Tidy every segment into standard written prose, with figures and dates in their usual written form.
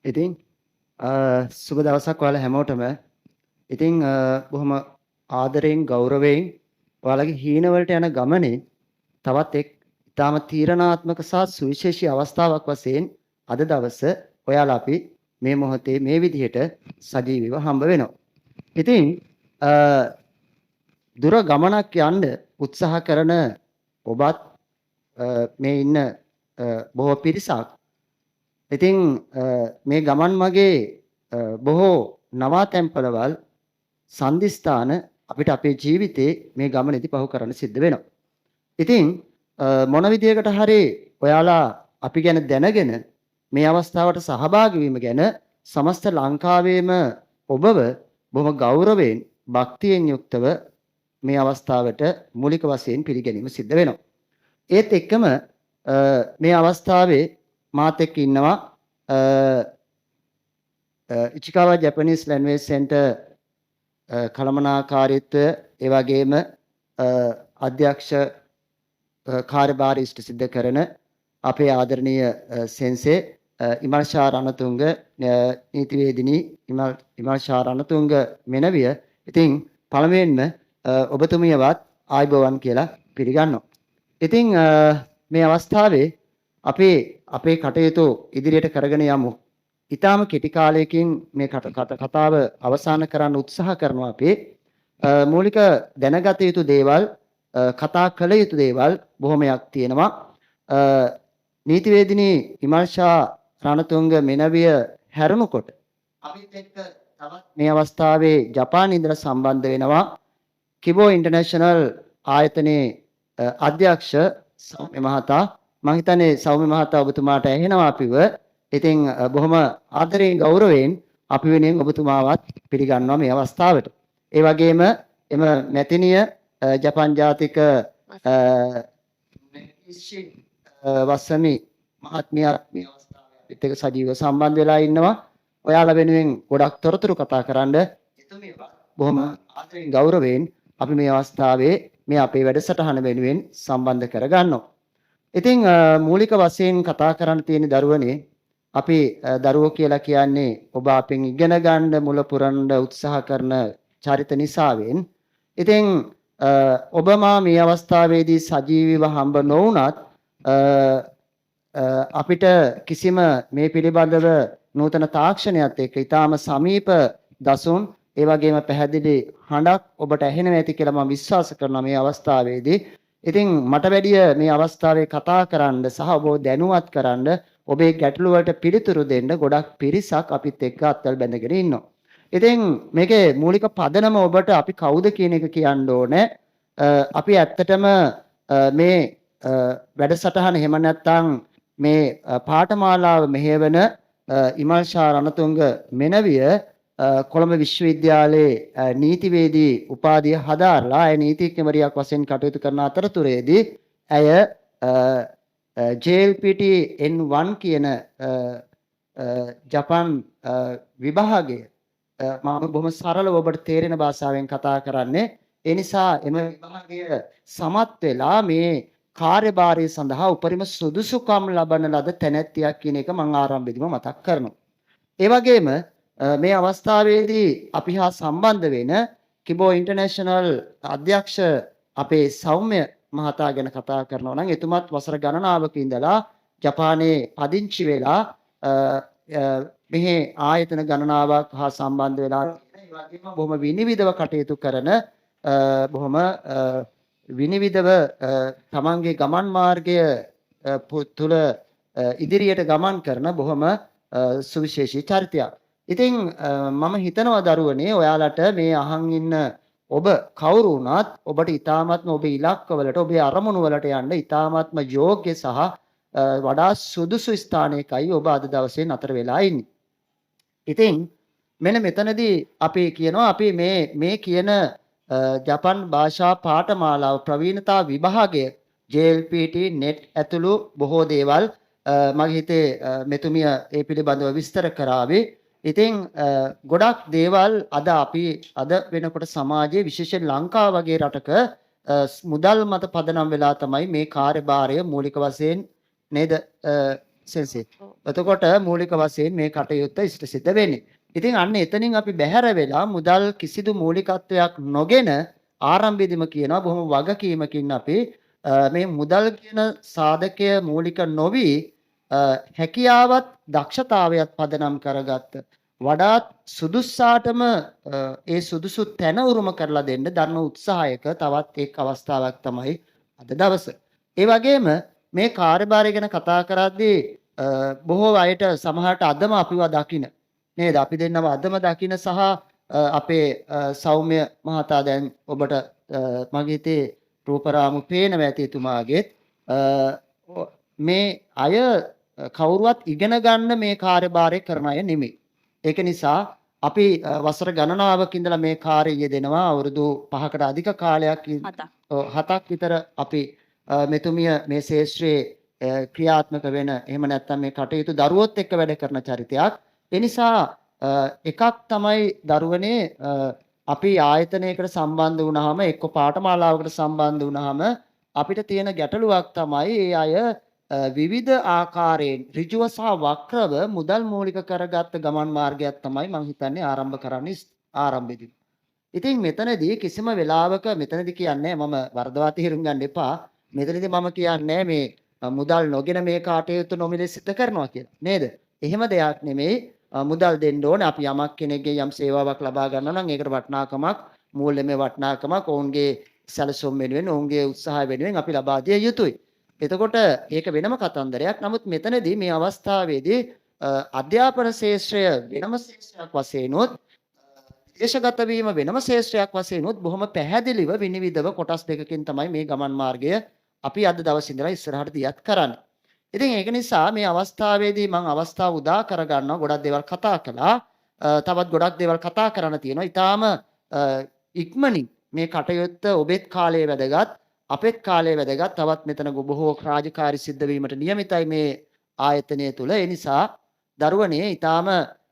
ඉතින් සුබ දවසක් ඔයාලා හැමෝටම. ඉතින් බොහොම ආදරයෙන් ගෞරවයෙන් ඔයාලගේ හීන වලට යන ගමනේ තවත් එක් ඊටාම තීරණාත්මක සහ සුවිශේෂී අවස්ථාවක් වශයෙන් අද දවස ඔයාලා අපි මේ මොහොතේ මේ විදිහට සජීවීව හම්බ වෙනවා. ඉතින් දුර ගමනක් යන්න උත්සාහ කරන ඔබත් මේ ඉන්න බොහෝ පිරිසක් ඉතින් මේ ගමන් මගේ බොහෝ නවාතැන්පළවල් සන්දිස්ථාන අපිට අපේ ජීවිතේ මේ ගමනේදී පහු කරන්න සිද්ධ වෙනවා. ඉතින් මොන විදියකට හරි ඔයාලා අපි ගැන දැනගෙන මේ අවස්ථාවට සහභාගී වීම ගැන සමස්ත ලංකාවේම ඔබව බොහොම ගෞරවයෙන් භක්තියෙන් යුක්තව මේ අවස්ථාවට මූලික වශයෙන් පිළිගැනීම සිද්ධ වෙනවා. ඒත් එක්කම මේ අවස්ථාවේ මාත් එක්ක ඉන්නවා ඉචිකාවා ජපනීස් ලැන්ග්වේජ් සෙන්ටර් කළමනාකාරීත්වය ඒ වගේම අධ්‍යක්ෂ කාර්යභාරය ඉෂ්ට සිද්ධ කරන අපේ ආදරණීය සෙන්සේ ඉමල්ෂා රණතුංග නීතිවේදිනී ඉමල්ෂා රණතුංග මෙනවිය. ඉතින් පළමුවෙන්ම ඔබතුමියවත් ආයුබෝවන් කියලා පිළිගන්නවා. ඉතින් මේ අවස්ථාවේ අපේ කටයුතු ඉදිරියට කරගෙන යමු. ඊටාම කෙටි කාලයකින් මේ කතාව අවසන් කරන්න උත්සාහ කරනවා. අපි මූලික දැනගත යුතු දේවල් කතා කළ යුතු දේවල් බොහොමයක් තියෙනවා. නීතිවේදිනී ඉමල්ෂා රණතුංග මෙනවිය හැරුණුකොට අපිත් එක්ක තවත් මේ අවස්ථාවේ ජපානයේ ඉඳලා සම්බන්ධ වෙනවා කිබෝ ඉන්ටර්නැෂනල් ආයතනයේ අධ්‍යක්ෂ සෞම්‍ය මහතා. මම හිතන්නේ සෞම්‍ය මහතා ඔබතුමාට ඇහෙනවා අපිව. ඉතින් බොහොම ආදරයෙන් ගෞරවයෙන් අපි වෙනුවෙන් ඔබතුමාවත් පිළිගන්නවා මේ අවස්ථාවට. ඒ වගේම එම මැතිණිය ජපාන් ජාතික වස්සමි මහත්මියක් මේ අවස්ථාවට එක්ක සජීව සම්බන්ධ වෙලා ඉන්නවා. ඔයාලා වෙනුවෙන් ගොඩක් තොරතුරු කතා කරන්න බොහොම ආදරයෙන් ගෞරවයෙන් අපි මේ අවස්ථාවේ මේ අපේ වැඩසටහන වෙනුවෙන් සම්බන්ධ කරගන්නවා. ඉතින් මූලික වශයෙන් කතා කරන්න තියෙන දරුවනේ අපි දරුවෝ කියලා කියන්නේ ඔබ අපෙන් ඉගෙන ගන්න මුල පුරන්න උත්සාහ කරන චරිත නිසාවෙන්. ඉතින් ඔබ මේ අවස්ථාවේදී සජීවීව හම්බ නොවුනත් අපිට කිසිම මේ පිළිබඳව නූතන තාක්ෂණයත් එක්ක ඊටාම සමීප දසුන් ඒ වගේම පැහැදිලි හඬක් ඔබට ඇහෙනවා ඇති කියලා මම විශ්වාස කරනවා මේ අවස්ථාවේදී. ඉතින් මට වැඩිය මේ අවස්ථාවේ කතා කරන්න සහ ඔබව දැනුවත් කරන්න ඔබේ ගැටලු වලට පිළිතුරු දෙන්න ගොඩක් පිරිසක් අපිත් එක්ක අත්වල බැඳගෙන ඉන්නවා. ඉතින් මේකේ මූලික පදනම ඔබට අපි කවුද කියන එක කියන්න ඕනේ. අපි ඇත්තටම මේ වැඩසටහන එහෙම නැත්නම් මේ පාඨමාලාව මෙහෙවන ඉමල්ෂා රණතුංග මෙනවිය කොළඹ විශ්වවිද්‍යාලයේ නීතිවේදී උපාධිය හදාarලා ඒ නීතිඥවරියක් වශයෙන් කටයුතු කරන අතරතුරේදී ඇය JLPT N1 කියන ජපාන් විභාගය මම බොහොම සරලව ඔබට තේරෙන භාෂාවෙන් කතා කරන්නේ. ඒ නිසා එම විභාගය සමත් වෙලා මේ කාර්යභාරය සඳහා උපරිම සුදුසුකම් ලබන ලද තැනැත්තියක් කියන එක මම ආරම්භයේදීම මතක් කරනවා. ඒ වගේම මේ අවස්ථාවේදී අපි හා සම්බන්ධ වෙන කිබෝ ඉන්ටර්නැෂනල් අධ්‍යක්ෂ අපේ සෞම්‍ය මහතා ගැන කතා කරනවා නම් එතුමත් වසර ගණනාවක ඉඳලා ජපානයේ පදිංචි වෙලා මෙහි ආයතන ගණනාවක් හා සම්බන්ධ වෙලා ඒ වගේම බොහොම විනිවිදව කටයුතු කරන බොහොම විනිවිදව තමන්ගේ ගමන් මාර්ගය තුළ ඉදිරියට ගමන් කරන බොහොම සුවිශේෂී චරිතයක්. ඉතින් මම හිතනවා දරුවනේ ඔයාලට මේ අහන් ඉන්න ඔබ කවුරු වුණත් ඔබට ඊ타ත්ම ඔබේ ඉලක්කවලට ඔබේ අරමුණු වලට යන්න ඊ타ත්ම යෝග්‍ය සහ වඩා සුදුසු ස්ථානයකයි ඔබ අද දවසේ නතර වෙලා ඉන්නේ. ඉතින් මෙන්න මෙතනදී අපි කියනවා අපි මේ කියන ජපන් භාෂා පාඨමාලාව ප්‍රවීණතා විභාගය JLPT net ඇතුළු බොහෝ දේවල් මගේ හිතේ මෙතුමිය ඒ පිළිබඳව විස්තර කරાવી. ඉතින් ගොඩක් දේවල් අද වෙනකොට සමාජයේ විශේෂයෙන් ලංකාව වගේ රටක මුදල් මත පදනම් වෙලා තමයි මේ කාර්යභාරය මූලික වශයෙන් නේද සෙන්සි. ඔව්. එතකොට මූලික වශයෙන් මේ කටයුත්ත ඉෂ්ට සිද්ධ වෙන්නේ. ඉතින් අන්න එතනින් අපි බැහැර වෙලා මුදල් කිසිදු මූලිකත්වයක් නොගෙන ආරම්භයේදීම කියනවා බොහොම වගකීමකින් අපි මේ මුදල් කියන සාධකය මූලික නොවි හැකියාවත් දක්ෂතාවයත් පදනම් කරගත්ත වඩාත් සුදුස්සාටම ඒ සුදුසු තැන උරුම කරලා දෙන්න දරන උත්සාහයක තවත් එක් අවස්ථාවක් තමයි අද දවස. ඒ වගේම මේ කාර්යභාරය ගැන කතා කරද්දී බොහෝ අයට සමහරට අදම අපිව දකින නේද? අපි දෙන්නව අදම දකින සහ අපේ සෞම්‍ය මහතා දැන් ඔබට මගේ හිතේ රූපරාමු පේනවා ඇති එතුමාගේ මේ අය කවුරුවත් ඉගෙන ගන්න මේ කාර්යභාරය කරන අය නෙමෙයි. ඒක නිසා අපි වසර ගණනාවක ඉඳලා මේ කාර්යය යෙදෙනවා අවුරුදු 5කට අධික කාලයක් 7ක් විතර අපි මෙතුමිය මේ ශාස්ත්‍රයේ ක්‍රියාත්මක වෙන එහෙම නැත්නම් මේ කටයුතු දරුවොත් එක්ක වැඩ කරන චරිතයක්. ඒ නිසා එකක් තමයි දරුවනේ අපි ආයතනයකට සම්බන්ධ වුණාම එක්ක පාඨමාලාවකට සම්බන්ධ වුණාම අපිට තියෙන ගැටලුවක් තමයි ඒ අය විවිධ ආකාරයෙන් ඍජුව සහ වක්‍රව මුදල් මූලික කරගත්ත ගමන් මාර්ගයක් තමයි මම හිතන්නේ ආරම්භ කරන්නේ ආරම්භයේදී. ඉතින් මෙතනදී කිසිම වෙලාවක මෙතනදී කියන්නේ මම වර්ධවා තීරුම් ගන්න එපා. මෙතනදී මම කියන්නේ මේ මුදල් නොගෙන මේ කාටයුතු නොමිලේ සිද්ධ කරනවා කියලා. නේද? එහෙම දෙයක් නෙමෙයි. මුදල් දෙන්න ඕනේ. අපි යමක් කෙනෙක්ගේ යම් සේවාවක් ලබා ගන්නවා නම් ඒකට වටිනාකමක්, මූල්‍යමය වටිනාකමක් ඔවුන්ගේ සැලසුම් වෙනුවෙන්, ඔවුන්ගේ උත්සාහය වෙනුවෙන් අපි ලබා දිය යුතුයි. එතකොට ඒක වෙනම කතන්දරයක්. නමුත් මෙතනදී මේ අවස්ථාවේදී අධ්‍යාපන ශාස්ත්‍රය වෙනම ශාස්ත්‍රයක් වශයෙන් උත් දේශගත වීම වෙනම ශාස්ත්‍රයක් වශයෙන් උත් බොහොම පැහැදිලිව විනිවිදව කොටස් දෙකකින් තමයි මේ ගමන් මාර්ගය අපි අද දවසේ ඉඳලා ඉස්සරහට දියත් කරන්නේ. ඉතින් ඒක නිසා මේ අවස්ථාවේදී මම අවස්ථාව උදා කරගන්නවා ගොඩක් දේවල් කතා කළා. තවත් ගොඩක් දේවල් කතා කරන්න තියෙනවා. ඊටාම ඉක්මනින් මේ කටයුත්ත ඔබෙත් කාලය වැදගත්, අපෙත් කාලය වැදගත්. තවත් මෙතන බොහෝ රාජකාරී සිද්ධ වීමට නියමිතයි මේ ආයතනය තුල. ඒ නිසා දරුවනේ ඊටාම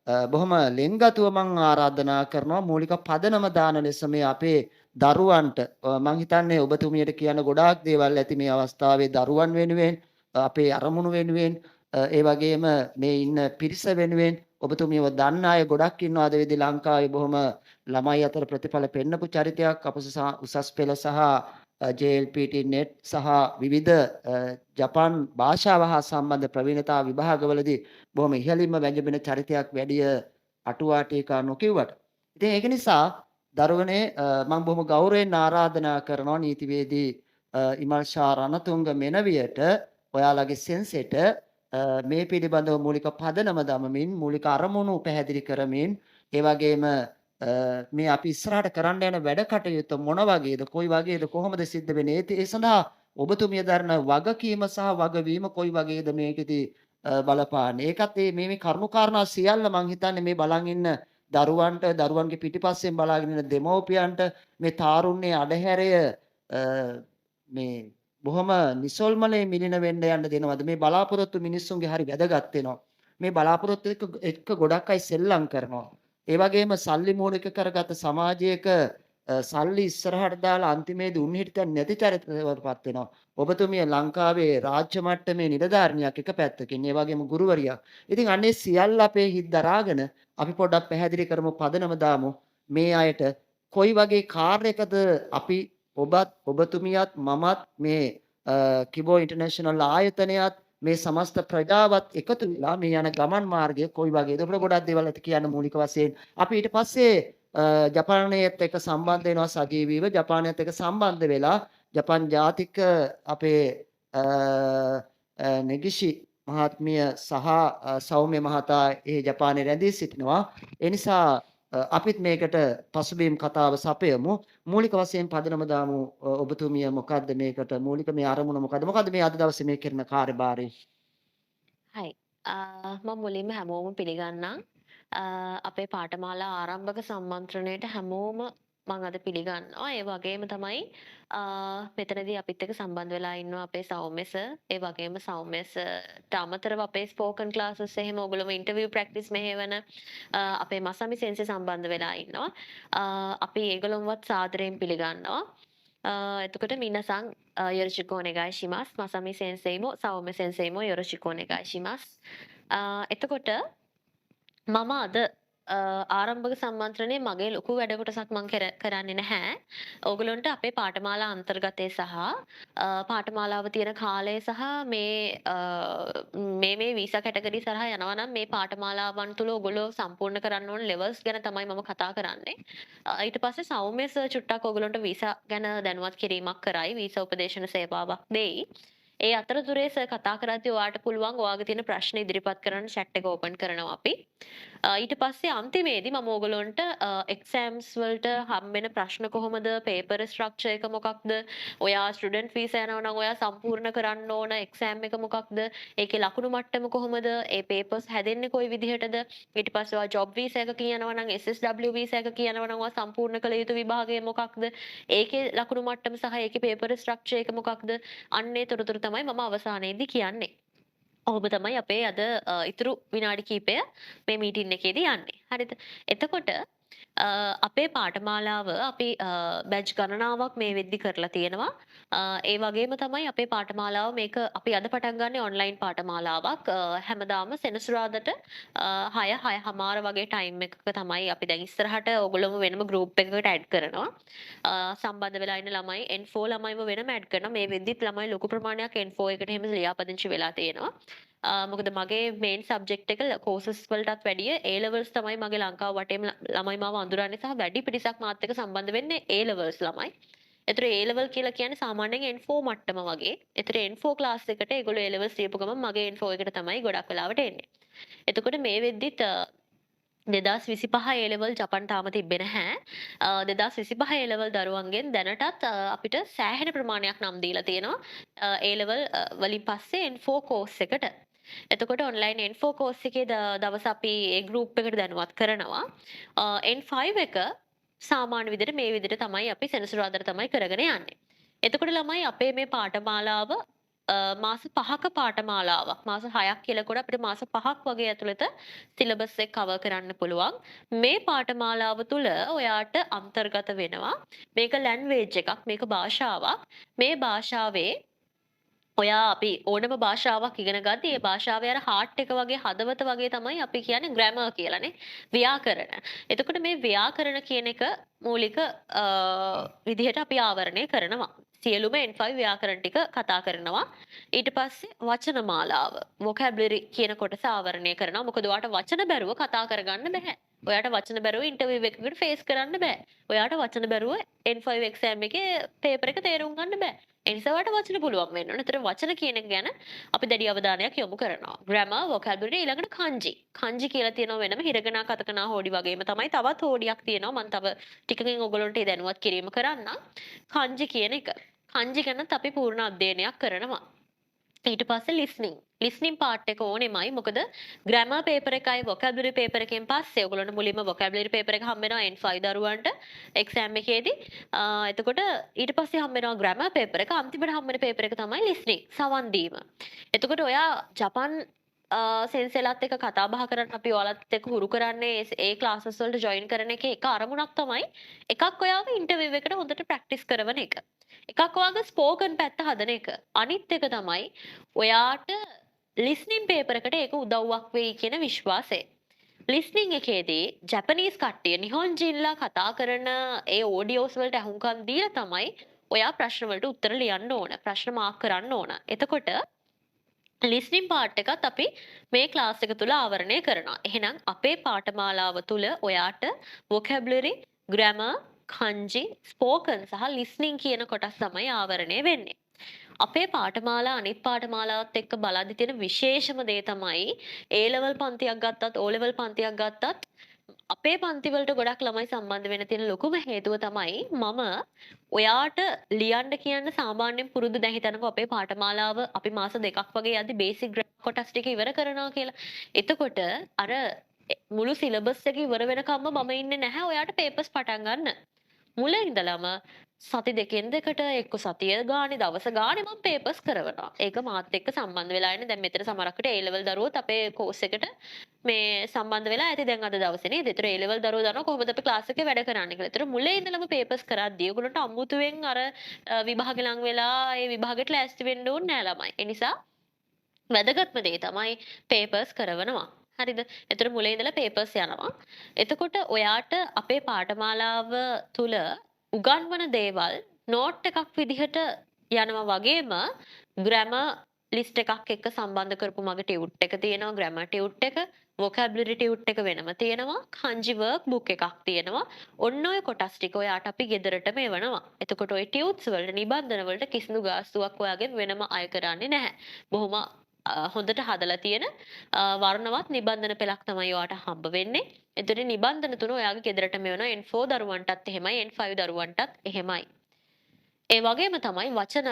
බොහොම ලෙන්ගතුව මම ආරාධනා කරනවා මූලික පදනම දාන ලෙස මේ අපේ දරුවන්ට මම හිතන්නේ ඔබතුමියට කියන ගොඩාක් දේවල් ඇති මේ අවස්ථාවේ දරුවන් වෙනුවෙන් අපේ අරමුණු වෙනුවෙන් ඒ වගේම මේ ඉන්න පිරිස වෙනුවෙන් ඔබතුමියව දන්න අය ගොඩක් ඉන්නවා අද වෙදී ලංකාවේ බොහොම ළමයි අතර ප්‍රතිඵල පෙන්නපු චරිතයක් උසස් පෙළ සහ JLPT net සහ විවිධ ජපාන් භාෂාව හා සම්බන්ධ ප්‍රවීණතා විභාගවලදී බොහොම ඉහළින්ම වැජඹෙන චරිතයක් වැඩි අටුවා ටීකා නොකියුවට. ඉතින් ඒක නිසා දරුවනේ මම බොහොම ගෞරවයෙන් ආරාධනා කරනවා නීතිවේදී ඉමල්ෂා රණතුංග මෙනවියට ඔයාලගේ සෙන්සෙට මේ පිළිබඳව මූලික පදනම දමමින් මූලික අරමුණු පැහැදිලි කරමින් ඒ වගේම මේ අපි ඉස්සරහට කරන්න යන වැඩ කටයුතු මොන වගේද කොයි වගේද කොහොමද සිද්ධ වෙන්නේ ඒ සඳහා ඔබතුමිය දරන වගකීම සහ වගවීම කොයි වගේද මේකෙදී බලපාන්නේ ඒකත් මේ කරුණු කාරණා සියල්ල මම හිතන්නේ මේ බලන් ඉන්න දරුවන්ට දරුවන්ගේ පිටිපස්සෙන් බලාගෙන ඉන්න දෙමව්පියන්ට මේ තාරුණ්‍යයේ අඩහැරය මේ බොහොම නිසල්මලේ මිලින වෙන්න යන්න දෙනවද මේ බලාපොරොත්තු මිනිස්සුන්ගේ හරි වැදගත් වෙනවා මේ බලාපොරොත්තු එක්ක ගොඩක් අය සෙල්ලම් කරනවා ඒ වගේම සල්ලි මූලික කරගත සමාජයක සල්ලි ඉස්සරහට දාලා අන්තිමේදී උන්හිටියක් නැති චරිතවලටපත් වෙනවා. ඔබතුමිය ලංකාවේ රාජ්‍ය මට්ටමේ නිලධාරිනියක් එක පැත්තකින් ඒ වගේම ගුරුවරියක්. ඉතින් අන්නේ සියල්ල අපේ හිත් දරාගෙන අපි පොඩ්ඩක් පැහැදිලි කරමු පදනම දාමු මේ අයට කොයි වගේ කාර්යයකද අපි ඔබත් ඔබතුමියත් මමත් මේ කිබෝ ඉන්ටර්නැෂනල් ආයතනයත් මේ සමස්ත ප්‍රජාවත් එකතු වෙලා මේ යන ගමන් මාර්ගය කොයි වගේද අපිට ගොඩක් දේවල් ඇති කියන්න මූලික වශයෙන් අපි ඊට පස්සේ ජපානයේත් එක්ක සම්බන්ධ වෙනවා සජීවීව ජපානයේත් එක්ක සම්බන්ධ වෙලා ජපාන් ජාතික අපේ නෙගිෂි මහත්මිය සහ සෞම්‍ය මහතා ඒ ජපානයේ රැඳී සිටිනවා ඒ නිසා අපිත් මේකට පසුබිම් කතාව සපයමු මූලික වශයෙන් පදනම දාමු ඔබතුමිය මොකද්ද මේකට මූලික මේ අරමුණ මොකද්ද මේ අද දවසේ මේ කරන කාර්යභාරය හයි. මම මුලින්ම හැමෝම පිළිගන්නම්. අපේ පාඨමාලා ආරම්භක සම්මන්ත්‍රණයට හැමෝම මම අද පිළිගන්නවා. ඒ වගේම තමයි මෙතනදී අපිත් එක්ක සම්බන්ධ වෙලා ඉන්නවා අපේ සෞම්‍ය සර්. ඒ වගේම සෞම්‍ය සර්ට අමතරව අපේ ස්පෝකන් ක්ලාසස් එහෙම ඔයගොල්ලෝ ඉන්ටර්විව් ප්‍රැක්ටිස් මෙහෙවන අපේ මසමි සෙන්සි සම්බන්ධ වෙලා ඉන්නවා. අපි ඒගොල්ලොන්වත් සාදරයෙන් පිළිගන්නවා. එතකොට මිනසං よろしくお願いします。まさみ先生も、さおめ先生もよろしくお願いします. එතකොට මම අද ආරම්භක සම්මන්ත්‍රණයේ මගේ ලොකු වැඩ කොටසක් මම කරන්නේ නැහැ. ඕගොල්ලන්ට අපේ පාඨමාලා අන්තර්ගතය සහ පාඨමාලාව තියෙන කාලය සහ මේ වීසා කැටගරි සරහා යනවා නම් මේ පාඨමාලාවන් තුල ඕගොල්ලෝ සම්පූර්ණ කරන්න ඕන ලෙවල්ස් ගැන තමයි මම කතා කරන්නේ. ඊට පස්සේ සෞම්‍ය සර් චුට්ටක් ඕගොල්ලන්ට වීසා ගැන දැනුවත් කිරීමක් කරයි. වීසා උපදේශන සේවාවක් දෙයි. ඒ අතරතුරේ සර් කතා කරද්දී ඔයාට පුළුවන් ඔයාගේ තියෙන ප්‍රශ්න ඉදිරිපත් කරන්න chat එක open කරනවා අපි. ඊට පස්සේ අන්තිමේදී මම ඕගොල්ලන්ට exams වලට හම්බෙන ප්‍රශ්න කොහොමද, paper structure එක මොකක්ද, ඔයා student visa යනවා නම් ඔයා සම්පූර්ණ කරන්න ඕන exam එක මොකක්ද, ඒකේ ලකුණු මට්ටම කොහොමද, ඒ papers හැදෙන්නේ කොයි විදිහටද, ඊට පස්සේ ඔයා job visa එක කියනවා නම් SSW visa එක කියනවා නම් ඔයා සම්පූර්ණ කළ යුතු විභාගය මොකක්ද, ඒකේ ලකුණු මට්ටම සහ ඒකේ paper structure එක මොකක්ද, අන්නේ තොරතුරු තමයි මම අවසානයේදී කියන්නේ. ඔහොම තමයි අපේ අද ඉතුරු විනාඩි කිහිපය මේ මීටින් එකේදී යන්නේ. හරිද? එතකොට අපේ පාඨමාලාව අපි බැච් ගණනාවක් මේ වෙද්දි කරලා තියෙනවා. ඒ වගේම තමයි අපේ පාඨමාලාව මේක අපි අද පටන් ගන්නේ ඔන්ලයින් පාඨමාලාවක්. හැමදාම සෙනසුරාදාට 6:30 වගේ ටයිම් එකක තමයි අපි දැන් ඉස්සරහට ඕගොල්ලෝම වෙනම ගෲප් එකකට ඇඩ් කරනවා. සම්බන්ධ වෙලා ඉන්න ළමයි N4 ළමයිව වෙනම ඇඩ් කරනවා. මේ වෙද්දිත් ළමයි ලොකු ප්‍රමාණයක් N4 එකට එහෙම ලියාපදිංචි වෙලා තියෙනවා. මොකද මගේ මේන් සබ්ජෙක්ට් එක කෝසස් වලටත් වැඩිය A levels තමයි මගේ ලංකාව වටේම ළමයි මාව අඳුරන්නේ සහ වැඩි පිරිසක් මාත් එක්ක සම්බන්ධ වෙන්නේ A levels ළමයි. ඒතර A level කියලා කියන්නේ සාමාන්‍යයෙන් N4 මට්ටම වගේ. ඒතර N4 ක්ලාස් එකට ඒගොල්ලෝ A levels ලියපු ගමන් මගේ N4 එකට තමයි ගොඩක් වෙලාවට එන්නේ. එතකොට මේ වෙද්දිත් 2025 A level ජපන් තාම තිබ්බේ නැහැ. 2025 A level දරුවන්ගෙන් දැනටත් අපිට සෑහෙන ප්‍රමාණයක් නම් දීලා තියෙනවා. A level වලින් පස්සේ N4 course එකට. එතකොට ඔන්ලයින් N4 course එකේ දවස් අපි ඒ group එකට දැනුවත් කරනවා. N5 එක සාමාන්‍ය විදිහට මේ විදිහට තමයි අපි සෙනසුරාදාට තමයි කරගෙන යන්නේ. එතකොට ළමයි අපේ මේ පාඨමාලාව මාස 5ක පාඨමාලාවක්. මාස 6ක් කියලා කොට අපිට මාස 5ක් වගේ ඇතුළත සිලබස් එක කවර් කරන්න පුළුවන්. මේ පාඨමාලාව තුළ ඔයාට අන්තර්ගත වෙනවා. මේක ලැන්ග්වේජ් එකක්, මේක භාෂාවක්. මේ භාෂාවේ ඔයා අපි ඕනම භාෂාවක් ඉගෙන ගද්දී ඒ භාෂාවේ අර හાર્ට් එක වගේ හදවත වගේ තමයි අපි කියන්නේ ග්‍රැමර් කියලානේ. ව්‍යාකරණ. එතකොට මේ ව්‍යාකරණ කියන එක මූලික විදිහට අපි ආවරණය කරනවා. සියලුම N5 ව්‍යාකරණ ටික කතා කරනවා. ඊට පස්සේ වචන මාලාව vocabulary කියන කොටස ආවරණය කරනවා. මොකද ඔයාට වචන බැරුව කතා කරගන්න බෑ. ඔයාට වචන බැරුව ඉන්ටර්විව් එකකට ෆේස් කරන්න බෑ. ඔයාට වචන බැරුව N5 එක්සෑම් එකේ පේපර් එක තේරුම් ගන්න බෑ. ඒ නිසා ඔයාට වචන පුළුවන් වෙන්න ඕන. ඒතර වචන කියන එක ගැන අපි දැඩි අවධානයක් යොමු කරනවා. grammar, vocabulary ඊළඟට kanji. kanji කියලා තියෙනවා වෙනම හිරගනා කතකනා හෝඩි වගේම තමයි තවත් හෝඩියක් තියෙනවා. මම තව ටිකකින් ඔයගොල්ලන්ට ඒ දැනුවත් කිරීම කරන්නම්. kanji කියන එක. kanji ගැනත් අපි පූර්ණ අධ්‍යයනයක් කරනවා. ඊට පස්සේ listening part එක ඕනෙමයි. මොකද grammar paper එකයි vocabulary paper එකෙන් පස්සේ ඔයගොල්ලන්ට මුලින්ම vocabulary paper එක හම්බ වෙනවා N5 දරුවන්ට exam එකේදී. එතකොට ඊට පස්සේ හම්බ වෙනවා grammar paper එක. අන්තිමට හම්බ වෙන paper එක තමයි listening සවන් දීම. එතකොට ඔයා ජපන් සෙන්සෙලාත් එක්ක කතා බහ කරන්න අපි ඔයාලත් එක්ක හුරු කරන්නේ ඒ ක්ලාසස් වලට ජොයින් කරන එකේ එක අරමුණක් තමයි එකක් ඔයාව ඉන්ටර්විව් එකට හොඳට ප්‍රැක්ටිස් කරවන එක. එකක් ඔයාගේ ස්පෝකන් පැත්ත හදන එක. අනිත් එක තමයි ඔයාට ලිස්නින් පේපර් එකට ඒක උදව්වක් වෙයි කියන විශ්වාසය. ලිස්නින් එකේදී ජපනීස් කට්ටිය නිහොන්ජින්ලා කතා කරන ඒ ඔඩියෝස් වලට අහුම්කම් දීලා තමයි ඔයා ප්‍රශ්න වලට උත්තර ලියන්න ඕන. ප්‍රශ්න මාක් කරන්න ඕන. එතකොට ලිස්නින් පාර්ට් එකත් අපි මේ ක්ලාස් එක තුල ආවරණය කරනවා. එහෙනම් අපේ පාඨමාලාව තුල ඔයාට vocabulary, grammar, kanji, spoken සහ listening කියන කොටස් තමයි ආවරණය වෙන්නේ. අපේ පාඨමාලා අනිත් පාඨමාලාවත් එක්ක බලද්දි තියෙන විශේෂම දේ තමයි A level පන්තියක් ගත්තත් O level පන්තියක් ගත්තත් අපේ පන්ති වලට ගොඩක් ළමයි සම්බන්ධ වෙන්න තියෙන ලොකුම හේතුව තමයි මම ඔයාට ලියන්න කියන්න සාමාන්‍යයෙන් පුරුදු දැන් හිතනකො අපේ පාඨමාලාව අපි මාස 2ක් වගේ යද්දි බේසික් ග්‍රැමර් කොටස් ටික ඉවර කරනවා කියලා. එතකොට අර මුළු සිලබස් එක ඉවර වෙනකම්ම මම ඉන්නේ නැහැ ඔයාට පේපර්ස් පටන් ගන්න. මුල ඉඳලම සති දෙකෙන් දෙකට එක්ක සතිය ගානේ දවස ගානේ මම පේපර්ස් කරවනවා. ඒක මාත් එක්ක සම්බන්ධ වෙලා ඉන්නේ. දැන් මෙතන සමහරකට A level දරුවෝත් අපේ කෝස් එකට මේ සම්බන්ධ වෙලා ඇති දැන් අද දවසේ නේද? ඒතර A level දරුවෝ දන්නවා කොහොමද අපි ක්ලාස් එකේ වැඩ කරන්නේ කියලා. ඒතර මුලින් ඉඳලම පේපර්ස් කරද්දී ඔයගොල්ලන්ට අමුතුවෙන් අර විභාගෙ ලඟ වෙලා ඒ විභාගෙට ලෑස්ති වෙන්න ඕනේ නෑ ළමයි. ඒ නිසා වැදගත්ම දේ තමයි පේපර්ස් කරවනවා. හරිද? එතකොට මුලින් ඉඳලා පේපර්ස් යනවා. එතකොට ඔයාට අපේ පාඨමාලාව තුල උගන්වන දේවල් නෝට් එකක් විදිහට යනවා වගේම ග්‍රැමර් ලිස්ට් එකක් එක්ක සම්බන්ධ කරපු මගේ ටියුට් එක තියෙනවා ග්‍රැමර් ටියුට් එක vocabulary ටියුට් එක වෙනම තියෙනවා kanji work book එකක් තියෙනවා ඔන්න ඔය කොටස් ටික ඔයාට අපි ගෙදරටම එවනවා එතකොට ඔය ටියුට්ස් වලට නිබන්ධන වලට කිසිදු ගාස්තුවක් ඔයාගෙන් වෙනම අය කරන්නේ නැහැ බොහොම හොඳට හදලා තියෙන වර්ණවත් නිබන්ධන පෙළක් තමයි ඔයාට හම්බ වෙන්නේ. එතකොට නිබන්ධන තුන ඔයාගේ ගෙදරටම එවනවා N4 දරුවන්ටත් එහෙමයි N5 දරුවන්ටත් එහෙමයි. ඒ වගේම තමයි වචන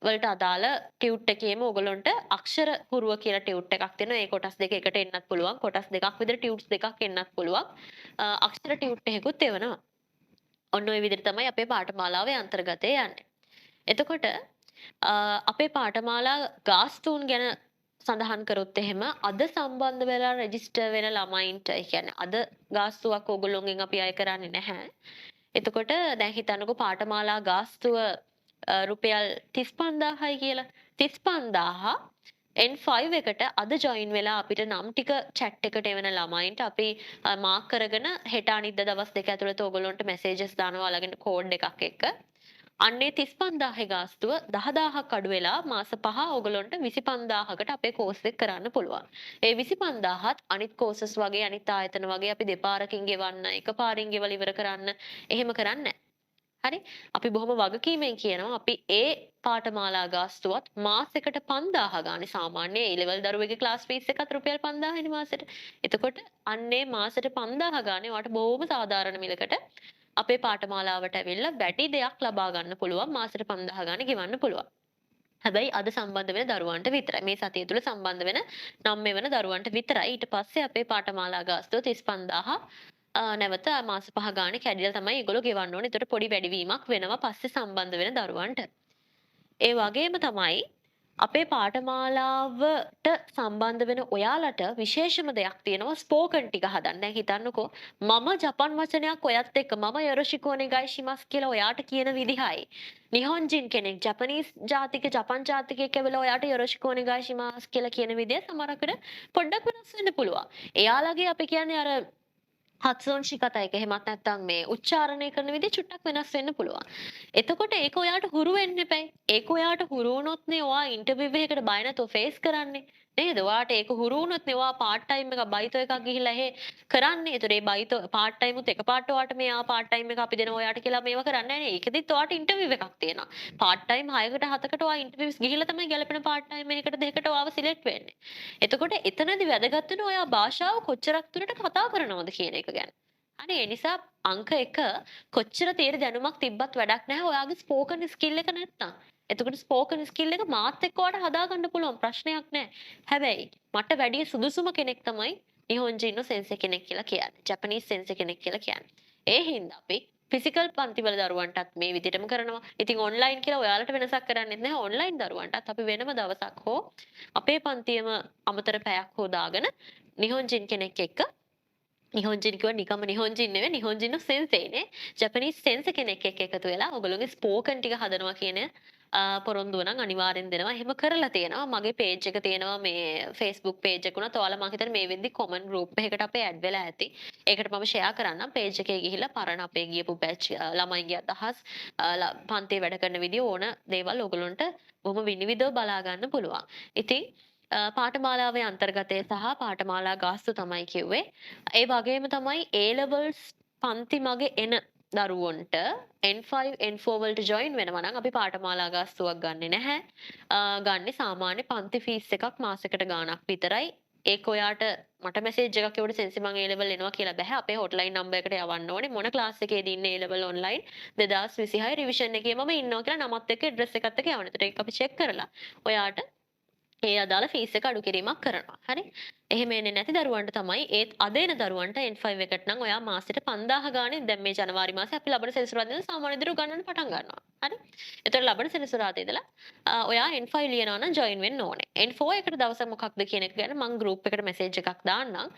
වලට අදාළ ටියුට් එකේම ඔයගලොන්ට අක්ෂර හුරුව කියලා ටියුට් එකක් තියෙනවා. ඒ කොටස් දෙක එකට එන්නත් පුළුවන්. කොටස් දෙකක් විතර ටියුට්ස් දෙකක් එන්නත් පුළුවන්. අක්ෂර ටියුට් එකකුත් එවනවා. ඔන්න ඔය විදිහට තමයි අපේ පාඨමාලාවේ අන්තර්ගතය යන්නේ. එතකොට අපේ පාඨමාලා ගාස්තුන් ගැන සඳහන් කරොත් එහෙම අද සම්බන්ධ වෙලා රෙජිස්ටර් වෙන ළමයින්ට ඒ කියන්නේ අද ගාස්තුවක් ඕගොල්ලෝගෙන් අපි අය කරන්නේ නැහැ. එතකොට දැන් හිතන්නකෝ පාඨමාලා ගාස්තුව රුපියල් 35000යි කියලා. 35000 N5 එකට අද ජොයින් වෙලා අපිට නම් ටික chat එකට එවන ළමයින්ට අපි මාක් කරගෙන හෙට අනිද්දා දවස් දෙක ඇතුළත ඕගොල්ලන්ට මැසේජස් දානවා ළඟින් කෝඩ් එකක් එක්ක. අන්නේ 35000 ගාස්තුව 10000ක් අඩු වෙලා මාස 5 ඕගොල්ලන්ට 25000කට අපේ කෝස් එක කරන්න පුළුවන්. ඒ 25000ත් අනිත් කෝසස් වගේ අනිත් ආයතන වගේ අපි දෙපාරකින් ගෙවන්න, එකපාරින් ගෙවලා ඉවර කරන්න එහෙම කරන්නේ හරි? අපි බොහොම වගකීමෙන් කියනවා අපි ඒ පාඨමාලා ගාස්තුවත් මාසෙකට 5000 ගානේ සාමාන්‍ය A level දරුවෙක්ගේ ක්ලාස් ෆීස් එකත් රුපියල් 5000 නේ මාසෙට. එතකොට අන්නේ මාසෙට 5000 ගානේ වට බොහොම සාධාරණ මිලකට අපේ පාඨමාලාවට ඇවිල්ලා වැඩි දෙයක් ලබා ගන්න පුළුවන් මාසෙට 5000 ගානේ ගෙවන්න පුළුවන්. හැබැයි අද සම්බන්ධ වෙන දරුවන්ට විතරයි. මේ සතිය තුල සම්බන්ධ වෙන නම් මෙවන දරුවන්ට විතරයි. ඊට පස්සේ අපේ පාඨමාලා ගාස්තුව 35000 නැවත මාස 5 ගානේ කැඩිලා තමයි ඒගොල්ලෝ ගෙවන්න ඕනේ. ඒතර පොඩි වැඩිවීමක් වෙනවා පස්සේ සම්බන්ධ වෙන දරුවන්ට. ඒ වගේම තමයි අපේ පාඨමාලාවට සම්බන්ධ වෙන ඔයාලට විශේෂම දෙයක් තියෙනවා ස්පෝකන් ටික හදන්න. දැන් හිතන්නකෝ මම ජපන් වචනයක් ඔයත් එක්ක මම යොරොෂිකෝ නෙගයිෂිමස් කියලා ඔයාට කියන විදිහයි. නිහොන්ජින් කෙනෙක් ජපනීස් ජාතික ජපන් ජාතිකයෙක් කියලා ඔයාට යොරොෂිකෝ නෙගයිෂිමස් කියලා කියන විදිය සමහරකට පොඩ්ඩක් වෙනස් වෙන්න පුළුවන්. එයාලගේ අපි කියන්නේ අර හත්සෝන් ශිකතයික එහෙමත් නැත්නම් මේ උච්චාරණය කරන විදිහ චුට්ටක් වෙනස් වෙන්න පුළුවන්. එතකොට ඒක ඔයාට හුරු වෙන්න එපයි. ඒක ඔයාට හුරු වුණොත් නේ ඔයා ඉන්ටර්විව් එකකට බය නැතුව ෆේස් කරන්නේ. නේද? ඔයාට ඒක හුරු වුණොත් නේ ඔයා පාර්ට් ටයිම් එක බයිතෝ එකක් ගිහිල්ලා එහෙ කරන්නේ. ඒතර ඒ බයිතෝ පාර්ට් ටයිම් උත් එකපාරට ඔයාට මේ පාර්ට් ටයිම් එක අපි දෙනවා ඔයාට කියලා මේව කරන්නේ නැහැ නේ. ඒකෙදිත් ඔයාට ඉන්ටර්විව් එකක් තියෙනවා. පාර්ට් ටයිම් 6කට 7කට ඔයා ඉන්ටර්විව්ස් ගිහිල්ලා තමයි ගැලපෙන පාර්ට් ටයිම් එකකට දෙකකට ඔයාව සිලෙක්ට් වෙන්නේ. එතකොට එතනදි වැදගත් වෙන ඔයා භාෂාව කොච්චරක් දුරට කතා කරනවද කියන එක ගැන. අනේ ඒ නිසා අංක 1 කොච්චර තීර දැනුමක් තිබ්බත් වැඩක් නැහැ ඔයාගේ ස්පෝකන් ස්කිල් එක නැත්තම්. එතකොට ස්පෝකන් ස්කිල් එක මාත් එක්ක ඔයාලට හදා ගන්න පුළුවන් ප්‍රශ්නයක් නැහැ. හැබැයි මට වැඩි සුදුසුම කෙනෙක් තමයි නිහොන්ජිනෝ සෙන්සෙ කෙනෙක් කියලා කියන්නේ. ජපනීස් සෙන්සෙ කෙනෙක් කියලා කියන්නේ. ඒ හින්දා අපි ෆිසිකල් පන්තිවල දරුවන්ටත් මේ විදිහටම කරනවා. ඉතින් ඔන්ලයින් කියලා ඔයාලට වෙනසක් කරන්නේත් නැහැ. ඔන්ලයින් දරුවන්ටත් අපි වෙනම දවසක් හෝ අපේ පන්තියේම අමතර පැයක් හෝ දාගෙන නිහොන්ජින් කෙනෙක් එක්ක නිහොන්ජින් කිව්ව නිකම්ම නිහොන්ජින් නෙවෙයි නිහොන්ජින් සෙන්සේනේ ජපනීස් සෙන්සේ කෙනෙක් එක්ක එකතු වෙලා ඔයගොල්ලෝගේ ස්පෝකන් ටික හදනවා කියන පොරොන්දුව නම් අනිවාර්යෙන් දෙනවා. එහෙම කරලා තියෙනවා. මගේ පේජ් එක තියෙනවා මේ Facebook page එක උනත් ඔයාලා මම හිතන්නේ මේ වෙද්දි common group එකකට අපේ ඇඩ් වෙලා ඇති. ඒකට මම share කරන්නම් page එකේ ගිහිල්ලා පරණ අපේ ගියපු batch ළමයිගේ අදහස් පන්තියේ වැඩ කරන විදිය ඕන දේවල් ඔයගොල්ලන්ට බොහොම විනිවිදව බලා ගන්න පුළුවන්. ඉතින් පාඨමාලාවේ අන්තර්ගතය සහ පාඨමාලා ගාස්තු තමයි කිව්වේ. ඒ වගේම තමයි A levels පන්ති මගේ එන දරුවන්ට N5 N4 වලට join වෙනවා නම් අපි පාඨමාලා ගාස්තුවක් ගන්නෙ නැහැ. ගන්නෙ සාමාන්‍ය පන්ති ෆීස් එකක් මාසෙකට ගාණක් විතරයි. ඒක ඔයාට මට මැසේජ් එකක් එවුවට සෙන්සි මං A level එනවා කියලා බෑ. අපේ hotline number එකට යවන්න ඕනේ. මොන ක්ලාස් එකේදී ඉන්නේ A level online 2026 revision එකේ මම ඉන්නවා කියලා නමත් එක්ක address එකත් එක්ක යවන්න. ඒත් ඒක අපි check කරලා ඔයාට ඒ අදාළ ෆීස් එක අඩු කිරීමක් කරනවා. හරි? එහෙම එන්නේ නැති දරුවන්ට තමයි ඒත් අද එන දරුවන්ට N5 එකට නම් ඔයා මාසෙට 5000 ගානේ දැන් මේ ජනවාරි මාසේ අපි ලබන සෙනසුරාදා ඉඳලා සාමාන්‍ය දරුවෝ ගණන් පටන් ගන්නවා. හරි? එතකොට ලබන සෙනසුරාදා ඉඳලා ඔයා N5 ලියනවා නම් ජොයින් වෙන්න ඕනේ. N4 එකට දවස මොකක්ද කියන එක ගැන මම ගෲප් එකට මෙසේජ් එකක් දාන්නම්.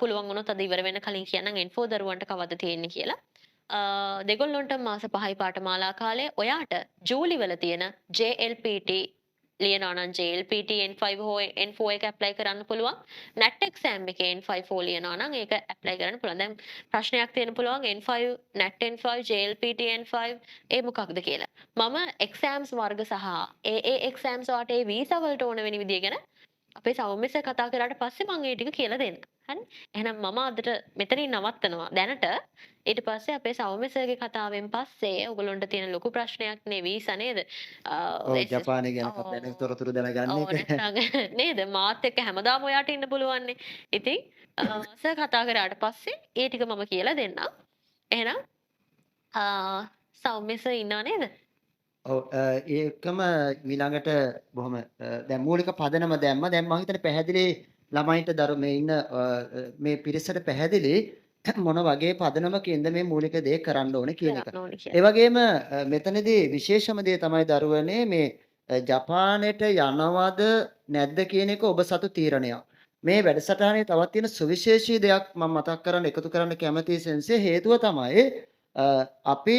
පුළුවන් වුණොත් අද ඉවර වෙන්න කලින් කියන්නම් N4 දරුවන්ට කවද්ද තියෙන්නේ කියලා. දෙගොල්ලොන්ට මාස 5යි පාඨමාලා කාලේ ඔයාට ජූලි වල තියෙන JLPT ලියනවා නම් JLPT N5 හෝ N4 එක ඇප්ලයි කරන්න පුළුවන්. NAT exam එකේ N5 හෝ ලියනවා නම් ඒක ඇප්ලයි කරන්න පුළුවන්. දැන් ප්‍රශ්නයක් තියෙන පුළුවන් N5 NAT N5 JLPT N5 ඒ මොකක්ද කියලා. මම exams වර්ග සහ ඒ exams වලට ඒ වීසා වලට ඕන වෙන විදිය ගැන අපේ සෞම්‍යස කතා කරාට පස්සේ මම ඒ ටික කියලා දෙන්න. හරි? එහෙනම් මම අදට මෙතනින් නවත්තනවා දැනට. ඊට පස්සේ අපේ සෞම්‍යසගේ කතාවෙන් පස්සේ ඔයගොල්ලන්ට තියෙන ලොකු ප්‍රශ්නයක් නේ වීසා නේද? ඔව් ජපානය ගැන දැන තොරතුරු දැනගන්න ඔව් එක. නැත්නම් නේද? මාත් එක්ක හැමදාම ඔයාට ඉන්න පුළුවන් නේ. ඉතින් සර් කතා කරාට පස්සේ ඒ ටික මම කියලා දෙන්නම්. එහෙනම් සෞම්‍යස ඉන්නව නේද? ඔව් ඒකම ඊළඟට බොහොම දැන් මූලික පදනම දැම්ම. දැන් මම හිතන්නේ පැහැදිලි ළමයින්ට මේ ඉන්න මේ පිරිසට පැහැදිලි මොන වගේ පදනමකින්ද මේ මූලික දේ කරන්න ඕනේ කියන එක. කරන්න ඕනේ ඒ කියලා. වගේම මෙතනදී විශේෂම දේ තමයි දරුවනේ මේ ජපානයට යනවද නැද්ද කියන එක ඔබ සතු තීරණයක්. මේ වැඩසටහනේ තවත් තියෙන සුවිශේෂී දෙයක් මම මතක් කරන්න එකතු කරන්න කැමතියි සෙන්සේ. හේතුව තමයි අපි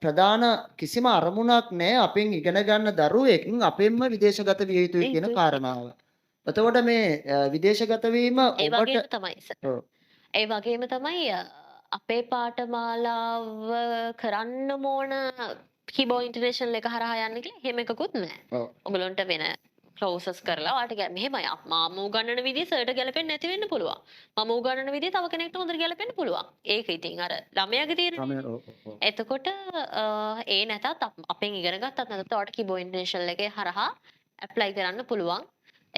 ප්‍රධාන කිසිම අරමුණක් නැහැ අපෙන් ඉගෙන ගන්න දරුවෙක් අපෙන්ම විදේශගත විය යුතුයි කියන කාරණාව. එතකොට මේ විදේශගත වීම ඒ ඔබට වගේම තමයි සර්. ඔව් ඒ වගේම තමයි අපේ පාඨමාලාව කරන්න ඕන කිබෝ ඉන්ටර්නැෂනල් එක හරහා යන්න කියලා එහෙම එකකුත් නැහැ. ඔව් ඔයගලන්ට වෙන ක්ලෝසස් කරලා ඔයාලට මෙහෙමයි මම උගන්නන විදිය සර්ට ගැලපෙන්නේ නැති වෙන්න පුළුවන්. මම උගන්නන විදිය තව කෙනෙක්ට හොඳට ගැලපෙන්න පුළුවන්. ඒක ඉතින් අර ළමයාගේ තීරණය. ඔව් ඔව් එතකොට ඒ නැතත් අපෙන් ඉගෙන ගත්තත් නැතත් ඔයාලට කිබෝ ඉන්ටර්නැෂනල් එකේ හරහා ඇප්ලයි කරන්න පුළුවන්.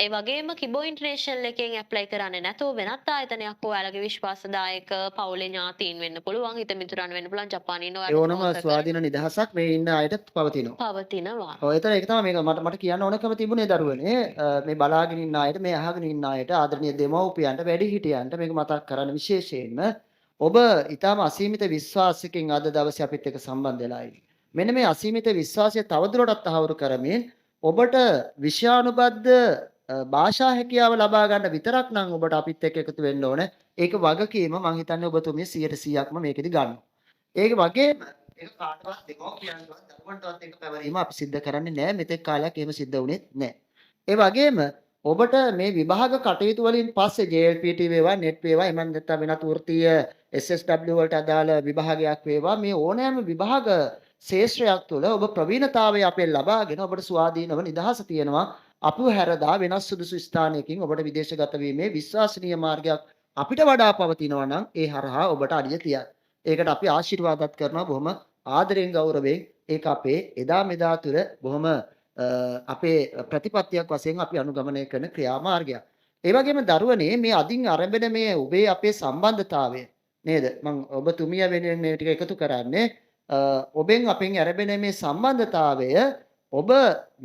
ඒ වගේම කිබෝ ඉන්ටර්නැෂනල් එකෙන් ඇප්ලයි කරන්නේ නැතුව වෙනත් ආයතනයක් ඔයාලගේ විශ්වාසදායක පවුලේ ඥාතීන් වෙන්න පුළුවන්, හිත මිතුරන් වෙන්න පුළුවන්, ජපානයේ ඉන්න ඔයාලට ඕනම sponsor කරන ස්වාධීන නිදහසක් මේ ඉන්න අයට පවතිනවා. පවතිනවා. ඔව් ඒතර ඒක තමයි මේක මට කියන්න ඕනකම තිබුණේ දරුවනේ මේ බලාගෙන ඉන්න අයට මේ අහගෙන ඉන්න අයට ආදරණීය දෙමව්පියන්ට වැඩිහිටියන්ට මේක මතක් කරන්න විශේෂයෙන්ම ඔබ ඊටාම අසීමිත විශ්වාසයකින් අද දවසේ අපිත් එක්ක සම්බන්ධ වෙලා ඉන්නේ. මෙන්න මේ අසීමිත විශ්වාසය තවදුරටත් තහවුරු කරමින් ඔබට විෂයානුබද්ධ භාෂා හැකියාව ලබා ගන්න විතරක් නම් ඔබට අපිත් එක්ක එකතු වෙන්න ඕන. ඒක වගකීම මම හිතන්නේ ඔබතුමිය 100%ක්ම මේකෙදි ගන්නවා. ඒක වගේම ඒක කාටවත් දෙමව්පියන්ටවත් දරුවන්ටවත් එක පැවරීම අපි සිද්ධ කරන්නේ නැහැ. මෙතෙක් කාලයක් එහෙම සිද්ධ වුණෙත් නැහැ. ඒ වගේම ඔබට මේ විභාග කටයුතු වලින් පස්සේ JLPT වේවා NET වේවා එමන් නැත්නම් වෙනත් වෘත්තීය SSW වලට අදාළ විභාගයක් වේවා මේ ඕනෑම විභාග ශේෂ්ත්‍රයක් තුළ ඔබ ප්‍රවීණතාවය අපෙන් ලබාගෙන ඔබට ස්වාධීනව නිදහස තියෙනවා. අපව හැරදා වෙනස් සුදුසු ස්ථානයකින් ඔබට විදේශගත වීමේ විශ්වාසනීය මාර්ගයක් අපිට වඩා පවතිනවා නම් ඒ හරහා ඔබට අඩිය තියන්න. ඒකට අපි ආශිර්වාදත් කරනවා බොහොම ආදරෙන් ගෞරවයෙන් ඒක අපේ එදා මෙදා තුර බොහොම අපේ ප්‍රතිපත්තියක් වශයෙන් අපි අනුගමනය කරන ක්‍රියාමාර්ගයක්. ඒ වගේම දරුවනේ මේ අදින් ආරම්භන මේ ඔබේ අපේ සම්බන්ධතාවය නේද? මම ඔබතුමිය වෙනුවෙන් මේ ටික එකතු කරන්නේ ඔබෙන් අපෙන් ආරම්භන මේ සම්බන්ධතාවය ඔබ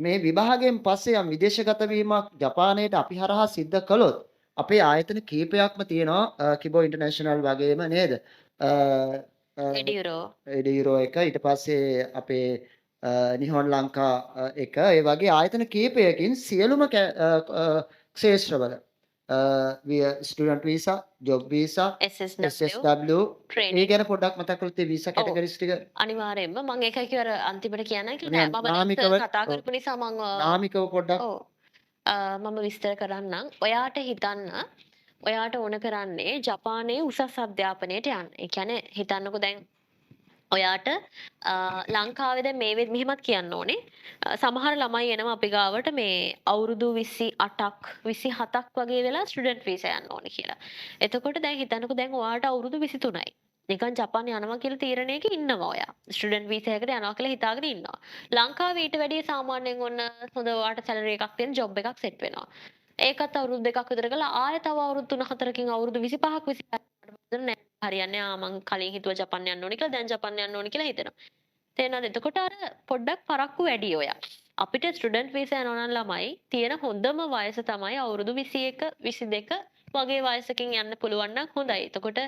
මේ විභාගයෙන් පස්සේ යම් විදේශගත වීමක් ජපානයට අපි හරහා සිද්ධ කළොත් අපේ ආයතන කීපයක්ම තියෙනවා කිබෝ ඉන්ටර්නැෂනල් වගේම නේද? එඩියුරෝ එක ඊට පස්සේ අපේ නිහොන් ලංකා එක ඒ වගේ ආයතන කීපයකින් සියලුම ක්ෂේත්‍රවල student visa, job visa, SSW ඒ ගැන පොඩ්ඩක් මතක් කරලා වීසා කැටගරිස් ටික අනිවාර්යයෙන්ම මම ඒකයි කිව්ව අර අන්තිමට කියන්නයි කියලා නෑ මම දැන් කතා කරපු නිසා මම නාමිකව පොඩ්ඩක් මම විස්තර කරන්නම්. ඔයාට හිතන්න ඔයාට ඕන කරන්නේ ජපානයේ උසස් අධ්‍යාපනයට යන්න. ඒ කියන්නේ හිතන්නකෝ දැන් ඔයාට ලංකාවේ දැන් මේ මෙහෙමත් කියන්න ඕනේ. සමහර ළමයි එනවා අපි ගාවට මේ අවුරුදු 28ක් 27ක් වගේ වෙලා ස්ටුඩන්ට් වීසා යන්න ඕනේ කියලා. එතකොට දැන් හිතන්නකෝ දැන් ඔයාට අවුරුදු 23යි. නිකන් ජපාන යනවා කියලා තීරණයක ඉන්නවා ඔයා. ස්ටුඩන්ට් වීසා එකකට යනවා කියලා හිතාගෙන ඉන්නවා. ලංකාවේ ඊට වැඩිය සාමාන්‍යයෙන් ඔන්න හොඳ ඔයාට සැලරි එකක් තියෙන ජොබ් එකක් සෙට් වෙනවා. ඒකත් අවුරුදු 2ක් විතර ගලා ආයෙ තව අවුරුදු 3-4කින් අවුරුදු 25ක් 26ක් හරියන්නේ මං කලින් හිතුවා ජපාන් යන්න ඕනේ කියලා දැන් ජපාන් යන්න ඕනේ කියලා හිතෙනවා. තේරෙනවද? එතකොට අර පොඩ්ඩක් පරක්කු වැඩි ඔයා. අපිට ස්ටුඩන්ට් වීසා යනවා නම් ළමයි තියෙන හොඳම වයස තමයි අවුරුදු 21 22 වගේ වයසකින් යන්න පුළුවන් නම් හොඳයි. එතකොට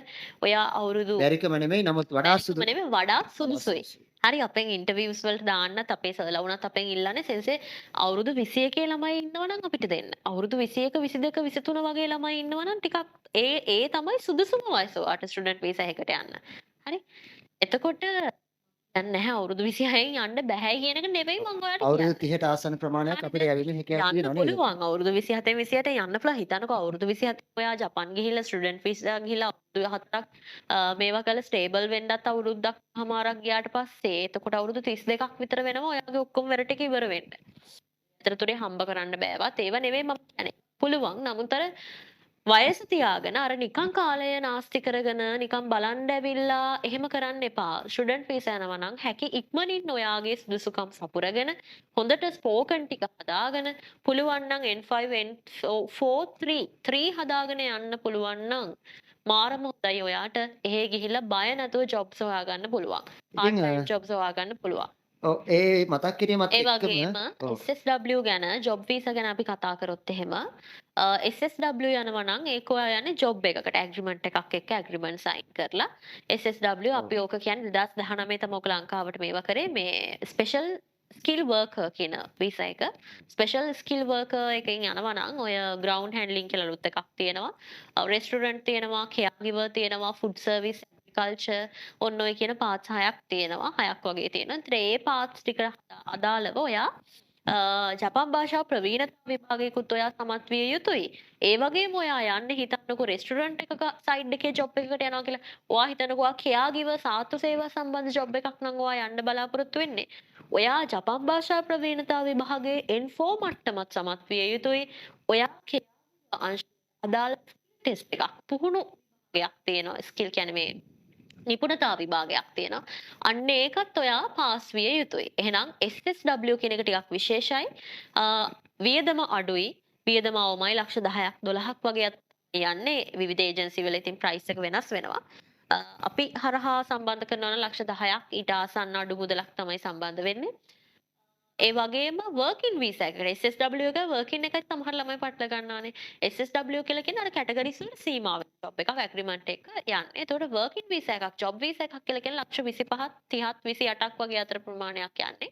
ඔයා අවුරුදු බැරිකම නෙමෙයි නමුත් වඩා බැරිකම නෙමෙයි වඩාත් සුදුසුයි. සුදුසුයි. හරි අපෙන් ඉන්ටර්විව්ස් වලට දාන්නත් අපේ සර්ලා වුණත් අපෙන් ඉල්ලන්නේ සෙන්සේ අවුරුදු 21 ළමයි ඉන්නවනම් අපිට දෙන්න. අවුරුදු 21 22 23 වගේ ළමයි ඉන්නවනම් ටිකක් ඒ තමයි සුදුසුම වයස ඔයාට ස්ටුඩන්ට් වීසා එකකට යන්න. හරි. එතකොට දැන් නැහැ අවුරුදු 26න් යන්න බැහැ කියන එක නෙවෙයි මම ඔයාලට අවුරුදු කියන්නේ. 30ට ආසන්න ප්‍රමාණයක් අපිට යවිලි හැකියාවක් යන්න තියෙනවා නේද? පුළුවන් අවුරුදු 27 28 යන්න පුළුවන්. හිතන්නකෝ අවුරුදු 27 ඔයා ජපන් ගිහිල්ලා ස්ටුඩන්ට් වීසා ගිහිල්ලා අවුරුදු 4ක් මේවා කරලා ස්ටේබල් වෙන්නත් අවුරුද්දක් හමාරක් ගියාට පස්සේ එතකොට අවුරුදු 32ක් විතර වෙනවා ඔයාගේ ඔක්කොම වැඩ ටික ඉවර වෙන්න. අතරතුරේ හම්බ කරන්න බෑවත් ඒව නෙවෙයි මම කියන්නේ. පුළුවන්. නමුත් අර වයස තියාගෙන අර නිකන් කාලය නාස්ති කරගෙන නිකන් බලන්න ඇවිල්ලා එහෙම කරන්න එපා. ස්ටුඩන්ට් වීසා යනවා නම් හැකි ඉක්මනින් ඔයාගේ සුදුසුකම් සපුරගෙන හොඳට ස්පෝකන් ටික හදාගෙන පුළුවන් නම් N5 N4 3 හදාගෙන යන්න පුළුවන් නම් මාරම හොඳයි ඔයාට. එහෙ ගිහිල්ලා බය නැතුව ජොබ්ස් හොයාගන්න පුළුවන්. පාර්ට් ඉතින් ටයිම් ජොබ්ස් හොයාගන්න පුළුවන්. ඔව් ඒ මතක් කිරීමත් ඒ එක්කම වගේම ඔව් SSW ගැන ජොබ් වීසා ගැන අපි කතා කරොත් එහෙම SSW යනවා නම් ඒක ඔයා යන්නේ ජොබ් එකකට ඇග්‍රීමන්ට් එකක් එක්ක ඇග්‍රීමන්ට් සයින් කරලා SSW ඔව් අපි ඕක කියන්නේ 2019 තමයි ඕක ලංකාවට මේවා කරේ මේ ස්පෙෂල් ස්කිල් වර්කර් කියන වීසා එක ස්පෙෂල් ස්කිල් වර්කර් එකෙන් යනවා නම් ඔය ග්‍රවුන්ඩ් හැන්ඩ්ලින් කියලා ලුත් එකක් තියෙනවා රෙස්ටුරන්ට් තියෙනවා කෙයාගිවර් තියෙනවා ෆුඩ් සර්විස් කල්චර් ඔන්න ඔය කියන පාර්ට්ස් හයක් තියෙනවා හයක් වගේ තියෙනවා. ඉතින් ඒ පාර්ට්ස් ටික අදාළව ඔයා ජපන් භාෂාව ප්‍රවීණතා විභාගයකුත් ඔයා සමත් විය යුතුයි. ඒ වගේම ඔයා යන්නේ හිතන්නකෝ රෙස්ටුරන්ට් එකක සයිඩ් එකේ ජොබ් එකකට යනවා කියලා. ඔයා හිතන්නකෝ ඔයා කෙයාගිවර් සාත්තු සේවා සම්බන්ධ ජොබ් එකක් නම් ඔයා යන්න බලාපොරොත්තු වෙන්නේ. ඔයා ජපන් භාෂා ප්‍රවීණතා විභාගයේ N4 මට්ටමත් සමත් විය යුතුයි. ඔයා අංශ අදාළ ටෙස්ට් එකක් පුහුණු යක් තියෙනවා. ස්කිල් කියන්නේ මේ නිපුණතා විභාගයක් තියෙනවා. අන්න ඒකත් ඔයා පාස් විය යුතුයි. එහෙනම් SSW කියන එක ටිකක් විශේෂයි. වියදම අඩුයි. වියදම අවමයි ලක්ෂ 10ක් 12ක් වගේ යන්නේ විවිධ ඒජන්සි වල ඉතින් ප්‍රයිස් එක වෙනස් වෙනවා. අපි හරහා සම්බන්ධ කරනවා නම් ලක්ෂ 10ක් ඊට ආසන්න අඩු මුදලක් තමයි සම්බන්ධ වෙන්නේ. ඒ වගේම වර්කින් වීසා එකට SSW එක වර්කින් එකත් සමහර ළමයි පටල ගන්නවානේ. SSW කියලා කියන්නේ අර කැටගරිස් වල සීමාව ජොබ් එකක් ඇග්‍රීමන්ට් එක යන්නේ. ඒතකොට වර්කින් වීසා එකක් ජොබ් වීසා එකක් කියලා කියන්නේ ලක්ෂ 25ක් 30ක් 28ක් වගේ අතර ප්‍රමාණයක් යන්නේ.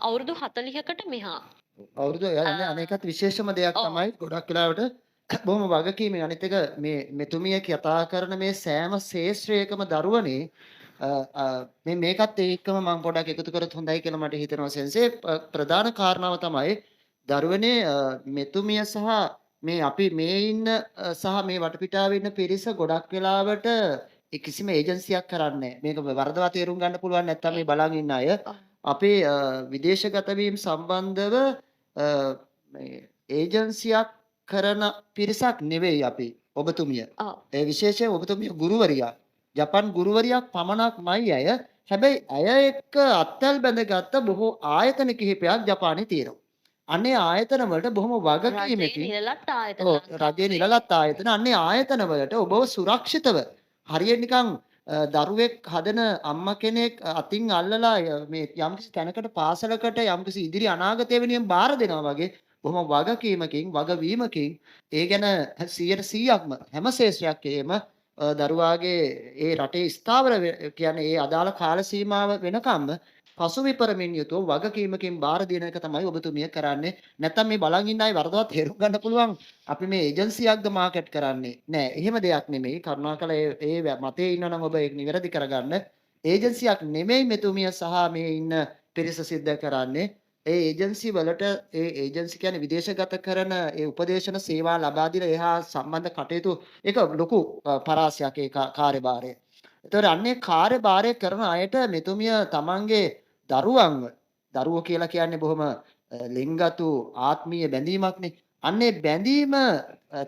අවුරුදු 40කට මෙහා. අවුරුදු අනේකත් විශේෂම දෙයක් ඔව්. තමයි ගොඩක් වෙලාවට බොහොම වගකීමෙන් අනිත් එක මේ මෙතුමිය කතා කරන මේ සෑම ශේෂ්ත්‍රයකම දරුවනේ මේකත් එක්කම මම පොඩක් එකතු කරත් හොඳයි කියලා මට හිතෙනවා සෙන්සේ ප්‍රධාන කාරණාව තමයි දරුවනේ මෙතුමිය සහ මේ අපි මේ ඉන්න සහ මේ වටපිටාවේ ඉන්න පිරිස ගොඩක් වෙලාවට කිසිම ඒජන්සියක් කරන්නේ මේක වරදවා තේරුම් ගන්න පුළුවන් නැත්නම් මේ බලන් ඉන්න අය අපේ විදේශගත වීම සම්බන්ධව මේ ඒජන්සියක් කරන පිරිසක් නෙවෙයි අපි ඔබතුමිය. ඔව්. ඒ විශේෂයෙන් ඔබතුමිය ගුරුවරියක්. ජපන් ගුරුවරියක් පමණක්මයි අය. හැබැයි ඇය එක්ක අත්වැල් බැඳගත්ත බොහෝ ආයතන කිහිපයක් ජපානයේ තියෙනවා. අනේ ආයතන වලට බොහොම රජයේ වගකීමකින් නිලලත් ආයතන ඔව් රජයේ නිලලත් ආයතන අන්නේ ආයතන වලට ඔබව සුරක්ෂිතව හරියට නිකන් දරුවෙක් හදන අම්මා කෙනෙක් අතින් අල්ලලා මේ යම්කිසි තැනකට පාසලකට යම්කිසි ඉදිරි අනාගතය වෙනුවෙන් බාර දෙනවා වගේ බොහොම වගකීමකින් වගවීමකින් ඒ ගැන 100%ක්ම හැම ශේෂ්ත්‍රයක්ම දරුවාගේ ඒ රටේ ස්ථාවර කියන්නේ ඒ අදාළ කාල සීමාව වෙනකම්ම පසු විපරමින් යුතුව වගකීමකින් බාර දෙන එක තමයි ඔබතුමිය කරන්නේ. නැත්නම් මේ බලන් ඉන්න අය වරදවා තේරුම් ගන්න පුළුවන් අපි මේ ඒජන්සියක්ද මාකට් කරන්නේ. නෑ එහෙම දෙයක් නෙමෙයි. කරුණාකර ඒ මතේ ඉන්නවා නම් ඔබ ඒක නිවැරදි කරගන්න. ඒජන්සියක් නෙමෙයි මෙතුමිය සහ මේ ඉන්න පිරිස සිද්ධ කරන්නේ. ඒ ඒජන්සි වලට ඒ ඒජන්සි කියන්නේ විදේශගත කරන ඒ උපදේශන සේවා ලබා දෙන එහා සම්බන්ධ කටයුතු ඒක ලොකු පරාසයක් ඒ කාර්යභාරය. ඒතර අන්නේ කාර්යභාරය කරන අයට මෙතුමිය තමන්ගේ දරුවෝ කියලා කියන්නේ බොහොම ලිංගතු ආත්මීය බැඳීමක්නේ. අන්නේ බැඳීම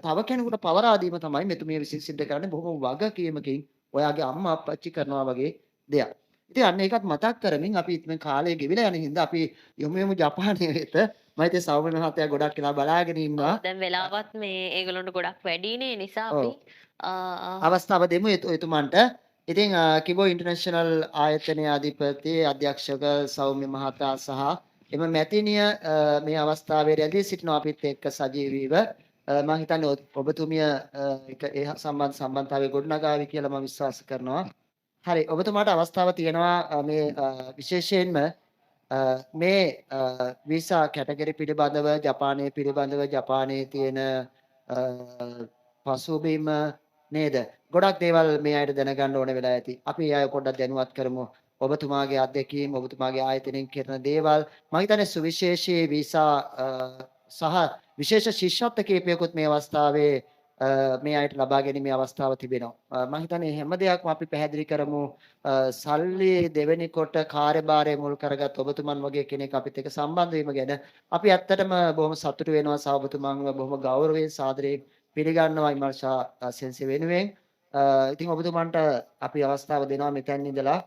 තව කෙනෙකුට පවරා දීම තමයි මෙතුමිය විසින් සිද්ධ කරන්නේ බොහොම වගකීමකින් ඔයාගේ අම්මා අප්පච්චි කරනවා වගේ දෙයක්. ඉතින් අන්න ඒකත් මතක් කරමින් අපි ඉතින් කාලය ගෙවිලා යන හින්දා අපි යමු ජපානයේ වෙත. මම හිතේ සෞම්‍ය මහත්තයා ගොඩක් වෙලා බලාගෙන ඉන්නවා. දැන් වෙලාවත් මේ ඒගොල්ලන්ට ගොඩක් වැඩිනේ නිසා ඔව්. අපි අවස්ථාව දෙමු එතුමන්ට. ඉතින් කිබෝ ඉන්ටර්නැෂනල් ආයතනයේ අධිපති අධ්‍යක්ෂක සෞම්‍ය මහතා සහ එම මැතිණිය මේ අවස්ථාවේ රැඳී සිටිනවා අපිත් එක්ක සජීවීව. මම හිතන්නේ ඔබතුමිය එක ඒ සම්බන්ධ සම්බන්ධතාවය ගොඩනගාවි කියලා මම විශ්වාස කරනවා. හරි ඔබතුමාට අවස්ථාව තියෙනවා මේ විශේෂයෙන්ම මේ වීසා කැටගරි පිළිබඳව ජපානයේ පිළිබඳව ජපානයේ තියෙන පසුබිම නේද? ගොඩක් දේවල් මේ අයට දැනගන්න ඕන වෙලා ඇති. අපි ඒ අය පොඩ්ඩක් දැනුවත් කරමු. ඔබතුමාගේ අත්දැකීම්, ඔබතුමාගේ ආයතනයෙන් කරන දේවල් මම හිතන්නේ සුවිශේෂී වීසා සහ විශේෂ ශිෂ්‍යත්ව කීපයකුත් මේ අවස්ථාවේ මේ අයට ලබා ගැනීමේ අවස්ථාව තිබෙනවා. මම හිතන්නේ හැම දෙයක්ම අපි පැහැදිලි කරමු. සල්ලි දෙවෙනි කොට කාර්යභාරය මුල් කරගත් ඔබතුමන් වගේ කෙනෙක් අපිත් එක්ක සම්බන්ධ වීම ගැන අපි ඇත්තටම බොහොම සතුටු වෙනවා. සහ ඔබතුමන්ව බොහොම ගෞරවයෙන් සාදරයෙන් පිළිගන්නවා විමර්ශා සෙන්සි වෙනුවෙන්. ඉතින් ඔබතුමන්ට අපි අවස්ථාව දෙනවා මෙතැන් ඉඳලා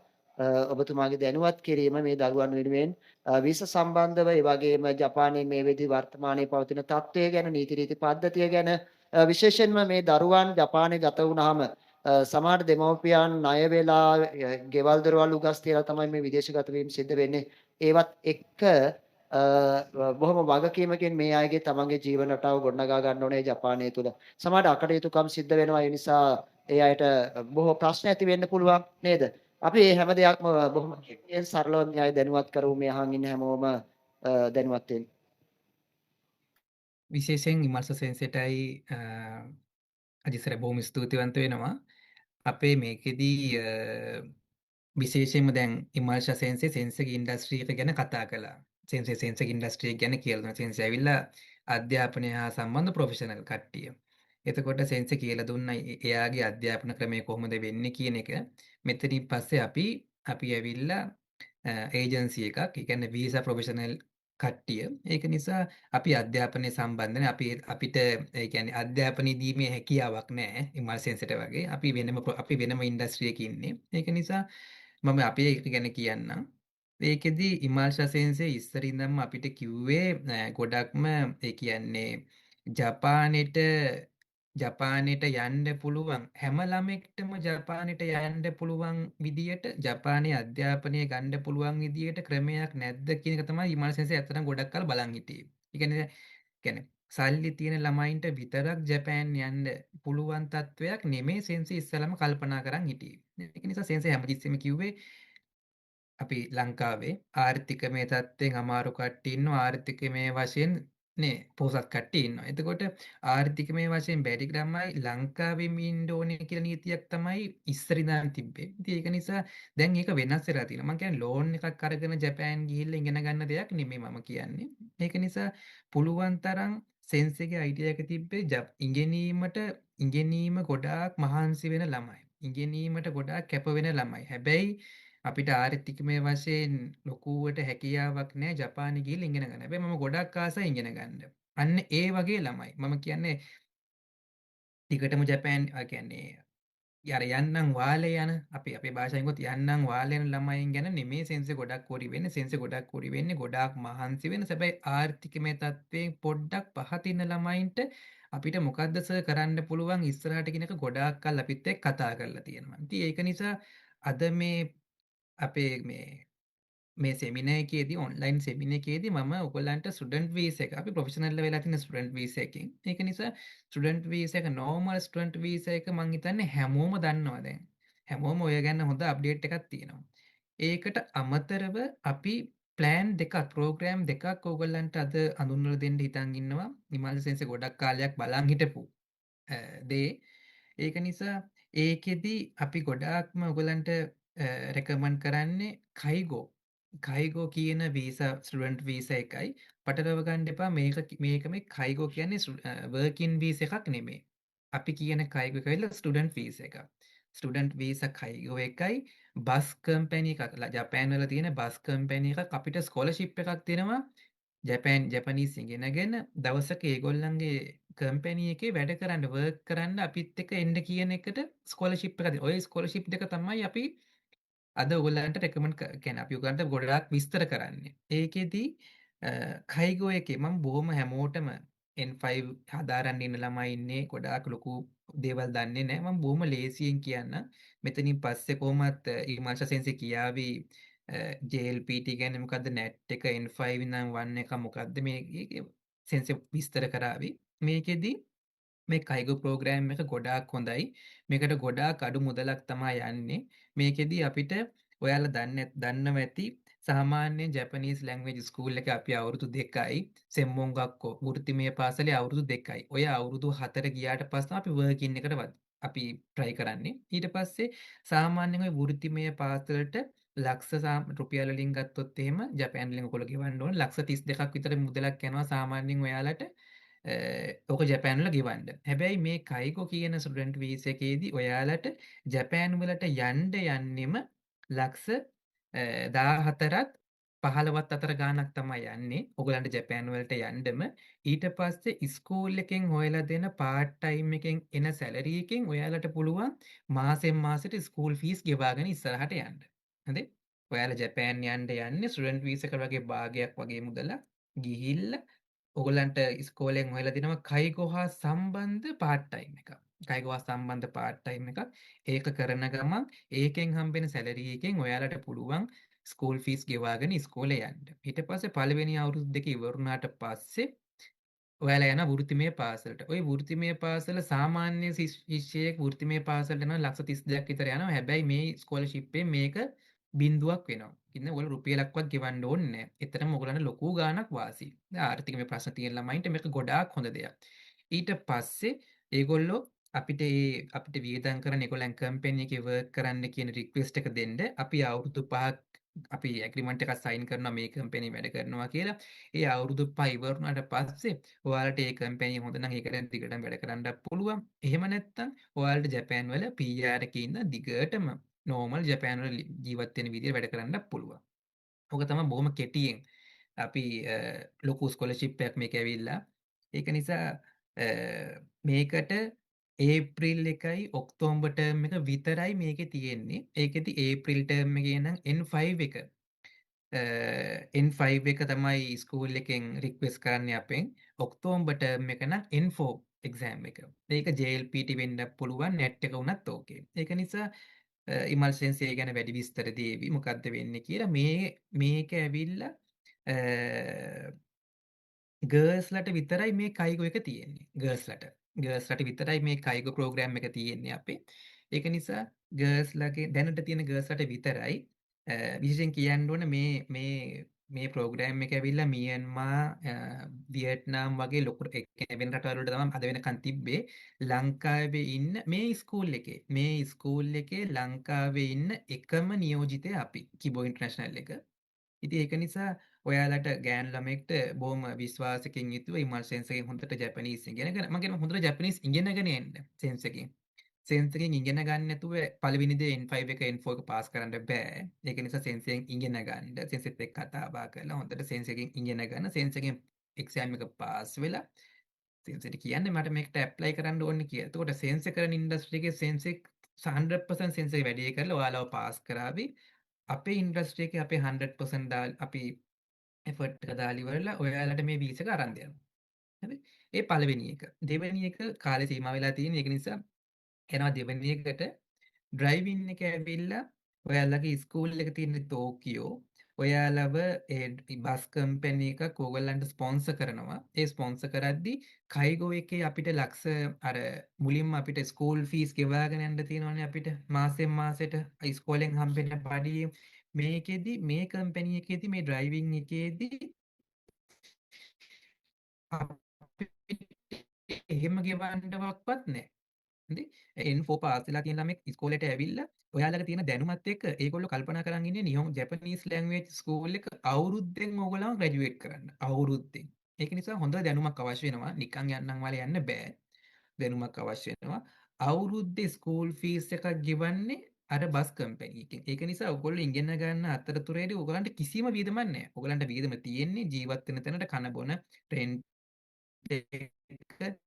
ඔබතුමාගේ දැනුවත් කිරීම මේ දරුවන් වෙනුවෙන් වීසා සම්බන්ධව ඒ වගේම ජපානයේ මේ වෙදි වර්තමානයේ පවතින තත්ත්වය ගැන නීති රීති පද්ධතිය ගැන විශේෂයෙන්ම මේ දරුවන් ජපානයේ ගත වුණාම සමහර දෙමව්පියන් ණය වෙලා ගෙවල් දොරවල් උගස් තියලා තමයි මේ විදේශගත වීම සිද්ධ වෙන්නේ. ඒවත් එක්ක බොහොම වගකීමකින් මේ අයගේ තමන්ගේ ජීවන රටාව ගොඩනගා ගන්න ඕනේ ජපානය තුල. සමහරට අකටයුතුකම් සිද්ධ වෙනවා. ඒ නිසා ඒ අයට බොහෝ ප්‍රශ්න ඇති වෙන්න පුළුවන් නේද? අපි මේ හැම දෙයක්ම බොහොම කෙටියෙන් සරලව මේ අය දැනුවත් කරමු. මේ අහන් ඉන්න හැමෝම දැනුවත් වෙන්න. විශේෂයෙන් විමර්ශ සෙන්සෙටයි අජිසර බොහොම ස්තුතිවන්ත වෙනවා. අපේ මේකෙදී විශේෂයෙන්ම දැන් ඉමර්ෂ සෙන්සේ සෙන්සර් ඉන්ඩස්ට්‍රි එක ගැන කතා කළා. සෙන්සර් ඉන්ඩස්ට්‍රි එක ගැන කියලා දුන්නා. සෙන්සර් ඇවිල්ලා අධ්‍යාපනය හා සම්බන්ධ ප්‍රොෆෙෂනල් කට්ටිය. එතකොට සෙන්සර් කියලා දුන්නා එයාගේ අධ්‍යාපන ක්‍රමය කොහොමද වෙන්නේ කියන එක. මෙතනින් පස්සේ අපි ඇවිල්ලා ඒජන්සි එකක්, ඒ කියන්නේ වීසා ප්‍රොෆෙෂනල් කට්ටිය. ඒක නිසා අපි අධ්‍යාපනය සම්බන්ධනේ අපිට ඒ කියන්නේ අධ්‍යාපනය දීමේ හැකියාවක් නැහැ ඉමර්ෂ සෙන්සර්ට වගේ. අපි වෙනම ඉන්ඩස්ට්‍රි එකේ ඉන්නේ. ඒක නිසා මම අපේ එක ගැන කියන්නම්. ඒකෙදි ඉමාල්ෂා සෙන්සේ ඉස්සර ඉඳන්ම අපිට කිව්වේ ගොඩක්ම ඒ කියන්නේ ජපානෙට යන්න පුළුවන් හැම ළමෙක්ටම ජපානෙට යන්න පුළුවන් විදියට ජපානයේ අධ්‍යාපනය ගන්න පුළුවන් විදියට ක්‍රමයක් නැද්ද කියන එක තමයි ඉමාල්ෂා සෙන්සේ ඇත්තටම ගොඩක් කල් බලන් හිටියේ. ඒ කියන්නේ සල්ලි තියෙන ළමයින්ට විතරක් ජපාන් යන්න පුළුවන් තත්වයක් නෙමේ සෙන්සේ ඉස්සලම කල්පනා කරන් හිටියේ. ඒක නිසා සෙන්සේ හැමතිස්සෙම කිව්වේ අපි ලංකාවේ ආර්ථිකමය තත්ත්වයෙන් අමාරු කට්ටිය ඉන්නවා ආර්ථිකමය වශයෙන් නේ පොහොසත් කට්ටිය ඉන්නවා. එතකොට ආර්ථිකමය වශයෙන් බැරි ළමයි ලංකාවෙම ඉන්න ඕනේ කියලා නීතියක් තමයි ඉස්සර ඉඳන් තිබ්බේ. ඉතින් ඒක නිසා දැන් ඒක වෙනස් වෙලා තියෙනවා. මම කියන්නේ ලෝන් එකක් අරගෙන ජපාන් ගිහිල්ලා ඉගෙන ගන්න දෙයක් නෙමෙයි මම කියන්නේ. ඒක නිසා පුළුවන් තරම් සෙන්සේගේ අයිඩියා එක තිබ්බේ ඉගෙනීම ගොඩාක් මහන්සි වෙන ළමයි. ඉගෙනීමට ගොඩාක් කැප වෙන ළමයි. හැබැයි අපිට ආර්ථිකමය වශයෙන් ලොකුවට හැකියාවක් නැහැ ජපානයේ ගිහිල්ලා ඉගෙන ගන්න. හැබැයි මම ගොඩක් ආසයි ඉගෙන ගන්න. අන්න ඒ වගේ ළමයි. මම කියන්නේ ටිකටම ජපාන් කියන්නේ යන්නම් වාලේ යන අපේ භාෂාවෙන් ගොත් යන්නම් වාලේ යන ළමයින් ගැන නෙමේ සෙන්සේ ගොඩක් කොරි වෙන්නේ. සෙන්සේ ගොඩක් කොරි වෙන්නේ ගොඩාක් මහන්සි වෙන. හැබැයි ආර්ථිකමය තත්ත්වයෙන් පොඩ්ඩක් පහතින ළමයින්ට අපිට මොකද්ද සර් කරන්න පුළුවන් ඉස්සරහට කියන එක ගොඩාක් කල් අපිත් එක්ක කතා කරලා තියෙනවා. ඉතින් ඒක නිසා අද මේ අපේ මේ සෙමිනාර් එකේදී ඔන්ලයින් සෙමිනාර් එකේදී මම ඔයගොල්ලන්ට ස්ටුඩන්ට් වීසා එක අපි ප්‍රොෆෙෂනල් වෙලා තියෙන ස්ටුඩන්ට් වීසා එකකින් ඒක නිසා ස්ටුඩන්ට් වීසා එක නෝමල් ස්ටුඩන්ට් වීසා එක මං හිතන්නේ හැමෝම දන්නවා දැන් හැමෝම ඔය ගැන හොඳ අප්ඩේට් එකක් තියෙනවා ඒකට අමතරව අපි ප්ලෑන් දෙකක් ප්‍රෝග්‍රෑම් දෙකක් ඔයගොල්ලන්ට අද අඳුන්වලා දෙන්න හිතන් ඉන්නවා නිමල් සෙන්සේ ගොඩක් කාලයක් බලන් හිටපු දේ ඒක නිසා ඒකෙදි අපි ගොඩාක්ම ඔයගලන්ට රෙකමන්ඩ් කරන්නේ කයිගෝ කියන වීසා ස්ටුඩන්ට් වීසා එකයි පටලව ගන්න එපා මේක මේ කයිගෝ කියන්නේ වර්කින් වීසා එකක් නෙමෙයි. අපි කියන කයිගෝ කියලා ස්ටුඩන්ට් වීසා එකක්. ස්ටුඩන්ට් වීසා කයිගෝ එකයි බස් කම්පැනි එකක් ජපාන් වල තියෙන බස් කම්පැනි එකක් අපිට ස්කෝලර්ෂිප් එකක් දෙනවා ජැපනීස් ඉගෙනගෙන දවසක ඒගොල්ලන්ගේ කම්පැනි එකේ වැඩ කරන්න වර්ක් කරන්න අපිත් එක්ක එන්න කියන එකට ස්කෝලර්ෂිප් එකක් දෙනවා. ওই ස්කෝලර්ෂිප් දෙක තමයි අපි අද ඔයගොල්ලන්ට රෙකමන්ඩ් කියන්නේ අපි ඔයගොල්ලන්ට ගොඩාක් විස්තර කරන්නේ. ඒකෙදි කයිගෝ එකේ මම බොහොම හැමෝටම N5 හදාරන්න ඉන්න ළමයි ඉන්නේ ගොඩාක් ලොකු දේවල් දන්නේ නැහැ. මම බොහොම ලේසියෙන් කියන්නම්. මෙතනින් පස්සේ කොහොමත් ඉමාෂා සෙන්සි කියාවි JLPT කියන්නේ මොකද්ද, NAT එක, N5 ඉඳන් 1 එක මොකද්ද මේ සෙන්සි විස්තර කරાવી. මේකෙදි මේ කයිගෝ ප්‍රෝග්‍රෑම් එක ගොඩාක් හොඳයි. මේකට ගොඩාක් අඩු මුදලක් තමයි යන්නේ. මේකෙදි අපිට ඔයාලා දන්නව ඇති සාමාන්‍ය ජැපනීස් ලැන්ග්වේජ් ස්කූල් එකේ අපි අවුරුදු 2යි, සෙම්මොන් ගක්කෝ වෘත්තිමය පාසලේ අවුරුදු 2යි. ඔය අවුරුදු 4 ගියාට පස්සේ අපි වර්කින් එකට අපි try කරන්නේ. ඊට පස්සේ සාමාන්‍යයෙන් ඔය වෘත්තිමය පාසලට රුපියල් වලින් ගත්තොත් එහෙම ජපාන් වලින් ඔයගොල්ලෝ ගෙවන්න ඕන ලක්ෂ 32ක් විතර මුදලක් යනවා සාමාන්‍යයෙන් ඔයාලට ඕක ජැපෑන් වල ගෙවන්න. හැබැයි මේ කයිගෝ කියන ස්ටුඩන්ට් වීසා එකේදී ඔයාලට ජැපෑන් වලට යන්නෙම ලක්ෂ 14ත් 15ත් අතර ගාණක් තමයි යන්නේ. ඔයගලන්ට ජැපෑන් වලට යන්නම ඊට පස්සේ ස්කූල් එකෙන් හොයලා දෙන පාර්ට් ටයිම් එකෙන් එන සැලරි එකෙන් ඔයාලට පුළුවන් මාසෙන් මාසෙට ස්කූල් ෆීස් ගෙවාගෙන ඉස්සරහට යන්න. හරි? ඔයාලා ජැපෑන් යන්නේ ස්ටුඩන්ට් වීසා එක වගේ භාගයක් වගේ මුදලක් ගිහිල්ලා ඔයගලන්ට ඉස්කෝලෙන් හොයලා දෙනවා කයිගෝ හා සම්බන්ධ පාර්ට් ටයිම් එකක්. කයිගෝ හා සම්බන්ධ පාර්ට් ටයිම් එකක්. ඒක කරන ගමන් ඒකෙන් හම්බෙන සැලරි එකෙන් ඔයාලට පුළුවන් ස්කූල් ෆීස් ගෙවාගෙන ඉස්කෝලේ යන්න. ඊට පස්සේ පළවෙනි අවුරුදු දෙක ඉවරුණාට පස්සේ ඔයාලා යන වෘත්තිමය පාසලට. ওই වෘත්තිමය පාසල සාමාන්‍ය ශිෂ්‍යයෙක් වෘත්තිමය පාසලට යනවා ලක්ෂ 32ක් විතර යනවා. හැබැයි මේ ස්කෝලර්ෂිප් එකෙන් මේක බිඳුවක් වෙනවා. ඉතින් ඔයගොල්ලෝ රුපියලක්වත් ගෙවන්න ඕනේ නැහැ. එතරම් ඔයගොල්ලන්ට ලොකු ගාණක් වාසි. ආර්ථික මේ ප්‍රශ්න තියෙන ළමයින්ට මේක ගොඩාක් හොඳ දෙයක්. ඊට පස්සේ ඒගොල්ලෝ අපිට වියදම් කරන ඒගොල්ලන් කම්පැනි එකේ වර්ක් කරන්න කියන රික්වෙස්ට් එක දෙන්න අපි අවුරුදු 5ක් අපි ඇග්‍රීමන්ට් එකක් සයින් කරනවා මේ කම්පැනි වැඩ කරනවා කියලා. ඒ අවුරුදු 5 ඉවර වුණාට පස්සේ ඔයාලට ඒ කම්පැනි හොඳ නම් ඒකට දිගටම වැඩ කරන්න පුළුවන්. එහෙම නැත්නම් ඔයාලට ජපාන් වල PR එකේ ඉඳන් දිගටම නෝමල් ජපාන් වල ජීවත් වෙන විදිහට වැඩ කරන්න පුළුවන්. ඕක තමයි බොහොම කෙටියෙන් අපි ලොකු ස්කෝලර්ෂිප් එකක් මේක ඇවිල්ලා. ඒක නිසා මේකට ඒප්‍රිල් 1යි ඔක්තෝබර් ටර්ම් එක විතරයි මේකේ තියෙන්නේ. ඒකෙදි ඒප්‍රිල් ටර්ම් එකේ නම් N5 එක N5 එක තමයි ස්කූල් එකෙන් රික්වෙස්ට් කරන්නේ අපෙන්. ඔක්තෝබර් ටර්ම් එක නම් N4 එක්සෑම් එක. ඒක JLPT වෙන්න පුළුවන්, NAT එක වුණත් ඕකේ. ඒක නිසා ඉමල්සෙන්සි ඒ ගැන වැඩි විස්තර දේවි මොකද්ද වෙන්නේ කියලා. මේක ඇවිල්ලා ගර්ල්ස්ලට විතරයි මේ කයිගෝ එක තියෙන්නේ. ගර්ල්ස්ලට විතරයි මේ කයිගෝ ප්‍රෝග්‍රෑම් එක තියෙන්නේ අපේ. ඒක නිසා ගර්ල්ස්ලගේ දැනට තියෙන ගර්ල්ස්ලට විතරයි විශේෂයෙන් කියන්න ඕන මේ ප්‍රෝග්‍රෑම් එක ඇවිල්ලා මියන්මා වියට්නාම් වගේ ලොකු වෙන රටවල් වලට තමයි අද වෙනකන් තිබ්බේ. ලංකාවේ ඉන්න මේ ස්කූල් එකේ ලංකාවේ ඉන්න එකම නියෝජිතය අපි කිබෝ ඉන්ටර්නැෂනල් එක. ඉතින් ඒක නිසා ඔයාලට ගෑන් ළමෙක්ට බොහොම විශ්වාසකින් යුතුව ඉමර්ජන්සි එකෙන් හොඳට ජැපනීස් ඉගෙනගෙන මම කියනවා හොඳට ජැපනීස් ඉගෙනගෙන එන්න සෙන්ස් එකෙන්. සෙන්ස් එකෙන් ඉගෙන ගන්න නැතුව පළවෙනි දේ N5 එක N4 එක පාස් කරන්න බෑ. ඒක නිසා සෙන්ස් එකෙන් ඉගෙන ගන්න. සෙන්ස් එකත් එක්ක කතා බහ කරලා හොඳට සෙන්ස් එකෙන් ඉගෙන ගන්න. සෙන්ස් එකෙන් එක්සෑම් එක පාස් වෙලා සෙන්ස් එකට කියන්නේ මට මේකට ඇප්ලයි කරන්න ඕනේ කියලා. එතකොට සෙන්ස් කරන ඉන්ඩස්ට්‍රි එකේ සෙන්ස් එක 100% සෙන්ස් එක වැඩි කරලා ඔයාලව පාස් කරાવી. අපේ ඉන්ඩස්ට්‍රි එකේ අපේ 100% අපි එෆර්ට් එක දාලා ඉවරලා ඔයාලට මේ වීසා එක අරන් දෙනවා. හරි? ඒ පළවෙනි එක. දෙවෙනි එක කාලේ සීමා වෙලා තියෙන. ඒක නිසා එනවා දෙවෙනි එකට ඩ්‍රයිවිං එක ඇවිල්ලා ඔයාලගේ ස්කූල් එක තියෙන ටෝකියෝ ඔයාලව ඒ බස් කම්පැනි එකක් ඕගොල්ලන්ට ස්පොන්සර් කරනවා. ඒ ස්පොන්සර් කරද්දි කයිගෝ එකේ අපිට ලක්ෂ අර මුලින්ම අපිට ස්කූල් ෆීස් ගෙවාගෙන යන්න තියෙනවනේ අපිට මාසෙන් මාසෙට ඉස්කෝලෙන් හම්බෙන්න පඩිය. මේකෙදි මේ කම්පැනි එකේදී මේ ඩ්‍රයිවිං එකේදී අපිට එහෙම ගෙවන්නවක්වත් නැහැ. හරි? N4 පාස් වෙලා තියෙන ළමෙක් ඉස්කෝලේට ඇවිල්ලා ඔයාලගේ තියෙන දැනුමත් එක්ක ඒගොල්ලෝ කල්පනා කරන් ඉන්නේ නියම ජැපනීස් ලැන්ග්වේජ් ස්කූල් එක අවුරුද්දෙන් ඕගොල්ලෝ ග්‍රැජුවේට් කරන්න. අවුරුද්දෙන්. ඒක නිසා හොඳ දැනුමක් අවශ්‍ය වෙනවා. නිකන් යන්නම් වල යන්න බෑ. දැනුමක් අවශ්‍ය වෙනවා. අවුරුද්දේ ස්කූල් ෆීස් එකක් ගෙවන්නේ අර බස් කම්පැනි එකෙන්. ඒක නිසා ඔයගොල්ලෝ ඉගෙන ගන්න අතරතුරේදී ඔයගලන්ට කිසිම වියදමක් නැහැ. ඔයගලන්ට වියදම තියෙන්නේ ජීවත් වෙන තැනට කන බොන රෙන්ට් එක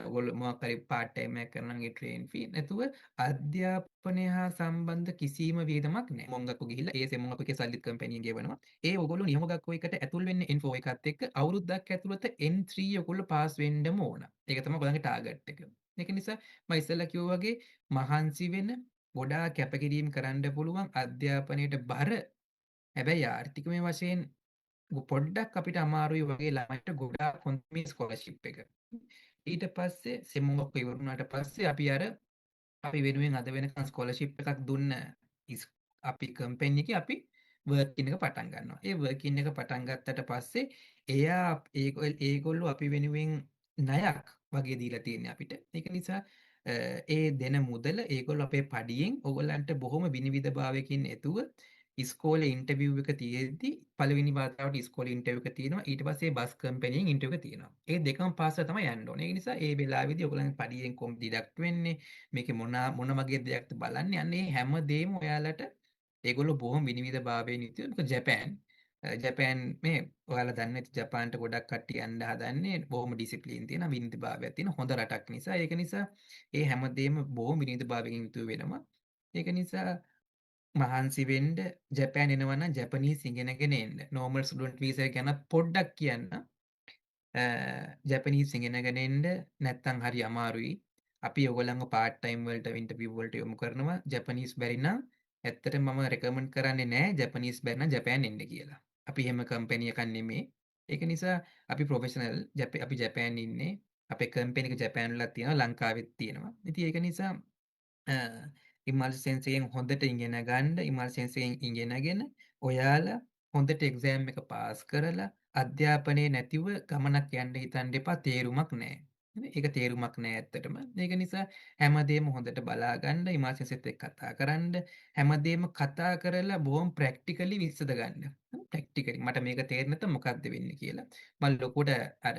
ඔයගොල්ලෝ මොකක් හරි part time එකක් කරනවා නම් ඒ train fee නැතුව අධ්‍යාපනය හා සම්බන්ධ කිසිම වියදමක් නැහැ. මොංගක්කු ගිහිල්ලා ඒ මොංගක්කුගේ සල්ලිත් කම්පැනි ගෙවනවා. ඒ ඔයගොල්ලෝ නියම ගක්කෝ එකට ඇතුල් වෙන්න N4 එකත් එක්ක අවුරුද්දක් ඇතුළත N3 ඔයගොල්ලෝ පාස් වෙන්නම ඕන. ඒක තමයි ඔයගොල්ලන්ගේ ටාගට් එක. ඒක නිසා මම ඉස්සෙල්ලා කිව්වා වගේ මහන්සි වෙන ගොඩාක් කැපකිරීම කරන්න පුළුවන් අධ්‍යාපනයට බර හැබැයි ආර්ථිකමය වශයෙන් පොඩ්ඩක් අපිට අමාරුයි වගේ ළමයිට ගොඩාක් හොඳ මේ ස්කෝලර්ෂිප් එක. ඊට පස්සේ සෙමොංගක්ක ඉවර වුණාට පස්සේ අපි වෙනුවෙන් අද වෙනකන් ස්කෝලර්ෂිප් එකක් දුන්න අපි කම්පැනි එකේ අපි වර්කින් එක පටන් ගන්නවා. ඒ වර්කින් එක පටන් ගත්තට පස්සේ ඒගොල්ලෝ අපි වෙනුවෙන් ණයක් වගේ දීලා තියෙන්නේ අපිට. ඒක නිසා ඒ දෙන මුදල ඒගොල්ලෝ අපේ පඩියෙන් ඕගොල්ලන්ට බොහොම විනිවිදභාවයකින් එතුව ඉස්කෝලේ ඉන්ටර්විව් එක තියෙද්දි පළවෙනි වතාවට ඉස්කෝලේ ඉන්ටර්විව් එක තියෙනවා. ඊට පස්සේ බස් කම්පැනියෙන් ඉන්ටර්විව් එක තියෙනවා. ඒ දෙකම පාස් කරලා තමයි යන්න ඕනේ. ඒ නිසා ඒ වෙලාවේදී ඔයගොල්ලන්ගේ පඩියෙන් කොම් ඩිඩක්ට් වෙන්නේ මේකේ මොන වගේ දෙයක්ද බලන්නේ. අන්න ඒ හැම දෙයක්ම ඔයාලට ඒගොල්ලෝ බොහොම විනිවිදභාවයෙන් යුතුව මොකද ජපාන් මේ ඔයාලා දන්න ඇති ජපාන්ට ගොඩක් කට්ටිය යන්න හදන්නේ බොහොම ඩිසිප්ලින් තියෙන විනිවිදභාවයක් තියෙන හොඳ රටක් නිසා. ඒක නිසා ඒ හැමදේම බොහොම විනිවිදභාවයෙන් යුතුව වෙනවා. ඒක නිසා මහන්සි වෙන්න ජපාන් එනවා නම් ජපනීස් ඉගෙනගෙන එන්න. normal student visa එක ගැන පොඩ්ඩක් කියන්න. ජපනීස් ඉගෙනගෙන එන්න නැත්තම් හරි අමාරුයි. අපි ඔයගොල්ලන්ව part time වලට ඉන්ටර්විව් වලට යොමු කරනවා. ජපනීස් බැරි නම් ඇත්තටම මම රෙකමන්ඩ් කරන්නේ නැහැ ජපනීස් බැරි නම් ජපාන් එන්න කියලා. අපි එහෙම කම්පැනි එකක් නෙමෙයි. ඒක නිසා අපි ප්‍රොෆෙෂනල් අපි ජපාන් ඉන්නේ. අපේ කම්පැනි එක ජපාන් වලත් තියෙනවා ලංකාවෙත් තියෙනවා. ඉතින් ඒක නිසා ඉමල් සෙන්සයෙන් හොඳට ඉගෙන ගන්න ඉමල් සෙන්සයෙන් ඉගෙනගෙන ඔයාලා හොඳට එක්සෑම් එක පාස් කරලා අධ්‍යාපනයේ නැතිව ගමනක් යන්න හිතන්න එපා තේරුමක් නැහැ. ඒක තේරුමක් නැහැ ඇත්තටම. ඒක නිසා හැමදේම හොඳට බලා ගන්න ඉමල් සෙන්සෙත් එක්ක කතා කරන්න හැමදේම කතා කරලා බොහොම ප්‍රැක්ටිකලි විසඳ ගන්න. ප්‍රැක්ටිකලි මට මේක තේරෙන්නේ නැත්නම් මොකක්ද වෙන්නේ කියලා. මම ලොකුට අර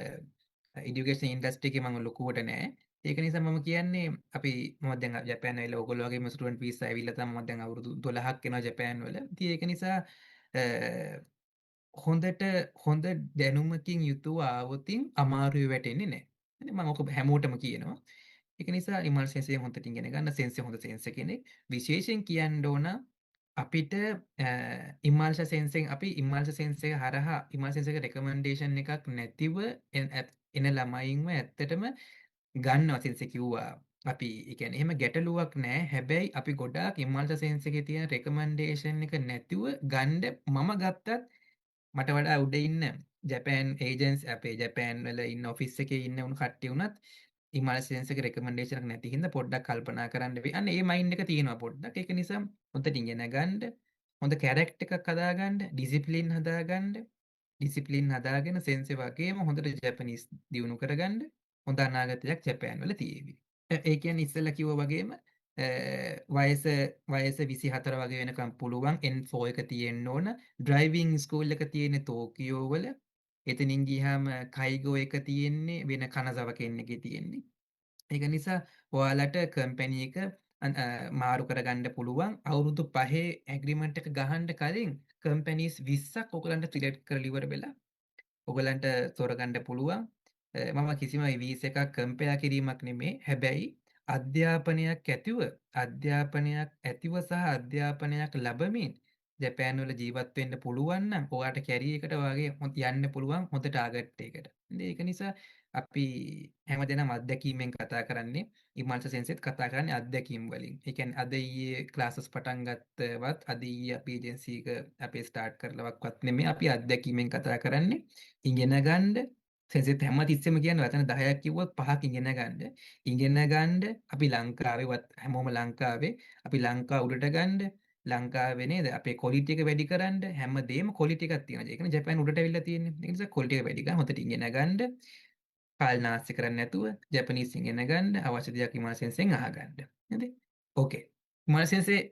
එඩියුකේෂන් ඉන්ඩස්ට්‍රි එකේ මම ලොකුවට නැහැ. ඒක නිසා මම කියන්නේ අපි මම දැන් ජපාන් ඇවිල්ලා ඔයගොල්ලෝ වගේම ස්ටුඩන්ට් වීසා ඇවිල්ලා තමයි මම දැන් අවුරුදු 12ක් වෙනවා ජපාන් වල. ඉතින් ඒක නිසා හොඳ දැනුමකින් යුතුව ආවොතින් අමාරුවේ වැටෙන්නේ නැහැ. මම ඔක හැමෝටම කියනවා. ඒක නිසා ඉමල් සෙන්සෙ හොඳට ඉගෙන ගන්න සෙන්සෙ හොඳ සෙන්සෙ කෙනෙක්. විශේෂයෙන් කියන්න ඕන අපිට ඉමල්ෂ සෙන්සෙන් අපි ඉමල්ෂ සෙන්සෙ හරහා ඉමල් සෙන්සෙක රෙකමෙන්ඩේෂන් එකක් නැතිව එන ළමයින්ව ඇත්තටම ගන්නවා සෙන්සෙ කිව්වා. අපි ඒ කියන්නේ එහෙම ගැටලුවක් නැහැ. හැබැයි අපි ගොඩාක් ඉමල්ෂ සෙන්ස් එකේ තියෙන රෙකමෙන්ඩේෂන් එක නැතිව ගන්න මම ගත්තත් මට වඩා උඩ ඉන්න ජපාන් ඒජන්ස් අපේ ජපාන් වල ඉන්න ඔෆිස් එකේ ඉන්න උණු කට්ටිය උනත් ඉමල් සෙන්ස් එකේ රෙකමෙන්ඩේෂන් එක නැති හින්දා පොඩ්ඩක් කල්පනා කරන්න වෙයි. අන්න ඒ මයින්ඩ් එක තියෙනවා පොඩ්ඩක්. ඒක නිසා හොඳට ඉගෙන ගන්න, හොඳ කැරක්ටර් එකක් හදාගන්න, ඩිසිප්ලින් හදාගෙන සෙන්සෙ වගේම හොඳට ජැපනීස් දියුණු කරගන්න හොඳ අනාගතයක් ජපාන් වල තියෙවි. ඒ කියන්නේ ඉස්සෙල්ලා කිව්වා වගේම වයස 24 වගේ වෙනකම් පුළුවන් N4 එක තියෙන්න ඕන. ඩ්‍රයිවිං ස්කූල් එක තියෙන්නේ ටෝකියෝ වල. එතනින් ගියාම කයිගෝ එක තියෙන්නේ වෙන කනසාව කෙනෙක්ගේ තියෙන්නේ. ඒක නිසා ඔයාලට කම්පැනි එක මාරු කරගන්න පුළුවන් අවුරුදු 5 ඇග්‍රීමන්ට් එක ගහන්න කලින් කම්පැනිස් 20ක් ඔයගලන්ට සිලෙක්ට් කරලා ඉවර වෙලා ඔයගලන්ට තෝරගන්න පුළුවන්. මම කිසිම වීසා එකක් කම්පෙයා කිරීමක් නෙමෙයි. හැබැයි අධ්‍යාපනයක් ඇතිව සහ අධ්‍යාපනයක් ලැබමින් ජපාන් වල ජීවත් වෙන්න පුළුවන් නම් ඔයාට කැරියර් එකට වගේ යන්න පුළුවන් හොඳ ටාගට් එකකට. ඒක නිසා අපි හැමදේම අත්දැකීමෙන් කතා කරන්නේ ඉමල්ස සෙන්සෙත් කතා කරන්නේ අත්දැකීම් වලින්. ඒ කියන්නේ අද ඊයේ ක්ලාසස් පටන් ගත්තවත් අද ඊයේ අපි ඒජන්සි එක අපේ ස්ටාර්ට් කරලවත් නෙමෙයි අපි අත්දැකීමෙන් කතා කරන්නේ. ඉගෙන ගන්න සෙන්සෙත් හැමතිස්සෙම කියන්නේ වචන 10ක් කිව්වොත් 5ක් ඉගෙන ගන්න. ඉගෙන ගන්න අපි ලංකාවේවත් හැමෝම ලංකාවේ අපි ලංකාව උඩට ගන්න ලංකාවේ නේද අපේ ක්වොලිටි එක වැඩි කරන්න හැමදේම ක්වොලිටි එකක් තියෙනවා. ඒක නේ ජපාන් උඩට ඇවිල්ලා තියෙන්නේ. ඒ නිසා ක්වොලිටි එක වැඩි කරන්න හොඳට ඉගෙන ගන්න. කාල් නාස්ති කරන්නේ නැතුව ජපනීස් ඉගෙන ගන්න අවශ්‍ය දෙයක් ඉමල් සෙන්සෙන් අහගන්න. නේද? ඕකේ. ඉමල් සෙන්සේ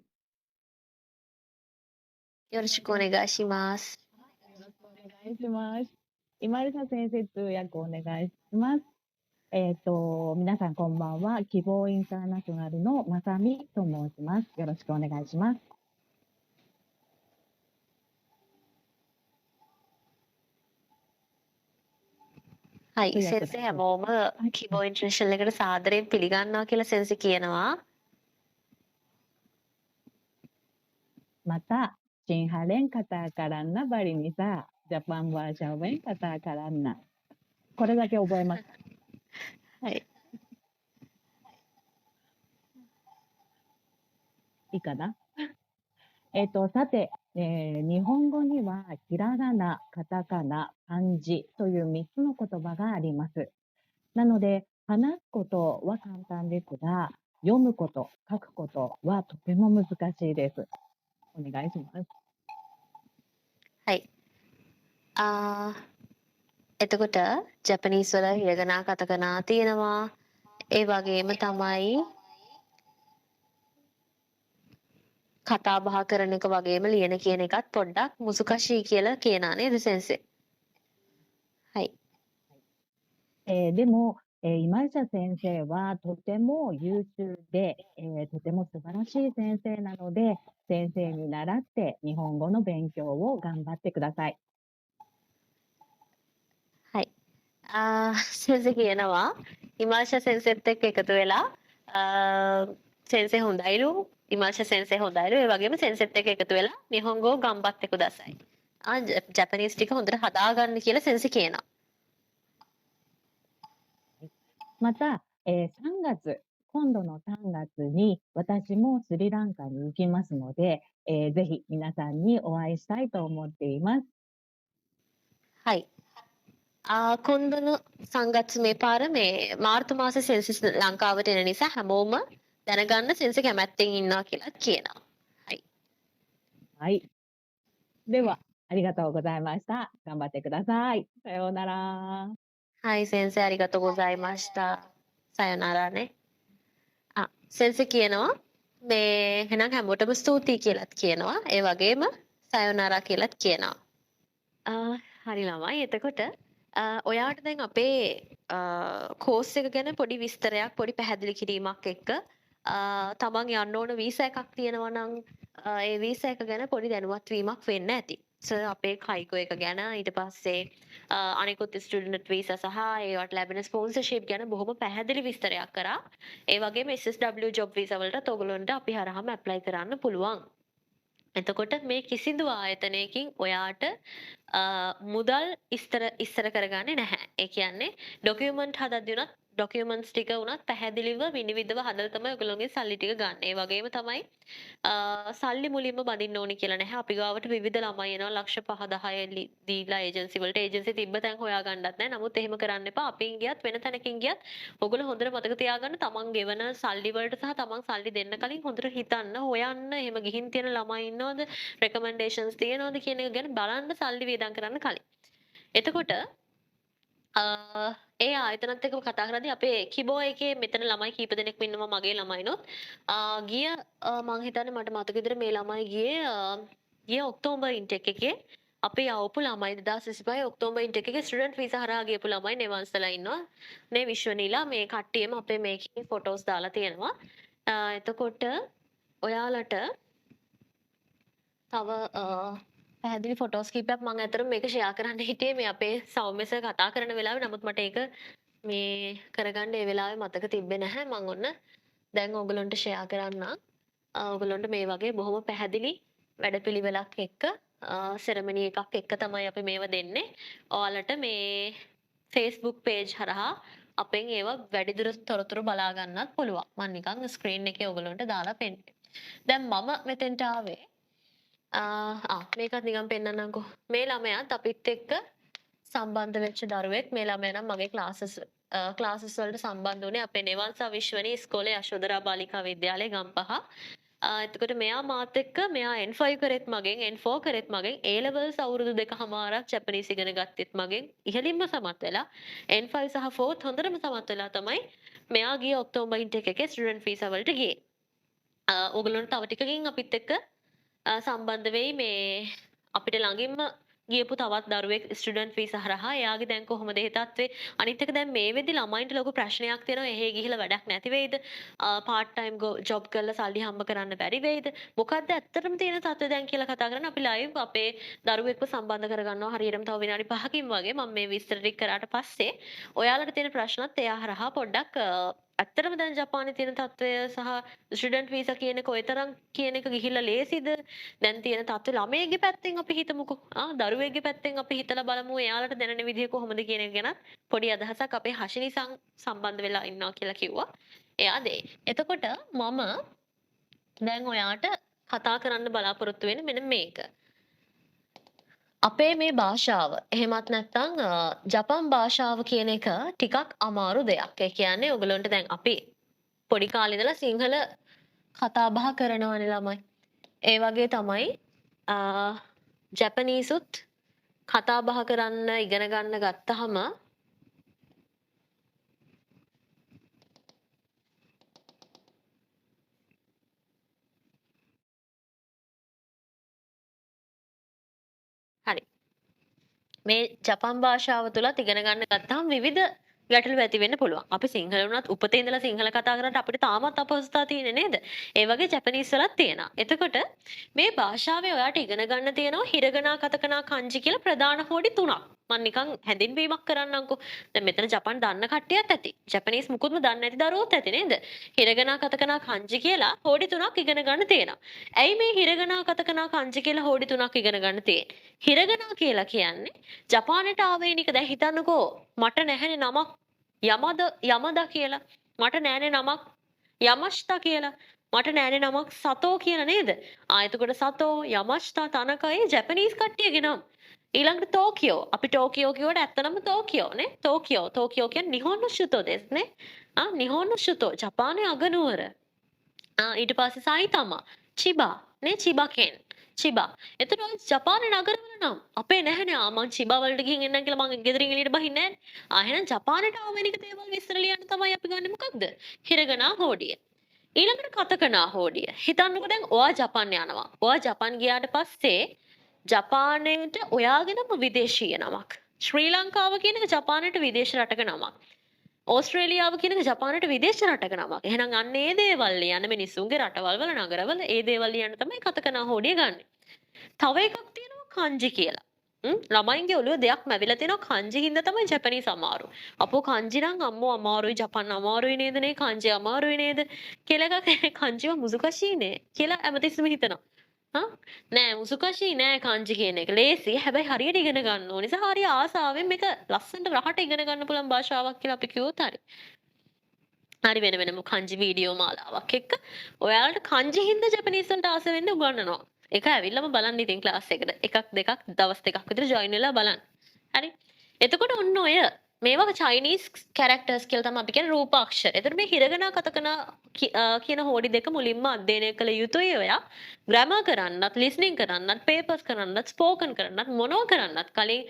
よろしくお願いします。よろしくお願いします。今里さん先生通訳お願いします。皆さんこんばんは。希望インターナショナルのまさみと申します。よろしくお願いします。හයි 通訳 සෙන්සේ 大丈夫。 හැමෝම はい。 කිබෝ ඉන්ටර්නැෂනල් එකට සාදරයෙන් පිළිගන්නවා කියලා සෙන්සි කියනවා. また、チンハレンカターカランナバリにさ、ジャパンバージョンウェンカターカランナ。これだけ覚えます。 හයි いいかな。さて、日本語には、ひらがな、カタカナ、漢字という3つの言葉があります。なので、話すことは簡単ですが、読むこと、書くことはとても難しいです。お願いします。 හයි එතකොට ජැපනීස් වල හිරගනා කතකනා තියෙනවා. ඒ වගේම තමයි කතා බහ කරන එක වගේම ලියන කියන එකත් පොඩ්ඩක් මුසුකෂී කියලා කියනා නේද සෙන්සේ? හයි でも、今井先生はとても優秀で、とても素晴らしい先生なので、先生に習って日本語の勉強を頑張ってください。 හයි සෙන්සේ කියනවා ඉමාෂා සෙන්සෙත් එක්ක එකතු වෙලා සෙන්සේ හොඳයිලු ඉමාෂා සෙන්සේ හොඳයිලු ඒ වගේම සෙන්සෙත් එක්ක එකතු වෙලා නිහොංගෝ ගම්බත් එක්ක දසයි. ජැපනීස් ටික හොඳට හදාගන්න කියලා සෙන්සේ කියනවා. また、3月、今度の3月に私もスリランカに行きますので、ぜひ皆さんにお会いしたいと思っています。 හයි කොන්දන සංගත් මේ පාර මේ මාර්තු මාස සෙන්සිස් ලංකාවට එන නිසා හැමෝම දැනගන්න සෙන්සි කැමැත්තෙන් ඉන්නවා කියලා කියනවා. හයි はい。では、ありがとうございました。頑張ってください。さようなら。 හයි සෙන්සේ අරිගතෝ ගොසායිමාස්ටා සයනාරානේ. සෙන්සි කියනවා මේ එහෙනම් හැමෝටම ස්තුතියි කියලාත් කියනවා. ඒ වගේම සයනාරා කියලාත් කියනවා. හරි ළමයි එතකොට ඔයාට දැන් අපේ කෝස් එක ගැන පොඩි විස්තරයක් පොඩි පැහැදිලි කිරීමක් එක්ක තමන් යන්න ඕන වීසා එකක් තියෙනවා නම් ඒ වීසා එක ගැන පොඩි දැනුවත් වීමක් වෙන්න ඇති. අපේ කයිකෝ එක ගැන ඊට පස්සේ අනිකුත් ස්ටුඩන්ට් වීසා සහ ඒවට ලැබෙන ස්පොන්සර්ෂිප් ගැන බොහොම පැහැදිලි විස්තරයක් කරා. ඒ වගේම SSW ජොබ් වීසා වලට ඔයගොල්ලන්ට අපි හරහාම ඇප්ලයි කරන්න පුළුවන්. එතකොට මේ කිසිදු ආයතනයකින් ඔයාට මුදල් ඉස්සර කරගන්නේ නැහැ. ඒ කියන්නේ ඩොකියුමන්ට් හදද්දී උනත් ඩොකියුමන්ට්ස් ටික උනත් පැහැදිලිව විනිවිදව හදලා තමයි ඔයගොල්ලෝගේ සල්ලි ටික ගන්න. ඒ වගේම තමයි සල්ලි මුලින්ම බඳින්න ඕනි කියලා නැහැ. අපි ගාවට විවිධ ළමයි එනවා ලක්ෂ 5-10 දීලා ඒජන්සි වලට ඒජන්සි තිබ්බ තැන් හොයාගන්නත් නැහැ. නමුත් එහෙම කරන්න එපා. අපින් ගියත් වෙන තැනකින් ගියත් ඔයගොල්ලෝ හොඳට මතක තියාගන්න තමන් ගෙවන සල්ලි වලට සහ තමන් සල්ලි දෙන්න කලින් හොඳට හිතන්න හොයන්න. එහෙම ගිහින් තියෙන ළමයි ඉන්නවද? රෙකමෙන්ඩේෂන්ස් තියෙනවද කියන එක ගැන බලන්න සල්ලි වියදම් කරන්න කලින්. එතකොට ඒ ආයතනත් එක්ක කතා කරද්දී අපේ කිබෝ එකේ මෙතන ළමයි කීප දෙනෙක් ඉන්නවා මගේ ළමයිනොත් ගිය මං හිතන්නේ මට මතක විදිහට මේ ළමයි ගිය ඔක්තෝබර් ඉන්ටෙක් එකේ අපි ආවපු ළමයි 2025 ඔක්තෝබර් ඉන්ටෙක් එකේ ස්ටුඩන්ට් වීසා හරහා ගියපු ළමයි නෙවන්ස්ලා ඉන්නවා නේ විශ්වනීලා මේ කට්ටියම අපේ මේකේ ෆොටෝස් දාලා තියෙනවා එතකොට ඔයාලට තව පැහැදිලි ෆොටෝස් කීපයක් මම අතර මේක ෂෙයා කරන්න හිටියේ මේ අපේ සෞම්‍යස කතා කරන වෙලාවේ නමුත් මට ඒක මේ කරගන්න ඒ වෙලාවේ මතක තිබ්බේ නැහැ මම ඔන්න දැන් ඕගලන්ට ෂෙයා කරන්න ඕගලන්ට මේ වගේ බොහොම පැහැදිලි වැඩපිළිවෙලක් එක්ක සෙරමනි එකක් එක්ක තමයි අපි මේව දෙන්නේ ඔයාලට මේ Facebook page හරහා අපෙන් ඒව වැඩිදුර තොරතුරු බලා ගන්නත් පුළුවන් මම නිකන් ස්ක්‍රීන් එකේ ඕගලන්ට දාලා පෙන්නනවා දැන් මම මෙතෙන්ට ආවේ මේකත් නිකන් පෙන්නන්නම්කෝ මේ ළමයාත් අපිත් එක්ක සම්බන්ධ වෙච්ච දරුවෙක් මේ ළමයා නම් මගේ ක්ලාසස් වලට සම්බන්ධ වුණේ අපේ නෙවන්සා විශ්වනී ඉස්කෝලේ යශෝදරා බාලිකා විද්‍යාලයේ ගම්පහ එතකොට මෙයා මාත් එක්ක මෙයා N5 කරෙත් මගෙන් N4 කරෙත් මගෙන් A levels අවුරුදු 2කමාරක් ජපනීස් ඉගෙන ගත්තෙත් මගෙන් ඉහළින්ම සමත් වෙලා N5 සහ 4th හොඳටම සමත් වෙලා තමයි මෙයා ගිය ඔක්තෝබර් ඉන්ටේක් එකේ ස්ටුඩන්ට් වීසා වලට ගියේ. ඕගොල්ලන්ට තව ටිකකින් අපිත් එක්ක සම්බන්ධ වෙයි මේ අපිට ළඟින්ම ගියපු තවත් දරුවෙක් ස්ටුඩන්ට් වීසා හරහා එයාගේ දැන් කොහොමද ඒ තත්ත්වේ අනිත් එක දැන් මේ වෙද්දි ළමයින්ට ලොකු ප්‍රශ්නයක් තියෙනවා එහෙ ගිහිල්ලා වැඩක් නැති වෙයිද පාර්ට් ටයිම් ජොබ් කරලා සල්ලි හම්බ කරන්න බැරි වෙයිද මොකද්ද ඇත්තටම තියෙන තත්ත්වය දැන් කියලා කතා කරන්න අපි ලයිව් අපේ දරුවෙක්ව සම්බන්ධ කරගන්නවා හරියටම තව විනාඩි 5කින් වගේ මම මේ විස්තර ටික කරාට පස්සේ ඔයාලට තියෙන ප්‍රශ්නත් එයා හරහා පොඩ්ඩක් ඇත්තටම දැන් ජපානයේ තියෙන තත්ත්වය සහ ස්ටුඩන්ට් වීසා කියන එක ඔයතරම් කියන එක ගිහිල්ලා ලේසිද දැන් තියෙන තත්ත්වය ළමයිගේ පැත්තෙන් අපි හිතමුකෝ දරුවෙක්ගේ පැත්තෙන් අපි හිතලා බලමු එයාලට දැනෙන විදිය කොහොමද කියන එක ගැන පොඩි අදහසක් අපේ හෂිනි සම්බන්ධ වෙලා ඉන්නවා කියලා කිව්වා එයා දෙයි එතකොට මම දැන් ඔයාට කතා කරන්න බලාපොරොත්තු වෙන්නේ මෙන්න මේක අපේ මේ භාෂාව එහෙමත් නැත්නම් ජපන් භාෂාව කියන එක ටිකක් අමාරු දෙයක්. ඒ කියන්නේ ඔයගලන්ට දැන් අපි පොඩි කාලේ ඉඳලා සිංහල කතා බහ කරනවනේ ළමයි. ඒ වගේ තමයි ජපනීසුත් කතා බහ කරන්න ඉගෙන ගන්න ගත්තාම හරි. මේ ජපන් භාෂාව තුලත් ඉගෙන ගන්න ගත්තාම විවිධ ගැටලු ඇති වෙන්න පුළුවන්. අපි සිංහල වුණත් උපතේ ඉඳලා සිංහල කතා කරද්දී අපිට තාමත් අපහසුතාව තියෙන්නේ නේද? ඒ වගේ ජපනීස් වලත් තියෙනවා. එතකොට මේ භාෂාවේ ඔයාට ඉගෙන ගන්න තියෙනවා හිරගනා කතකනා කන්ජි කියලා ප්‍රධාන හෝඩි 3ක්. මම නිකන් හැඳින්වීමක් කරන්නම්කෝ. දැන් මෙතන ජපන් දන්න කට්ටියත් ඇති. ජපනීස් මුකුත්ම දන්නේ නැති දරුවෝත් ඇති නේද? හිරගනා කතකනා කන්ජි කියලා හෝඩි 3ක් ඉගෙන ගන්න තියෙනවා. ඇයි මේ හිරගනා කතකනා කන්ජි කියලා හෝඩි 3ක් ඉගෙන ගන්න තියෙන්නේ? හිරගනා කියලා කියන්නේ ජපානයට ආවේනික දැන් හිතන්නකෝ මට නැහැනේ නමක් යමදා කියලා මට නෑනේ නමක් යමෂ්තා කියලා මට නෑනේ නමක් සතෝ කියලා නේද එතකොට සතෝ යමෂ්තා තනකයි ජපනීස් කට්ටියගේ නම් ඊළඟට ටෝකියෝ අපි ටෝකියෝ කියවට ඇත්තනම ටෝකියෝ නේ ටෝකියෝ කියන්නේ නිහොන් ෂුතෝ දෙස් නේ නිහොන් ෂුතෝ ජපානයේ අගනුවර ඊට පස්සේ සයිතමා චිබා නේ චිබාකෙන් චිබා. එතකොට ජපානයේ නගරවල නම් අපේ නැහැනේ මං චිබා වලට ගිහින් එන්නම් කියලා මං ගෙදරින් එළියට බහින්නේ නැහැ. එහෙනම් ජපානයට ආවෙනික දේවල් විස්තර ලියන්න තමයි අපි ගන්නෙ මොකක්ද? හිරගනා හෝඩිය. ඊළඟට කතකනා හෝඩිය. හිතන්නකෝ දැන් ඔයා ජපාන් යනවා. ඔයා ජපාන් ගියාට පස්සේ ජපානයේට ඔයාගෙනම විදේශීය නමක්. ශ්‍රී ලංකාව කියන එක ජපානයට විදේශ රටක නමක්. ඕස්ට්‍රේලියාව කියන එක ජපානයට විදේශ රටක නමක්. එහෙනම් අන්න ඒ දේවල් ලියන්න මිනිස්සුන්ගේ රටවල් වල නගරවල ඒ දේවල් ලියන්න තමයි කතකනා හෝඩිය ගන්නෙ. තව එකක් තියෙනවා කන්ජි කියලා. ළමයින්ගේ ඔළුවේ දෙයක් මැවිලා තියෙනවා කන්ජි හින්දා තමයි ජපනීස් අමාරු. අපෝ කන්ජි නම් අම්මෝ අමාරුයි ජපන් අමාරුයි නේද නේ කන්ජි අමාරුයි නේද කියලා එකක් කන්ජිව මුසුකෂී නේ කියලා හැමතිස්සෙම හිතනවා. නෑ මුසුකෂී නෑ කන්ජි කියන එක. ලේසි. හැබැයි හරියට ඉගෙන ගන්න ඕනේ. නිසා හරිය ආසාවෙන් මේක ලස්සනට රහට ඉගෙන ගන්න පුළුවන් භාෂාවක් කියලා අපි කිව්වොත් හරි. හරි වෙන වෙනම කන්ජි වීඩියෝ මාලාවක් එක්ක ඔයාලට කන්ජි හින්දා ජපනීස් වලට ආස වෙන්න උගන්වනවා. ඒක ඇවිල්ලාම බලන්න ඉතින් ක්ලාස් එකට. එකක් දෙකක් දවස් දෙකක් විතර ජොයින් වෙලා බලන්න. හරි. එතකොට ඔන්න ඔය මේවා චයිනීස් කැරක්ටර්ස් කියලා තමයි අපි කියන්නේ රූපාක්ෂර. එතකොට මේ හිරගනා කතකනා කියන හෝඩි දෙක මුලින්ම අධ්‍යයනය කළ යුතුයි ඔයා. ග්‍රැමර් කරන්නත්, ලිස්නින් කරන්නත්, පේපර්ස් කරන්නත්, ස්පෝකන් කරන්නත්, මොනව කරන්නත් කලින්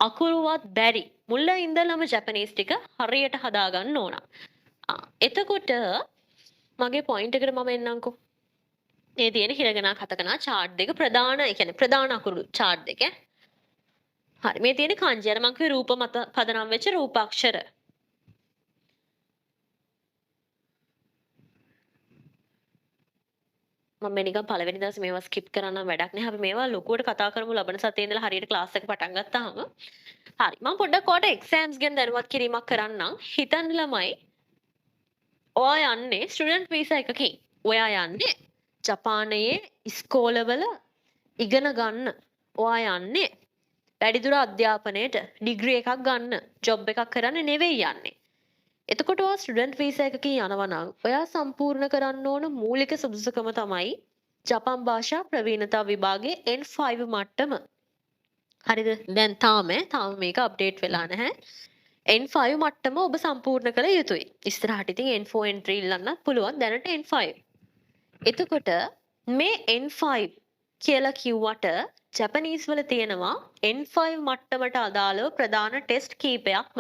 අකුරුවත් බැරි. මුල ඉඳලම ජපනීස් ටික හරියට හදා ගන්න ඕන. එතකොට මගේ පොයින්ට් එකට මම එන්නම්කෝ. මේ තියෙන හිරගනා කතකනා chart දෙක ප්‍රධාන ඒ කියන්නේ ප්‍රධාන අකුරු chart දෙක. හරි මේ තියෙන kanji අර මම කිව්වේ රූප මත පදනම් වෙච්ච රූපාක්ෂර. මම මේ නිකන් පළවෙනි දවසේ මේවා ස්කිප් කරන්න වැඩක් නැහැ. අපි මේවා ලොකුවට කතා කරමු ලබන සතියේ ඉඳලා හරියට ක්ලාස් එක පටන් ගත්තාම. හරි මම පොඩ්ඩක් ඔයාලට එක්සෑම්ස් ගැන දැනුවත් කිරීමක් කරන්නම්. හිතන්න ළමයි ඔයා යන්නේ ස්ටුඩන්ට් වීසා එකකින්. ඔයා යන්නේ ජපානයේ ඉස්කෝලවල ඉගෙන ගන්න. ඔයා යන්නේ වැඩිදුර අධ්‍යාපනයට ඩිග්‍රී එකක් ගන්න ජොබ් එකක් කරන්න නෙවෙයි යන්නේ. එතකොට ඔයා ස්ටුඩන්ට් වීසා එකකින් යනවා නම් ඔයා සම්පූර්ණ කරන්න ඕන මූලික සුදුසුකම තමයි ජපන් භාෂා ප්‍රවීණතා විභාගයේ N5 මට්ටම. හරිද? දැන් තාම මේක අප්ඩේට් වෙලා නැහැ. N5 මට්ටම ඔබ සම්පූර්ණ කළ යුතුයි. ඉස්සරහට ඉතින් N4 N3 ඉල්ලන්නත් පුළුවන්. දැනට N5. එතකොට මේ N5 කියලා කිව්වට ජපනීස් වල තියෙනවා N5 මට්ටමට අදාළව ප්‍රධාන ටෙස්ට් කීපයක්ම.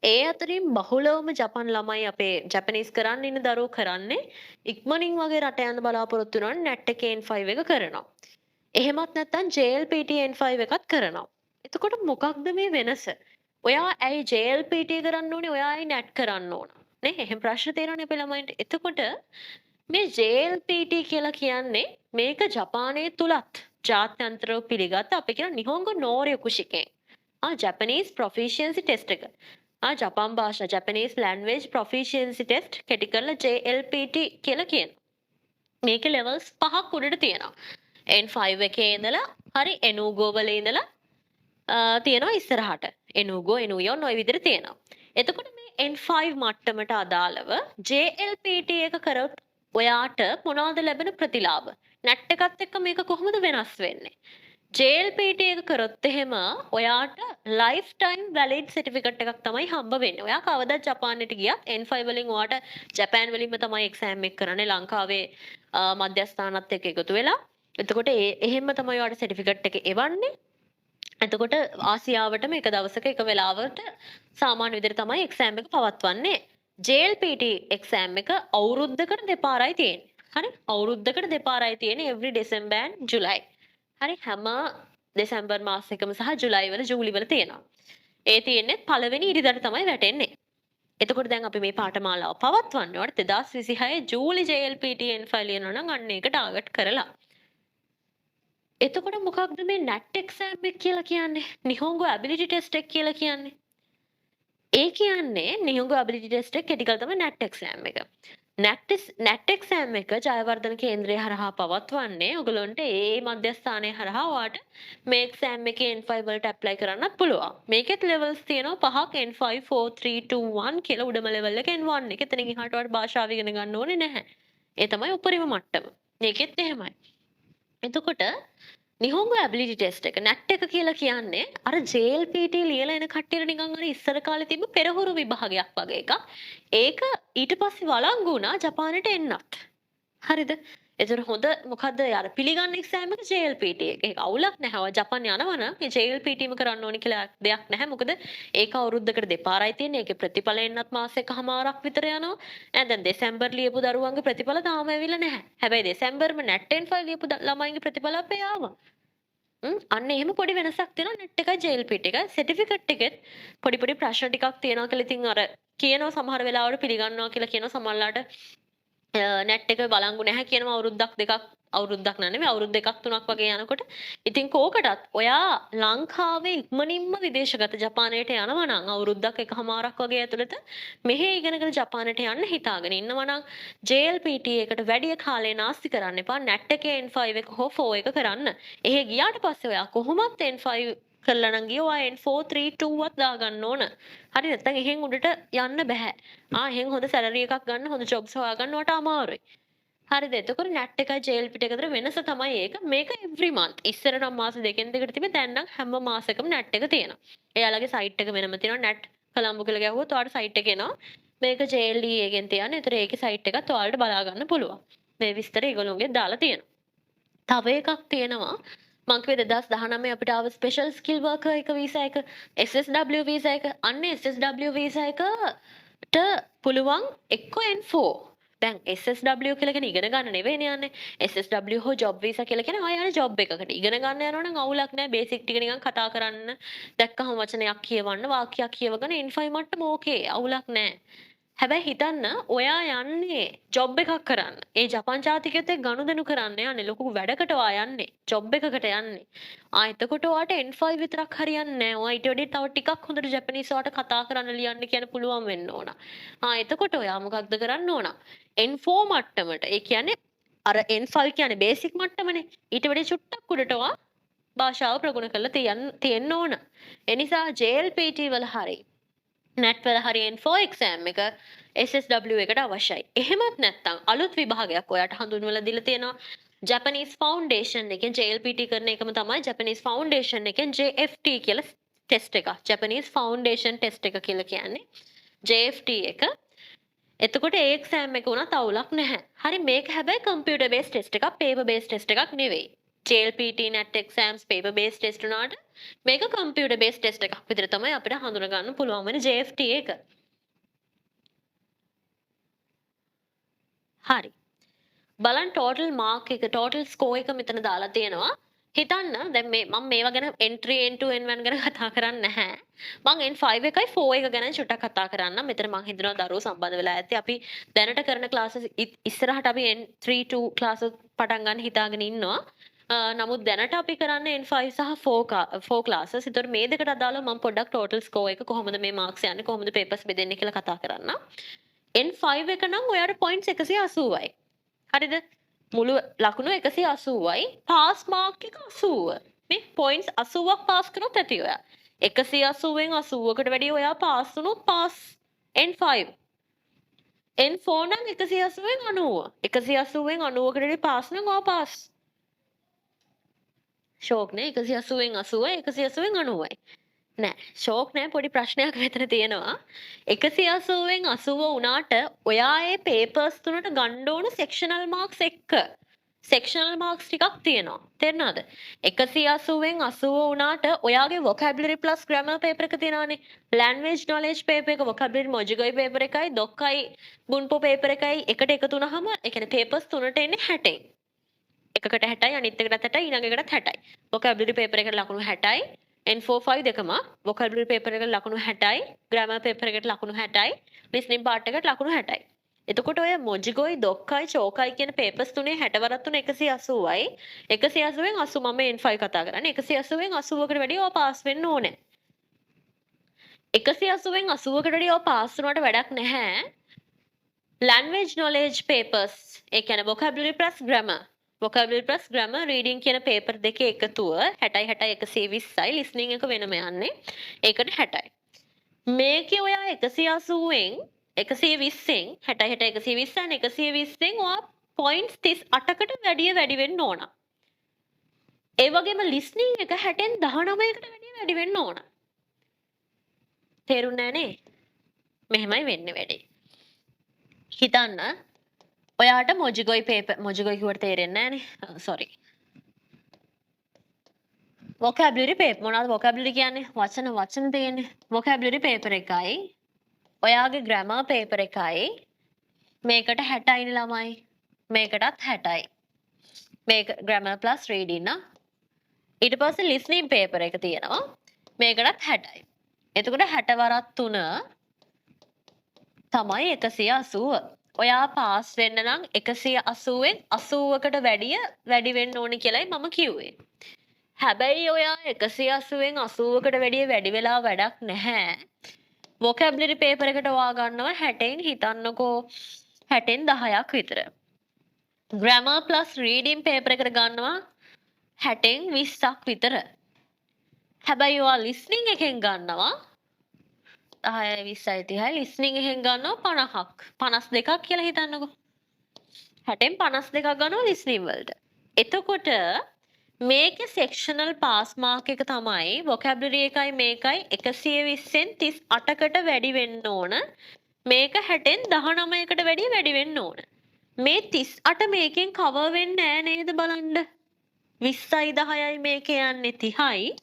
ඒ අතරින් බහුලවම ජපන් ළමයි අපේ ජපනීස් කරන්න ඉන්න දරුවෝ කරන්නේ ඉක්මනින් වගේ රට යන්න බලාපොරොත්තු වෙනවා NET එකේ N5 එක කරනවා. එහෙමත් නැත්නම් JLPT N5 එකත් කරනවා. එතකොට මොකක්ද මේ වෙනස? ඔයා ඇයි JLPT කරන්න ඕනේ? ඔයා ඇයි NAT කරන්න ඕන? නේ? එහෙම ප්‍රශ්න තියෙනවනේ අපේ ළමයින්ට. එතකොට මේ JLPT කියලා කියන්නේ මේක ජපානයේ තුලත් ජාත්‍යන්තරව පිළිගත් අපි කියන නිහොංගෝ නෝරයකුෂිකෙන්. Japanese proficiency test එක. ජපාන් භාෂා Japanese language proficiency test කෙටි කරලා JLPT කියලා කියනවා. මේකේ levels 5ක් උඩට තියෙනවා. N5 එකේ ඉඳලා හරි එනූගෝ වල ඉඳලා තියෙනවා ඉස්සරහට. එනූගෝ එනූයොන් ওই විදිහට තියෙනවා. එතකොට මේ N5 මට්ටමට අදාළව JLPT එක කරොත් ඔයාට මොනවද ලැබෙන ප්‍රතිලාභ? NAT එකත් එක්ක මේක කොහොමද වෙනස් වෙන්නේ? JLPT එක කරොත් එහෙම ඔයාට lifetime valid certificate එකක් තමයි හම්බ වෙන්නේ. ඔයා කවදාවත් ජපානයට ගියත් N5 වලින් ඔයාට ජපාන් වලින්ම තමයි exam එක කරන්නේ ලංකාවේ මධ්‍යස්ථානත් එක්ක එකතු වෙලා. එතකොට එහෙම තමයි ඔයාට certificate එක එවන්නේ. එතකොට ආසියාවටම එක දවසක එක වෙලාවකට සාමාන්‍ය විදිහට තමයි exam එක පවත්වන්නේ. JLPT exam එක අවුරුද්දකට දෙපාරයි තියෙන්නේ. හරි? අවුරුද්දකට දෙපාරයි තියෙන්නේ every December and July. හරි හැම දෙසැම්බර් මාසෙකම සහ ජුලයි වල ජූලි වල තියෙනවා. ඒ තියෙන්නේ පළවෙනි ඉරිදාට තමයි වැටෙන්නේ. එතකොට දැන් අපි මේ පාඨමාලාව පවත්වන්නේ වල 2026 ජූලි JLPT N5 ලියනවා නම් අන්න ඒක ටාගට් කරලා. එතකොට මොකක්ද මේ NAT exam එක කියලා කියන්නේ? නිහොංගෝ ability test එක කියලා කියන්නේ. ඒ කියන්නේ නිහොංගෝ ability test එක කෙටි කරලා තමයි NAT exam එක. NAT exam එක ජයවර්ධන කේන්ද්‍රය හරහා පවත්වන්නේ ඔයගලන්ට ඒ මධ්‍යස්ථානයේ හරහා ඔයාට මේ exam එකේ N5 වලට apply කරන්නත් පුළුවන්. මේකෙත් levels තියෙනවා 5ක් N5 4 3 2 1 කියලා උඩම level එක N1 එක. එතනින් එහාට ඔයාට භාෂාව ඉගෙන ගන්න ඕනේ නැහැ. ඒ තමයි උපරිම මට්ටම. මේකෙත් එහෙමයි. එතකොට නිහොංගෝ ability test එක NAT එක කියලා කියන්නේ අර JLPT ලියලා එන කට්ටියට නිකන් අර ඉස්සර කාලේ තිබ්බ පෙරහුරු විභාගයක් වගේ එකක්. ඒක ඊට පස්සේ වළංගු වුණා ජපානයට එන්නත්. හරිද? ඒතර හොඳ මොකද්ද යාර පිළිගන්න exam එක JLPT එක. ඒක අවුලක් නැහැ. ඔය ජපාන යනවනම් මේ JLPTම කරන්න ඕනි කියලා දෙයක් නැහැ. මොකද ඒක අවුරුද්දකට දෙපාරයි තියෙන්නේ. ඒකේ ප්‍රතිඵල එන්නත් මාසෙකමාරක් විතර යනවා. දැන් දෙසැම්බර් ලියපු දරුවන්ගේ ප්‍රතිඵල තාම ඇවිල්ලා නැහැ. හැබැයි දෙසැම්බර්ම NAT N5 ලියපු ළමයින්ගේ ප්‍රතිඵල අපේ ආවා. අන්න එහෙම පොඩි වෙනසක් තියෙනවා NET එකයි JLPT එකයි සර්ටිෆිකේට් එකෙත් පොඩි ප්‍රශ්න ටිකක් තියෙනවා කියලා ඉතින් අර කියනවා සමහර වෙලාවට පිළිගන්නවා කියලා කියනවා සමහරලාට NET එක බලංගු නැහැ කියනවා අවුරුද්දක් නෙමෙයි අවුරුදු දෙකක් තුනක් වගේ යනකොට ඉතින් කෝකටත් ඔයා ලංකාවේ ඉක්මනින්ම විදේශගත ජපානයට යනවා නම් අවුරුද්දක් එකමාරක් වගේ ඇතුළත මෙහෙ ඉගෙනගෙන ජපානයට යන්න හිතාගෙන ඉන්නවා නම් JLPT එකට වැඩි කාලේ නාස්ති කරන්න එපා NET එකේ N5 එක හෝ 4 එක කරන්න. එහෙ ගියාට පස්සේ ඔයා කොහොමත් N5 කරලා නම් ගියෝ ආ N4 3 2 වත් දාගන්න ඕන. හරි නැත්නම් එහෙන් උඩට යන්න බෑ. එහෙන් හොඳ සැලරි එකක් ගන්න හොඳ ජොබ්ස් හොයාගන්න වට අමාරුයි. හරිද? එතකොට NAT එකයි JLPT එක අතර වෙනස තමයි ඒක. මේක every month. ඉස්සර නම් මාස දෙකෙන් දෙකට තිබේ. දැන් නම් හැම මාසෙකම NAT එක තියෙනවා. එයාලගේ site එක වෙනම තියෙනවා. NAT කොළඹ කියලා ගැහුවොත් ඔයාලට site එක එනවා. මේක JLE එකෙන් තියන්නේ. ඒතර ඒකේ site එකත් ඔයාලට බලා ගන්න පුළුවන්. මේ විස්තර ඒගොල්ලෝගේ දාලා තියෙනවා. තව එකක් තියෙනවා. මං කිව්වේ 2019 අපිට ආව ස්පෙෂල් ස්කිල් වර්කර් එක වීසා එක SSW වීසා එක. අන්න SSW වීසා එකට පුළුවන් එක්ක N4 දැන් SSW කියලා කියන ඉගෙන ගන්න නෙවෙයිනේ යන්නේ. SSW හෝ job visa කියලා කියන ආය යන job එකකට. ඉගෙන ගන්න යනවා නම් අවුලක් නැහැ. බේසික් ටික නිකන් කතා කරන්න, දැක්කම වචනයක් කියවන්න, වාක්‍යයක් කියවගෙන N5 මට්ටම ඕකේ. අවුලක් නැහැ. හැබැයි හිතන්න ඔයා යන්නේ job එකක් කරන්න. ඒ ජපාන් ජාතිකයත් එක්ක ගනුදෙනු කරන්න යන්නේ. ලොකු වැඩකට ඔයා යන්නේ. job එකකට යන්නේ. එතකොට ඔයාට N5 විතරක් හරියන්නේ නැහැ. ඔයා ඊට වඩා තව ටිකක් හොඳට ජපනීස් ඔයාට කතා කරන්න ලියන්න කියන පුළුවන් වෙන්න ඕන. එතකොට ඔයා මොකක්ද කරන්න ඕන? N4 මට්ටමට. ඒ කියන්නේ අර N5 කියන්නේ බේසික් මට්ටමනේ. ඊට වඩා චුට්ටක් උඩට ඔයා භාෂාව ප්‍රගුණ කරලා තියෙන්න ඕන. ඒ නිසා JLPT වල හරියි NAT වල හරි N4 exam එක SSW එකට අවශ්‍යයි. එහෙමත් නැත්නම් අලුත් විභාගයක් ඔයාට හඳුන්වලා දීලා තියෙනවා. Japanese Foundation එකෙන් JLPT කරන එකම තමයි Japanese Foundation එකෙන් JFT කියලා test එක. Japanese Foundation test එක කියලා කියන්නේ JFT එක. එතකොට ඒ exam එක උනත් අවුලක් නැහැ. හරි මේක හැබැයි computer based test එකක් paper based test එකක් නෙවෙයි. JLPT NAT exams paper based test උනාට මේක computer based test එකක් විදිහට තමයි අපිට හඳුනා ගන්න පුළුවන් වෙන JFT එක. හරි. බලන්න total mark එක total score එක මෙතන දාලා තියෙනවා. හිතන්න දැන් මම මේවා ගැන entry N2 N1 ගැන කතා කරන්නේ නැහැ. මම N5 එකයි 4 එක ගැන චුට්ටක් කතා කරන්නම්. මෙතන මම හිතනවා දරුවෝ සම්බන්ධ වෙලා ඇති. අපි දැනට කරන ක්ලාසස් ඉස්සරහට අපි N3 2 ක්ලාස් පටන් ගන්න හිතාගෙන ඉන්නවා. නමුත් දැනට අපි කරන්නේ N5 සහ 4 ක්ලාසස්. ඒතකොට මේ දෙකට අදාළව මම පොඩ්ඩක් total score එක කොහොමද මේ මාක්ස් යන්නේ කොහොමද papers බෙදෙන්නේ කියලා කතා කරන්නම්. N5 එක නම් ඔයාට points 180යි. හරිද? මුළු ලකුණු 180යි පාස් මාර්ක් එක 80. මේ points 80ක් පාස් කරොත් ඇති ඔයා. 180න් 80කට වැඩිය ඔයා පාස් වුණොත් පාස් N5. N4 නම් 180න් 90. 180න් 90කට වැඩිය පාස් නම් ඔයා පාස්. ෂෝක් නේ 180න් 80 180න් 90යි. නෑ ෂෝක් නෑ පොඩි ප්‍රශ්නයක් මෙතන තියෙනවා 180න් 80 වුණාට ඔයා ඒ පේපර්ස් තුනට ගන්න ඕන සෙක්ෂනල් මාක්ස් එක්ක සෙක්ෂනල් මාක්ස් ටිකක් තියෙනවා තේරෙනවද 180න් 80 වුණාට ඔයාගේ vocabulary plus grammar paper එක තියෙනවානේ language knowledge paper එක vocabulary මොජිගොයි paper එකයි දොක්කයි බුන්පෝ paper එකයි එකට එකතු වුණාම ඒ කියන්නේ papers තුනට එන්නේ 60යි එකකට 60යි අනිත් එකට 60යි ඊළඟ එකකට 60යි vocabulary paper එකට ලකුණු 60යි N4 5 දෙකම vocabulary paper එකට ලකුණු 60යි grammar paper එකට ලකුණු 60යි listening part එකට ලකුණු 60යි එතකොට ඔය මොජිගොයි දොක්කයි චෝකයි කියන papers තුනේ 60 වරක් තුන 180යි 180න් 80 මම N5 කතා කරන්නේ 180න් 80කට වැඩිය ඔය පාස් වෙන්න ඕනේ 180න් 80කට වැඩිය ඔය පාස් වුණාට වැඩක් නැහැ language knowledge papers ඒ කියන්නේ vocabulary plus grammar reading කියන paper දෙකේ එකතුව 60යි 60යි 120යි listening එක වෙනම යන්නේ ඒකට 60යි මේකේ ඔයා 180න් 120න් 60යි 60යි 120න් 120න් ඔයා points 38කට වැඩි වෙන්න ඕන ඒ වගේම listening එක 60න් 19කට වැඩි වෙන්න ඕන තේරුණා නේ මෙහෙමයි වෙන්නේ වැඩේ හිතන්න ඔයාට මොජිගොයි කිව්වට තේරෙන්නේ නැහනේ sorry vocabulary paper මොනවද vocabulary කියන්නේ වචන තියෙන්නේ vocabulary paper එකයි ඔයාගේ grammar paper එකයි මේකට 60යිනේ ළමයි මේකටත් 60යි මේක grammar plus reading නා ඊට පස්සේ listening paper එක තියෙනවා මේකටත් 60යි එතකොට 60 වරක් 3 තමයි 180 ඔයා පාස් වෙන්න නම් 180න් 80කට වැඩි වෙන්න ඕනේ කියලායි මම කිව්වේ. හැබැයි ඔයා 180න් 80කට වැඩි වෙලා වැඩක් නැහැ. vocabulary paper එකට ඔයා ගන්නවා 60න් හිතන්නකෝ 60න් 10ක් විතර. grammar plus reading paper එකට ගන්නවා 60න් 20ක් විතර. හැබැයි ඔයා listening එකෙන් ගන්නවා 10යි 20යි 30යි listening එකෙන් ගන්නවා 50ක් 52ක් කියලා හිතන්නකෝ 60න් 52ක් ගන්නවා listening වලට එතකොට මේකේ sectional pass mark එක තමයි vocabulary එකයි මේකයි 120න් 38කට වැඩි වෙන්න ඕන මේක 60න් 19කට වැඩි වෙන්න ඕන මේ 38 මේකෙන් cover වෙන්නේ නැහැ නේද බලන්න 20යි 10යි මේකේ යන්නේ 30යි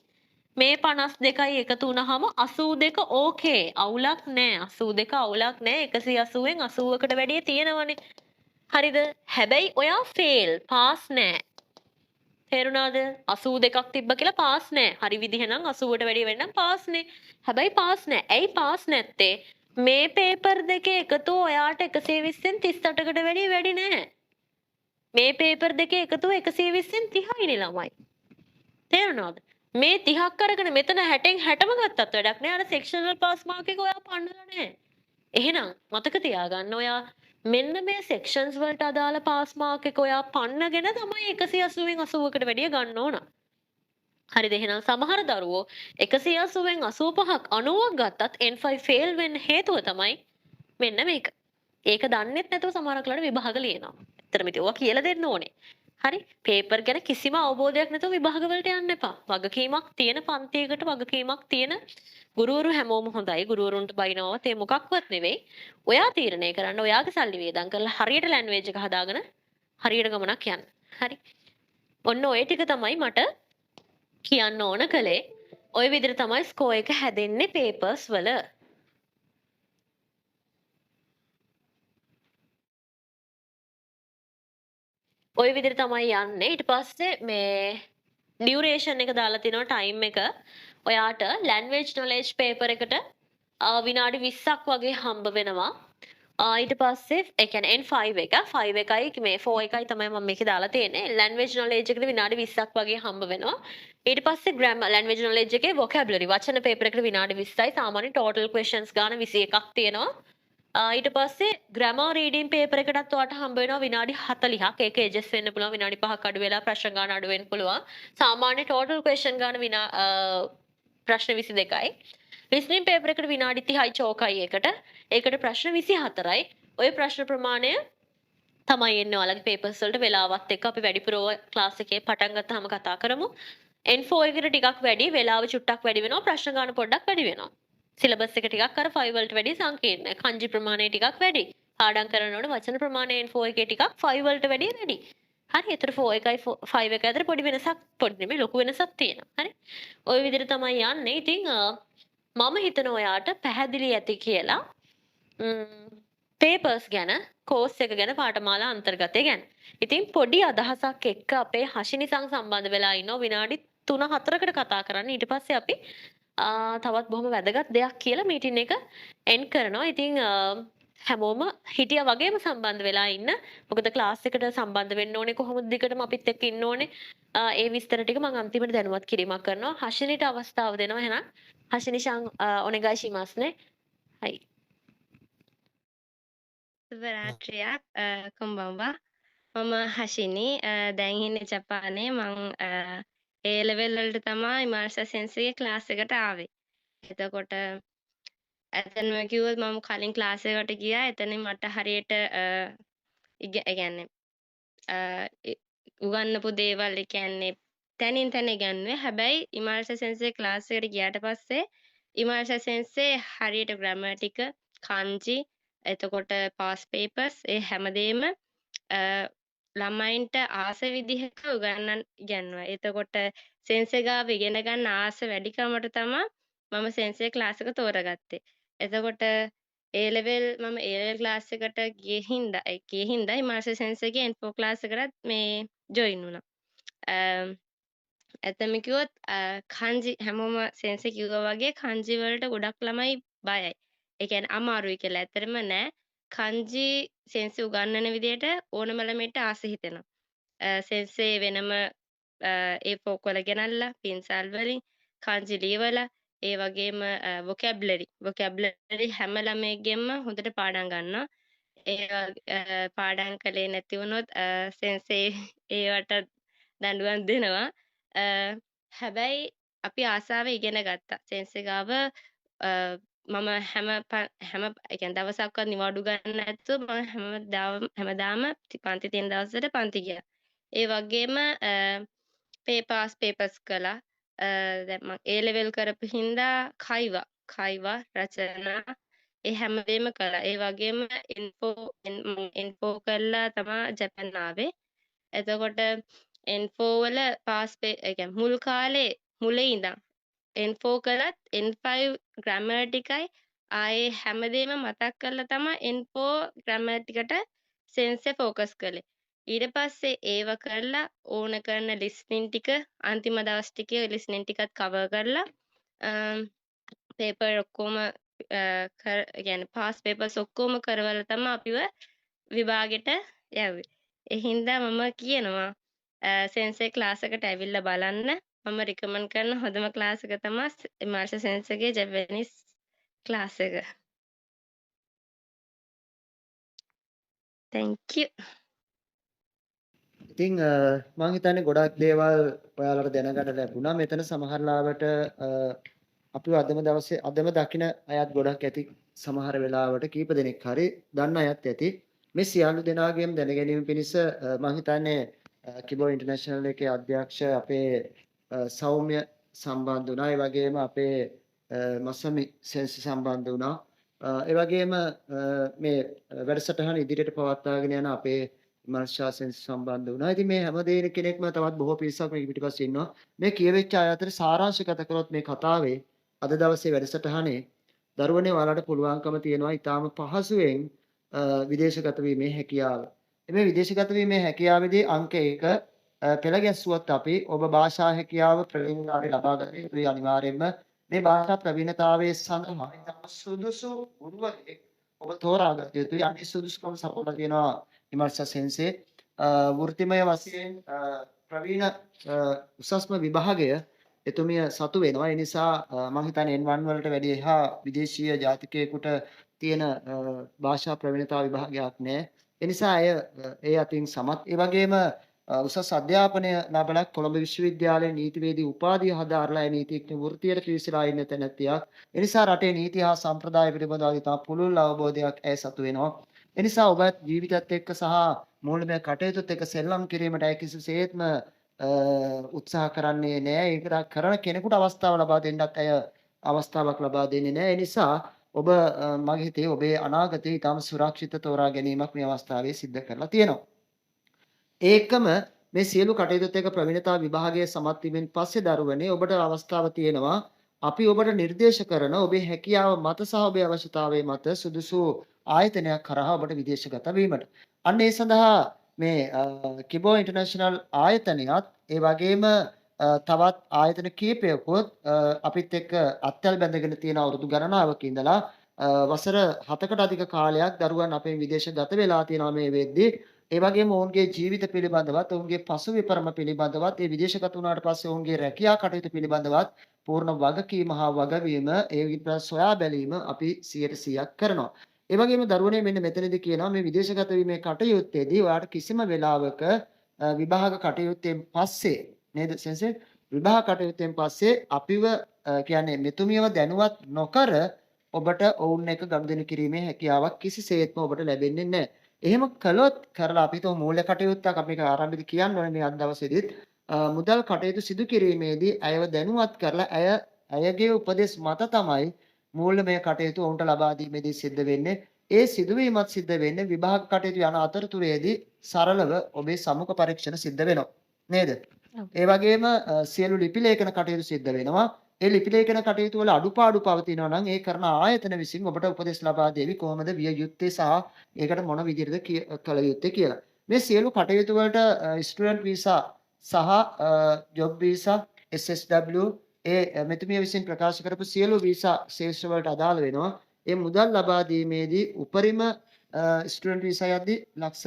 මේ 52යි එකතු වුණාම 82 ඕකේ අවුලක් නෑ 82 අවුලක් නෑ 180න් 80කට වැඩිය තියෙනවනේ හරිද හැබැයි ඔයා ෆේල් පාස් නෑ තේරුණාද 82ක් තිබ්බ කියලා පාස් නෑ හරි විදිහ නම් 80ට වැඩිය වෙන්නම් පාස් නේ හැබැයි පාස් නෑ ඇයි පාස් නැත්තේ මේ පේපර් දෙකේ එකතු ඔයාට 120න් 38කට වැඩි නෑ මේ පේපර් දෙකේ එකතු 120න් 30යිනේ ළමයි තේරුණාද මේ 30ක් අරගෙන මෙතන 60න් 60ම ගත්තත් වැඩක් නෑ අර sectional pass mark එක ඔයා පන්නලා නෑ එහෙනම් මතක තියාගන්න ඔයා මෙන්න මේ sections වලට අදාළ pass mark එක ඔයා පන්නගෙන තමයි 180න් 80කට වැඩිය ගන්න ඕන හරිද එහෙනම් සමහර දරුවෝ 180න් 85ක් 90ක් ගත්තත් N5 fail වෙන්න හේතුව තමයි මෙන්න මේක ඒක දන්නෙත් නැතුව සමහර කලට විභාග ලියනවා ඇත්තටම ඉතින් ඔයා කියලා දෙන්න ඕනේ හරි පේපර් ගැන කිසිම අවබෝධයක් නැතුව විභාග වලට යන්න එපා. වගකීමක් තියෙන පන්තියකට වගකීමක් තියෙන ගුරුවරු හැමෝම හොඳයි. ගුරුවරුන්ට බයිනවවත් ඒ මොකක්වත් නෙවෙයි. ඔයා තීරණය කරන්න ඔයාගේ සල්ලි වේදම් කරලා හරියට ලැන්ග්වේජ් එක හදාගෙන හරියට ගමනක් යන්න. හරි. ඔන්න ඔය ටික තමයි මට කියන්න ඕන කලේ. ඔය විදිහට තමයි ස්කෝර් එක හැදෙන්නේ පේපර්ස් වල. ඔය විදිහට තමයි යන්නේ ඊට පස්සේ මේ ඩියුරේෂන් එක දාලා තිනවා ටයිම් එක. ඔයාට ලැන්ග්වේජ් නොලෙජ් පේපර් එකට විනාඩි 20ක් වගේ හම්බ වෙනවා. ඊට පස්සේ ඒ කියන්නේ N5 එක 5 එකයි මේ 4 එකයි තමයි මම මේකේ දාලා තියෙන්නේ. ලැන්ග්වේජ් නොලෙජ් එකට විනාඩි 20ක් වගේ හම්බ වෙනවා. ඊට පස්සේ ග්‍රෑමර් ලැන්ග්වේජ් නොලෙජ් එකේ vocabulary වචන පේපර් එකට විනාඩි 20යි. සාමාන්‍ය total questions ගාන 21ක් තියෙනවා. ඊට පස්සේ ග්‍රැමර් රීඩින් පේපර් එකටත් ඔයාලට හම්බ වෙනවා විනාඩි 40ක්. ඒක එජස් වෙන්න පුළුවන් විනාඩි 5ක් අඩු වෙලා ප්‍රශ්න ගාන අඩු වෙන්න පුළුවන්. සාමාන්‍ය total question ගාන ප්‍රශ්න 22යි. ලිස්නින් පේපර් එකට විනාඩි 30යි චෝකයි එකට. ඒකට ප්‍රශ්න 24යි. ওই ප්‍රශ්න ප්‍රමාණය තමයි එන්නේ ඔයාලගේ පේපර්ස් වලට වෙලාවත් එක්ක අපි වැඩිපුර ක්ලාස් එකේ පටන් ගත්තාම කතා කරමු. N4 එකට ටිකක් වැඩි වෙලාව චුට්ටක් වැඩි වෙනවා ප්‍රශ්න ගාන පොඩ්ඩක් වැඩි වෙනවා. සිලබස් එක ටිකක් අර 5 වලට වැඩි සංකීර්ණයි. කන්ජි ප්‍රමාණය ටිකක් වැඩි. පාඩම් කරනකොට වචන ප්‍රමාණය N4 එකේ ටිකක් 5 වලට වැඩි වැඩි. හරි. ඒතර 4 එකයි 5 එකයි අතර පොඩි වෙනසක් පොඩි නෙමෙයි ලොකු වෙනසක් තියෙනවා. හරි. ওই විදිහට තමයි යන්නේ. ඉතින් මම හිතනවා ඔයාට පැහැදිලි ඇති කියලා. පේපර්ස් ගැන කෝස් එක ගැන පාඨමාලා අන්තර්ගතය ගැන. ඉතින් පොඩි අදහසක් එක්ක අපේ හෂිනිසං සම්බන්ධ වෙලා ඉන්නවා විනාඩි 3-4කට කතා කරන්න. ඊට පස්සේ අපි තවත් බොහොම වැදගත් දෙයක් කියලා මීටින් එක එන්ඩ් කරනවා. ඉතින් හැමෝම හිටියා වගේම සම්බන්ධ වෙලා ඉන්න. මොකද ක්ලාස් එකට සම්බන්ධ වෙන්න ඕනේ කොහොමද දිගටම අපිත් එක්ක ඉන්න ඕනේ. ඒ විස්තර ටික මම අන්තිමට දැනුවත් කිරීමක් කරනවා. හෂිනිට අවස්ථාව දෙනවා එහෙනම්. හෂිනිෂං ඔනෙගායි ශිමාස්නේ. හයි. 素晴らしいや、こんばんは。මම හෂිනි දැන් ඉන්නේ ජපානයේ මං A level වලට තමයි මාර්ෂා සෙන්සර්ගේ ක්ලාස් එකට ආවේ. එතකොට ඇත්තටම කිව්වොත් මම කලින් ක්ලාස් එකකට ගියා. එතනින් මට හරියට ඒ කියන්නේ උගන්වපු දේවල් ඒ කියන්නේ තනින් තන ඉගන්නුවේ. හැබැයි ඉමාර්ෂා සෙන්සර්ගේ ක්ලාස් එකට ගියාට පස්සේ ඉමාර්ෂා සෙන්සේ හරියට ග්‍රැමර් ටික kanji එතකොට past papers ඒ හැමදේම ළමයින්ට ආස විදිහට ඉගන්වනවා. එතකොට සෙන්සේ ගාව ඉගෙන ගන්න ආස වැඩිකමට තමයි මම සෙන්සේ ක්ලාස් එක තෝරගත්තේ. එතකොට A level මම A level ක්ලාස් එකට ගියේ හින්දා ඉමාර්ෂා සෙන්සර්ගේ N4 ක්ලාස් එකටත් මේ ජොයින් වුණා. ඇත්තම කිව්වොත් kanji හැමෝම සෙන්සේ කිව්වා වගේ kanji වලට ගොඩක් ළමයි බයයි. ඒ කියන්නේ අමාරුයි කියලා. ඇත්තටම නෑ. kanji සෙන්සේ උගන්වන විදිහට ඕනම ළමයට ආස හිතෙනවා. සෙන්සේ වෙනම A4 වල ගෙනල්ලා පින්සල් වලින් kanji ලියවලා ඒ වගේම vocabulary හැම ළමයෙක්ගෙම හොඳට පාඩම් ගන්නවා. ඒ පාඩම් කළේ නැති වුණොත් සෙන්සේ ඒවට දඬුවම් දෙනවා. හැබැයි අපි ආසාවෙන් ඉගෙන ගත්තා. සෙන්සේ ගාව මම හැම ඒ කියන්නේ දවසක්වත් නිවාඩු ගන්න නැතුව මම හැමදාම පන්ති තියෙන දවසට පන්ති ගියා. ඒ වගේම papers කළා. දැන් මම A level කරපු හින්දා කයිවා රචනා ඒ හැමදේම කළා. ඒ වගේම info කරලා තමයි ජපාන් ආවේ. එතකොට N4 වල ඒ කියන්නේ මුල් කාලේ මුලේ ඉඳන් N4 කළත් N5 ග්‍රැමර් ටිකයි ආයේ හැමදේම මතක් කරලා තමයි N4 ග්‍රැමර් ටිකට සෙන්සේ ફોකස් කළේ. ඊට පස්සේ ඒව කරලා ඕන කරන ලිස්නින් ටික අන්තිම දවස් ටිකේ ලිස්නින් ටිකත් කවර් කරලා පේපර් ඔක්කොම يعني පාස් පේපර්ස් ඔක්කොම කරවලා තමයි අපිව විභාගෙට යව්වේ. ඒ හින්දා මම කියනවා සෙන්සේ ක්ලාස් එකට ඇවිල්ලා බලන්න. මම රිකමන්ඩ් කරන හොඳම ක්ලාස් එක තමයි මාර්ෂා සෙන්සර්ගේ ජැපනීස් ක්ලාස් එක. Thank you. ඉතින් මම හිතන්නේ ගොඩක් දේවල් ඔයාලට දැනගන්න ලැබුණා. මෙතන සමහර ලාවට අපිව අදම දකින අයත් ගොඩක් ඇති. සමහර වෙලාවට කීප දෙනෙක් හරි දන්න අයත් ඇති. මේ සියලු දෙනාගේම දැනගැනීම පිණිස මම හිතන්නේ කිබෝ ඉන්ටර්නැෂනල් එකේ අධ්‍යක්ෂ අපේ සෞම්‍ය සම්බන්ධ වුණා. ඒ වගේම අපේ මසමි සෙන්සි සම්බන්ධ වුණා. ඒ වගේම මේ වැඩසටහන ඉදිරියට පවත්වාගෙන යන අපේ මාර්ෂා සෙන්සි සම්බන්ධ වුණා. ඉතින් මේ හැම දෙයක කෙනෙක්ම තවත් බොහෝ පිරිසක් මේක පිටිපස්සේ ඉන්නවා. මේ කියවෙච්ච අය අතර සාරාංශගත කරොත් මේ කතාවේ අද දවසේ වැඩසටහනේ දරුවනේ ඔයාලට පුළුවන්කම තියෙනවා ඊටාම පහසුවෙන් විදේශගත වීමේ හැකියාව. මේ විදේශගත වීමේ හැකියාවේදී අංක 1 පෙළ ගැස්සුවොත් අපි ඔබ භාෂා හැකියාව ප්‍රවීණතාවය ලබා ගන්න යුතුයි අනිවාර්යයෙන්ම. මේ භාෂා ප්‍රවීණතාවයේ සඳහා ඉතාම සුදුසු ගුරුවරයෙක් ඔබ තෝරාගත යුතුයි. අනිත් සුදුසුකම් සපුරලා තියෙනවා විමර්ශක සෙන්සේ. වෘත්තිමය වශයෙන් ප්‍රවීණ උසස්ම විභාගය එතුමිය සතු වෙනවා. ඒ නිසා මම හිතන්නේ N1 වලට වැඩි එහා විදේශීය ජාතිකයෙකුට තියෙන භාෂා ප්‍රවීණතාව විභාගයක් නැහැ. ඒ නිසා අය ඒ අතින් සමත්. ඒ වගේම උසස් අධ්‍යාපනය ලබලා කොළඹ විශ්වවිද්‍යාලයේ නීතිවේදී උපාධිය හදාarලා නීතිඥ වෘත්තියට පිවිසලා ඉන්න තැනැත්තියක්. ඒ නිසා රටේ නීති හා සම්ප්‍රදාය පිළිබඳව ඉතා පුළුල් අවබෝධයක් ඇය සතු වෙනවා. ඒ නිසා ඔබ ජීවිතයත් එක්ක සහ මූලික කටයුතුත් එක්ක සෙල්ලම් කිරීමට ඇය කිසිසේත්ම උත්සාහ කරන්නේ නැහැ. ඒක කරන කෙනෙකුට අවස්ථාව ලබා දෙන්නත් ඇය අවස්ථාවක් ලබා දෙන්නේ නැහැ. ඒ නිසා ඔබ මගේ හිතේ ඔබේ අනාගතය ඉතාම සුරක්ෂිත තෝරා ගැනීමක් මේ අවස්ථාවේ සිද්ධ කරලා තියෙනවා. ඒකම මේ සියලු කටයුතුත් එක්ක ප්‍රවීණතා විභාගයේ සමත් වීමෙන් පස්සේ දරුවනේ ඔබට අවස්ථාව තියෙනවා අපි ඔබට නිර්දේශ කරන ඔබේ හැකියාව මත සහ ඔබේ අවශ්‍යතාවය මත සුදුසු ආයතනයක් කරා ඔබට විදේශගත වීමට. අන්න ඒ සඳහා මේ කිබෝ ඉන්ටර්නැෂනල් ආයතනයත් ඒ වගේම තවත් ආයතන කීපයකුත් අපිත් එක්ක අත්වැල් බැඳගෙන තියෙන අවුරුදු ගණනාවක ඉඳලා වසර 7කට අධික කාලයක් දරුවන් අපේ විදේශගත වෙලා තියෙනවා මේ වෙද්දී. ඒ වගේම ඔවුන්ගේ ජීවිත පිළිබඳවත් ඔවුන්ගේ පසු විපරම පිළිබඳවත් ඒ විදේශගත වුණාට පස්සේ ඔවුන්ගේ රැකියා කටයුතු පිළිබඳවත් පූර්ණ වගකීම හා වගවීම ඒ විදිහට සොයා බැලීම අපි 100%ක් කරනවා. ඒ වගේම දරුවනේ මෙන්න මෙතනදී කියනවා මේ විදේශගත වීමේ කටයුත්තේදී ඔයාලට කිසිම වෙලාවක විභාග කටයුත්තෙන් පස්සේ නේද සෙන්සේ විභාග කටයුත්තෙන් පස්සේ අපිව කියන්නේ මෙතුමියව දැනුවත් නොකර ඔබට ඔවුන් එක්ක ගනුදෙනු කිරීමේ හැකියාවක් කිසිසේත්ම ඔබට ලැබෙන්නේ නැහැ. එහෙම කළොත් කරලා අපි તો මූල්‍ය කටයුත්තක් අපි ආරම්භයේදී කියන්න ඕනේ මේ අද දවසේදීත් මුදල් කටයුතු සිදු කිරීමේදී අයව දැනුවත් කරලා අයගේ උපදෙස් මත තමයි මූල්‍යමය කටයුතු ඔවුන්ට ලබා දීමේදී සිද්ධ වෙන්නේ. ඒ සිදුවීමත් සිද්ධ වෙන්නේ විභාග කටයුතු යන අතරතුරේදී සරලව ඔබේ සමුක පරීක්ෂණ සිද්ධ වෙනවා. නේද? ඒ වගේම සියලු ලිපි ලේඛන කටයුතු සිද්ධ වෙනවා. ඒ ලිපි ලේඛන කටයුතු වල අඩුපාඩු පවතිනවා නම් ඒ කරන ආයතන විසින් ඔබට උපදෙස් ලබා දෙවි කොහොමද විය යුත්තේ සහ ඒකට මොන විදිහටද කළ යුත්තේ කියලා. මේ සියලු කටයුතු වලට ස්ටුඩන්ට් වීසා සහ ජොබ් වීසා SSW ඒ මෙතුමිය විසින් ප්‍රකාශ කරපු සියලු වීසා ශේෂ්ත්‍ර වලට අදාළ වෙනවා. ඒ මුදල් ලබා දීමේදී උපරිම ස්ටුඩන්ට් වීසා යද්දී ලක්ෂ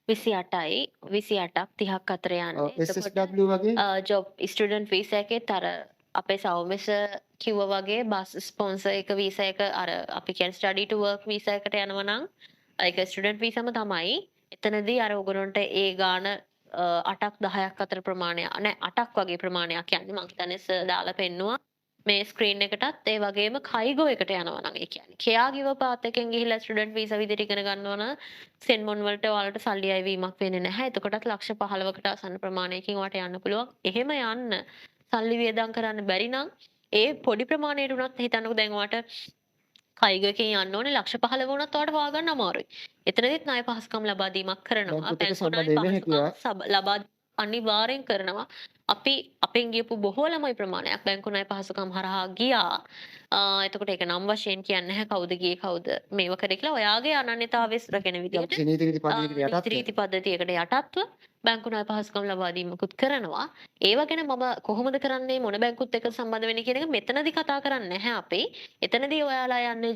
28යි 28ක් 30ක් අතර යන්නේ. SSW වගේ ජොබ් ස්ටුඩන්ට් වීසා එකේත් අර අපේ සෞම්‍යස කිව්වා වගේ බස් ස්පොන්සර් එක වීසා එක අර අපි කියන්නේ ස්ටඩි ටු වර්ක් වීසා එකට යනවා නම් ඒක ස්ටුඩන්ට් වීසාම තමයි. එතනදී අර ඔයගොල්ලන්ට ඒ ගාන 8ක් 10ක් අතර ප්‍රමාණයක් නෑ 8ක් වගේ ප්‍රමාණයක් යන්නේ මං හිතන්නේ දාලා පෙන්නුවා මේ ස්ක්‍රීන් එකටත්. ඒ වගේම කයිගෝ එකට යනවා නම් ඒ කියන්නේ කෙයා ගිව පාත් එකෙන් ගිහිල්ලා ස්ටුඩන්ට් වීසා විදිහට ඉගෙන ගන්නවා නම් සෙන්මොන් වලට ඔයාලට සල්ලි අයවීමක් වෙන්නේ නැහැ. එතකොටත් ලක්ෂ 15කට අසන්න ප්‍රමාණයකින් වට යන්න පුළුවන්. එහෙම යන්න සල්ලි වියදම් කරන්න බැරි නම් ඒ පොඩි ප්‍රමාණයට උනත් හිතන්නකෝ දැන් ඔයාලට කයිගෝ එකෙන් යන්න ඕනේ ලක්ෂ 15 වුණත් ඔයාලට හොයාගන්න අමාරුයි. එතනදිත් ණය පහසුකම් ලබා දීමක් කරනවා. ලබා අනිවාර්යෙන් කරනවා. අපි අපෙන් ගියපු බොහෝ ළමයි ප්‍රමාණයක් බැංකු ණය පහසුකම් හරහා ගියා. එතකොට ඒක නම් වශයෙන් කියන්නේ නැහැ කවුද ගියේ කවුද මේව කරේ කියලා. ඔයාගේ අනන්‍යතාවය රැකෙන විදිහට නීති පද්ධතියකට යටත්ව බැංකු ණය පහසුකම් ලබා දීමකුත් කරනවා. ඒව ගැන මම කොහොමද කරන්නේ මොන බැංකුත් එක්ක සම්බන්ධ වෙන්නේ කියන එක මෙතනදී කතා කරන්නේ නැහැ අපි. එතනදී ඔයාලා යන්නේ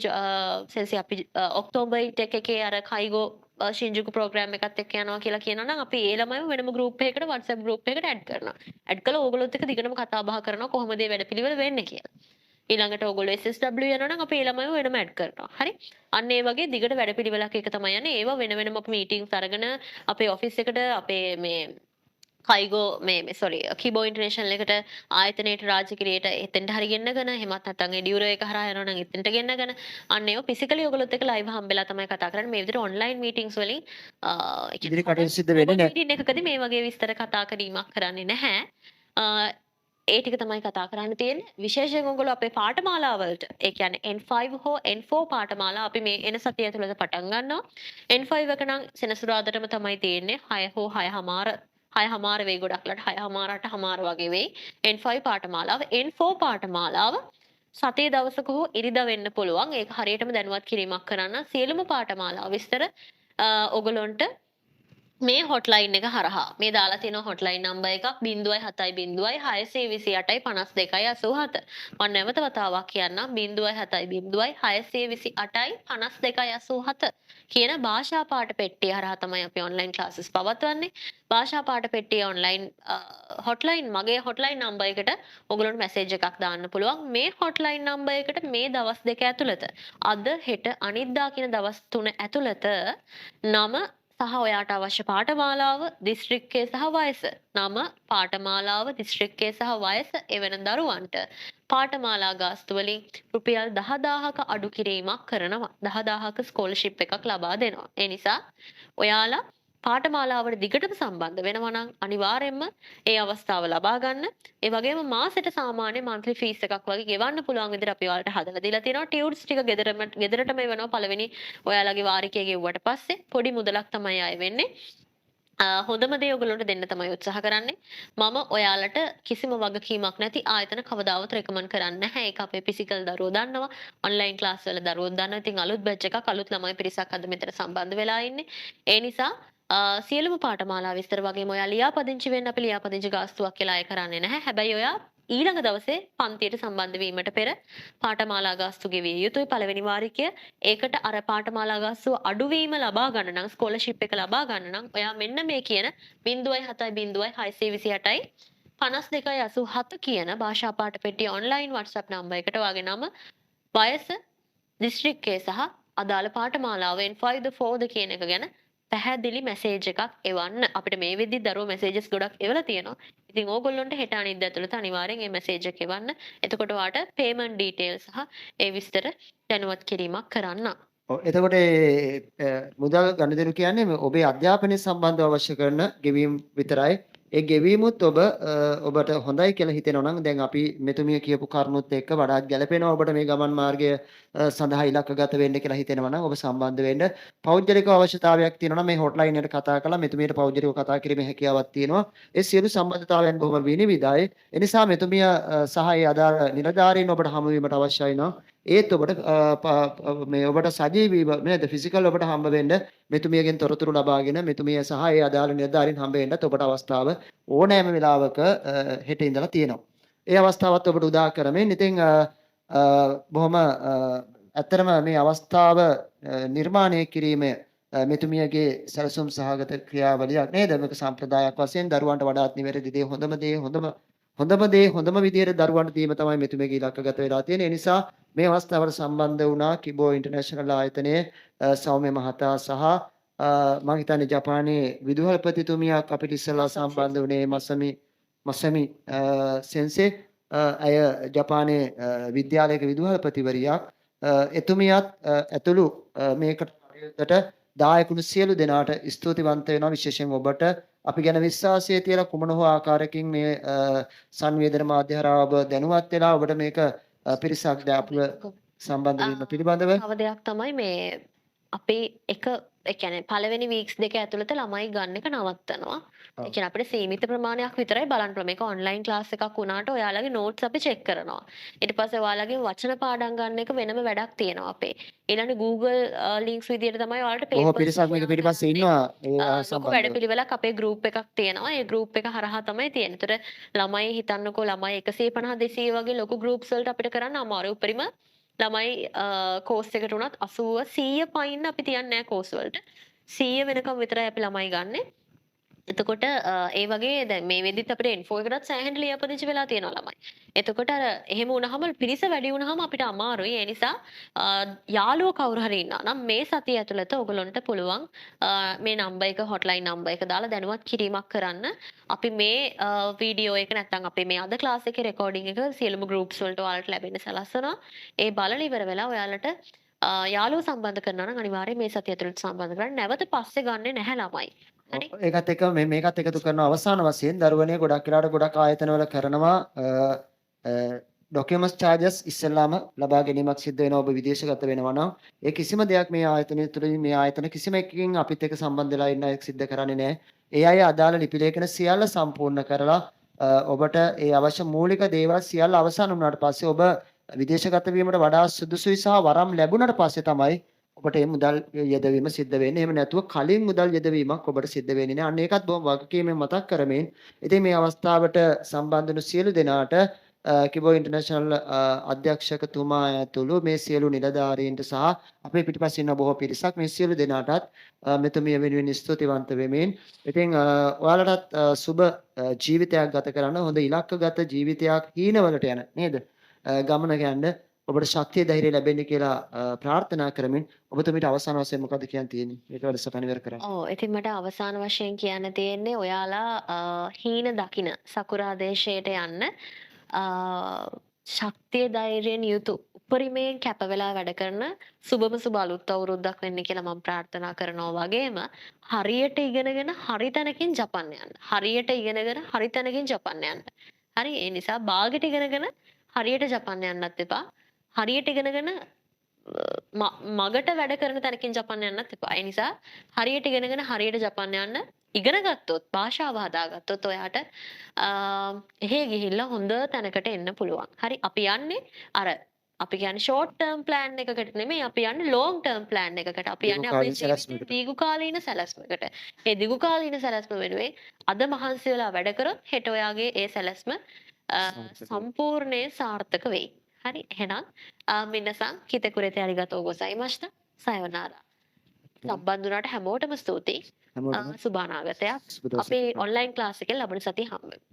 සෙන්සි අපි ඔක්තෝබර් 8 එකේ අර කයිගෝ ශින්ජුකු ප්‍රෝග්‍රෑම් එකත් එක්ක යනවා කියලා කියනවා නම් අපි ඒ ළමයිව වෙනම ගෲප් එකකට WhatsApp ගෲප් එකකට ඇඩ් කරනවා. ඇඩ් කළා ඕගොල්ලොත් එක්ක දිගටම කතා බහ කරනවා කොහොමද මේ වැඩපිළිවෙල වෙන්නේ කියලා. ඊළඟට ඕගොල්ලෝ SSW යනවා නම් අපි ඒ ළමයිව වෙනම ඇඩ් කරනවා. හරි? අන්න ඒ වගේ දිගට වැඩපිළිවෙලක් එක තමයි යන්නේ. ඒවා වෙන වෙනම අපි මීටින්ග්ස් අරගෙන අපේ ඔෆිස් එකට අපේ මේ කයිගෝ මේ සෝරි කිබෝ ඉන්ටර්නැෂනල් එකට ආයතනයේට රාජකිරියට එතෙන්ට හරි ගෙන්නගෙන එහෙමත් නැත්නම් එඩියුරෝ එක හරහා යනවා නම් එතෙන්ට ගෙන්නගෙන අන්න ඒව ෆිසිකලි ඔයගොල්ලොත් එක්ක ලයිව් හම්බෙලා තමයි කතා කරන්නේ. මේ විදිහට ඔන්ලයින් මීටින්ග්ස් වලින් ඉදිරි කටයුතු සිද්ධ වෙන්නේ නැහැ. මීටින් එකකදී මේ වගේ විස්තර කතා කිරීමක් කරන්නේ නැහැ. ඒ ටික තමයි කතා කරන්න තියෙන්නේ. විශේෂයෙන් ඔයගොල්ලෝ අපේ පාඨමාලාවලට ඒ කියන්නේ N5 හෝ N4 පාඨමාලා අපි මේ එන සතිය ඇතුළත පටන් ගන්නවා. N5 එක නම් සෙනසුරාදාටම තමයි තියෙන්නේ. 6 හෝ 6:30 වෙයි ගොඩක්ලට 6:30 වගේ වෙයි N5 පාඨමාලාව. N4 පාඨමාලාව සතිය දවසක හෝ ඉරිදා වෙන්න පුළුවන්. ඒක හරියටම දැනුවත් කිරීමක් කරන්න සියලුම පාඨමාලා විස්තර ඔයගොල්ලන්ට මේ හොට්ලයින් එක හරහා මේ දාලා තියෙන හොට්ලයින් නම්බර් එකක් 070 628 5287. මම නැවත වතාවක් කියන්නම් 070 628 5287 කියන භාෂා පාඨ පෙට්ටිය හරහා තමයි අපි ඔන්ලයින් ක්ලාසස් පවත්වන්නේ. භාෂා පාඨ පෙට්ටිය ඔන්ලයින් හොට්ලයින් මගේ හොට්ලයින් නම්බර් එකට ඔයගොල්ලන්ට මැසේජ් එකක් දාන්න පුළුවන්. මේ හොට්ලයින් නම්බර් එකට මේ දවස් දෙක ඇතුළත අද හෙට අනිද්දා කියන දවස් 3 ඇතුළත නම සහ ඔයාට අවශ්‍ය පාඨමාලාව, දිස්ත්‍රික්කය සහ වයස. නම, පාඨමාලාව, දිස්ත්‍රික්කය සහ වයස එවන දරුවන්ට පාඨමාලා ගාස්තු වලින් රුපියල් 10000ක අඩු කිරීමක් කරනවා. 10000ක ස්කෝලර්ෂිප් එකක් ලබා දෙනවා. ඒ නිසා ඔයාලා පාඨමාලාවට දිගටම සම්බන්ධ වෙනවා නම් අනිවාර්යයෙන්ම ඒ අවස්ථාව ලබා ගන්න. ඒ වගේම මාසෙට සාමාන්‍ය monthly fees එකක් වගේ ගෙවන්න පුළුවන් විදිහට අපි ඔයාලට හදලා දීලා තියෙනවා. ටියුට්ස් ටික ගෙදරටම එවනවා පළවෙනි ඔයාලගේ වාරිකය ගෙවුවට පස්සේ පොඩි මුදලක් තමයි ආයෙ වෙන්නේ. හොඳම දේ ඔයගොල්ලන්ට දෙන්න තමයි උත්සාහ කරන්නේ. මම ඔයාලට කිසිම වගකීමක් නැති ආයතන කවදාවත් රෙකමන්ඩ් කරන්නේ නැහැ. ඒක අපේ ෆිසිකල් දරුවෝ දන්නවා. ඔන්ලයින් ක්ලාස් වල දරුවෝ දන්නවා. ඉතින් අලුත් බැච් එකක් අලුත් ළමයි පිරිසක් අද මෙතන සම්බන්ධ වෙලා ඉන්නේ. ඒ නිසා සියලුම පාඨමාලා විස්තර වගේම ඔයා ලියාපදිංචි වෙන්න අපි ලියාපදිංචි ගාස්තුවක් කියලා අය කරන්නේ නැහැ. හැබැයි ඔයා ඊළඟ දවසේ පන්තියට සම්බන්ධ වීමට පෙර පාඨමාලා ගාස්තු ගෙවිය යුතුයි පළවෙනි වාරිකය. ඒකට අර පාඨමාලා ගාස්තුව අඩුවීම ලබා ගන්න නම් ස්කෝලර්ෂිප් එක ලබා ගන්න නම් ඔයා මෙන්න මේ කියන 0.70 628 කියන භාෂා පාඨ පෙට්ටිය ඔන්ලයින් WhatsApp නම්බර් එකට ඔයාගේ නම, වයස, දිස්ත්‍රික්කය සහ අදාළ පාඨමාලාව N5ද 4ද කියන එක ගැන පැහැදිලි මැසේජ් එකක් එවන්න. අපිට මේ වෙද්දි දරුවෝ මැසේජස් ගොඩක් එවලා තියෙනවා. ඉතින් ඕගොල්ලොන්ට හෙට අනිද්දා ඇතුළත අනිවාර්යෙන් මේ මැසේජ් එක එවන්න. එතකොට ඔයාට පේමන්ට් ඩීටේල්ස් සහ ඒ විස්තර දැනුවත් කිරීමක් කරන්න. එතකොට මුදල් ගනුදෙනු කියන්නේ ඔබේ අධ්‍යාපනය සම්බන්ධව අවශ්‍ය කරන ගෙවීම් විතරයි. ඒ ගෙවීමුත් ඔබට හොඳයි කියලා හිතෙනවා නම් දැන් අපි මෙතුමිය කියපු කරුණුත් එක්ක වඩාත් ගැළපෙනවා ඔබට මේ ගමන් මාර්ගය සඳහා ඉලක්කගත වෙන්න කියලා හිතෙනවා නම් ඔබ සම්බන්ධ වෙන්න. පෞද්ගලික අවශ්‍යතාවයක් තියෙනවා නම් මේ හොට්ලයින් එකට කතා කරලා මෙතුමියට පෞද්ගලිකව කතා කිරීමේ හැකියාවක් තියෙනවා. ඒ සියලු සම්බන්ධතාවයන් බොහොම විනිවිදයි. ඒ නිසා මෙතුමිය සහ ඒ අදාළ නිලධාරීන් ඔබට හමු වීමට අවශ්‍යයි නම් ඒත් ඔබට මේ ඔබට සජීවීව නේද ෆිසිකල් ඔබට හම්බ වෙන්න මෙතුමියගෙන් තොරතුරු ලබාගෙන මෙතුමිය සහ ඒ අදාළ නිලධාරීන් හම්බ වෙන්නත් ඔබට අවස්ථාව ඕනෑම වෙලාවක හෙට ඉඳලා තියෙනවා. ඒ අවස්ථාවත් ඔබට උදා කරමින් ඉතින් බොහොම ඇත්තරම මේ අවස්ථාව නිර්මාණය කිරීමේ මෙතුමියගේ සැලසුම් සහගත ක්‍රියාවලියක් නේද? මේක සම්ප්‍රදායක් වශයෙන් දරුවන්ට වඩාත් නිවැරදි දේ හොඳම විදියට දරුවන්ට දීම තමයි මෙතුමියගේ ඉලක්කගත වෙලා තියෙන්නේ. ඒ නිසා මේ අවස්ථාවට සම්බන්ධ වුණා කිබෝ ඉන්ටර්නැෂනල් ආයතනයේ සෞම්‍ය මහතා සහ මම හිතන්නේ ජපානයේ විදුහල්පතිතුමියක් අපිට ඉස්සෙල්ලා සම්බන්ධ වුණේ මසමි සෙන්සේ. අය ජපානයේ විද්‍යාලයක විදුහල්පතිවරියක්. එතුමියත් ඇතුළු මේකට දායකුණු සියලු දෙනාට ස්තුතිවන්ත වෙනවා. විශේෂයෙන් ඔබට අපි ගැන විශ්වාසය තියලා කුමන හෝ ආකාරයකින් මේ සංවේදන මාධ්‍ය හරහා ඔබ දැනුවත් වෙලා ඔබට මේක පිරිසක් අපිව සම්බන්ධ වීම පිළිබඳව තව දෙයක් තමයි මේ අපි ඒ කියන්නේ පළවෙනි වීක්ස් දෙක ඇතුළත ළමයි ගන්න එක නවත්තනවා. ඒ කියන්නේ අපිට සීමිත ප්‍රමාණයක් විතරයි බලන්න පුළුවන්. මේක ඔන්ලයින් ක්ලාස් එකක් වුණාට ඔයාලගේ නෝට්ස් අපි චෙක් කරනවා. ඊට පස්සේ ඔයාලගේ වචන පාඩම් ගන්න එක වෙනම වැඩක් තියෙනවා අපේ. ඊළඟ Google links විදියට තමයි ඔයාලට බොහෝ පිරිසක් මේක පිටිපස්සේ ඉන්නවා ඒ ලොකු සම්බන්ධව. වැඩපිළිවෙලක් අපේ ගෲප් එකක් තියෙනවා. ඒ ගෲප් එක හරහා තමයි තියෙන්නේ. ඒතර ළමයි හිතන්නකෝ ළමයි 150 200 වගේ ලොකු ගෲප්ස් වලට අපිට කරන්න අමාරුයි. උපරිම ළමයි කෝස් එකට උනත් 80 100 පයින් අපි තියන්නේ නැහැ කෝස් වලට. 100 වෙනකම් විතරයි අපි ළමයි ගන්නෙ. එතකොට ඒ වගේ දැන් මේ වෙද්දිත් අපිට N4 එකටත් සෑහෙන ලියාපදිංචි වෙලා තියෙනවා ළමයි. එතකොට අර එහෙම වුණාම පිරිස වැඩි වුණාම අපිට අමාරුයි. ඒ නිසා යාළුවෝ කවුරු හරි ඉන්නා නම් මේ සතිය ඇතුළත ඔයගොල්ලන්ට පුළුවන් මේ නම්බර් එක හොට්ලයින් නම්බර් එක දාලා දැනුවත් කිරීමක් කරන්න. අපි මේ වීඩියෝ එක නැත්නම් අපි මේ අද ක්ලාස් එකේ රෙකෝඩින් එක සියලුම ගෲප්ස් වලට ඔයාලට ලැබෙන්න සලස්වනවා. ඒ බලලා ඉවර වෙලා ඔයාලට යාළුවෝ සම්බන්ධ කරනවා නම් අනිවාර්යයෙන් මේ සතිය ඇතුළත සම්බන්ධ කරන්න. නැවත පස්සේ ගන්නෙ නැහැ ළමයි. ඒකත් එක්ක මේකත් එකතු කරන අවසාන වශයෙන් දරුවනේ ගොඩක් වෙලාවට ගොඩක් ආයතනවල කරනවා ඩොකියුමන්ට්ස් චාර්ජස් ඉස්සෙල්ලාම ලබා ගැනීමක් සිද්ධ වෙනවා. ඔබ විදේශගත වෙනවා නම් ඒ කිසිම දෙයක් මේ ආයතනය තුළින් මේ ආයතන කිසිම එකකින් අපිත් එක්ක සම්බන්ධ වෙලා ඉන්න අය සිද්ධ කරන්නේ නැහැ. ඒ අය අදාළ ලිපි ලේඛන සියල්ල සම්පූර්ණ කරලා ඔබට ඒ අවශ්‍ය මූලික දේවල් සියල්ල අවසන් වුණාට පස්සේ ඔබ විදේශගත වීමට වඩා සුදුසුයි සහ වරම් ලැබුණාට පස්සේ තමයි ඔබට මේ මුදල් යෙදවීම සිද්ධ වෙන්නේ. එහෙම නැතුව කලින් මුදල් යෙදවීමක් ඔබට සිද්ධ වෙන්නේ නැහැ. අන්න ඒකත් බොහොම වගකීමෙන් මතක් කරමින් ඉතින් මේ අවස්ථාවට සම්බන්ධ වුණු සියලු දෙනාට කිබෝ ඉන්ටර්නැෂනල් අධ්‍යක්ෂකතුමා ඇතුළු මේ සියලු නිලධාරීන්ට සහ අපේ පිටිපස්සේ ඉන්න බොහෝ පිරිසක් මේ සියලු දෙනාටත් මෙතුමිය වෙනුවෙන් ස්තුතිවන්ත වෙමින් ඉතින් ඔයාලටත් සුබ ජීවිතයක් ගත කරන්න හොඳ ඉලක්කගත ජීවිතයක් හීනවලට යන නේද ගමන යන්න ඔබට ශක්තිය ධෛර්යය ලැබෙන්න කියලා ප්‍රාර්ථනා කරමින් ඔබතුමීට අවසාන වශයෙන් මොකද කියන්න තියෙන්නේ? ඒක වැඩසටහන ඉවර කරන්න. ඔව් ඉතින් මට අවසාන වශයෙන් කියන්න තියෙන්නේ ඔයාලා හීන දකින සකුරා දේශයට යන්න ශක්තිය ධෛර්යයෙන් යුතු උපරිමයෙන් කැප වෙලා වැඩ කරන සුබම සුබ අලුත් අවුරුද්දක් වෙන්න කියලා මම ප්‍රාර්ථනා කරනවා වගේම හරියට ඉගෙනගෙන හරි තැනකින් ජපන් යන්න. හරියට ඉගෙනගෙන හරි තැනකින් ජපන් යන්න. හරි ඒ නිසා බාගෙට ඉගෙනගෙන හරියට ජපන් යන්නත් එපා. හරියට ඉගෙනගෙන මගට වැඩ කරන තැනකින් ජපන් යන්නත් එපා. ඒ නිසා හරියට ඉගෙනගෙන හරියට ජපන් යන්න ඉගෙන ගත්තොත් භාෂාව හදාගත්තොත් ඔයාට එහෙ ගිහිල්ලා හොඳ තැනකට එන්න පුළුවන්. හරි අපි යන්නේ අර අපි කියන්නේ ෂෝට් ටර්ම් ප්ලෑන් එකකට නෙමෙයි අපි යන්නේ ලොන්ග් ටර්ම් ප්ලෑන් එකකට. අපි යන්නේ අපේ ජීවිතේ දීර්ඝකාලීන සැලැස්මකට. ඒ දීර්ඝකාලීන සැලැස්ම වෙනුවෙන් අද මහන්සි වෙලා වැඩ කරොත් හෙට ඔයාගේ ඒ සැලැස්ම සම්පූර්ණයෙන් සාර්ථක වෙයි. හරි එහෙනම් මින්නසන් හිතකුරේත අරිගතෝ ගොසයිමස්ත සයවනාරා. සම්බන්ධ වුණාට හැමෝටම ස්තුතියි. සුබ අනාගතයක්. අපේ ඔන්ලයින් ක්ලාස් එකේ ලබන සතිය හම්බ වෙමු.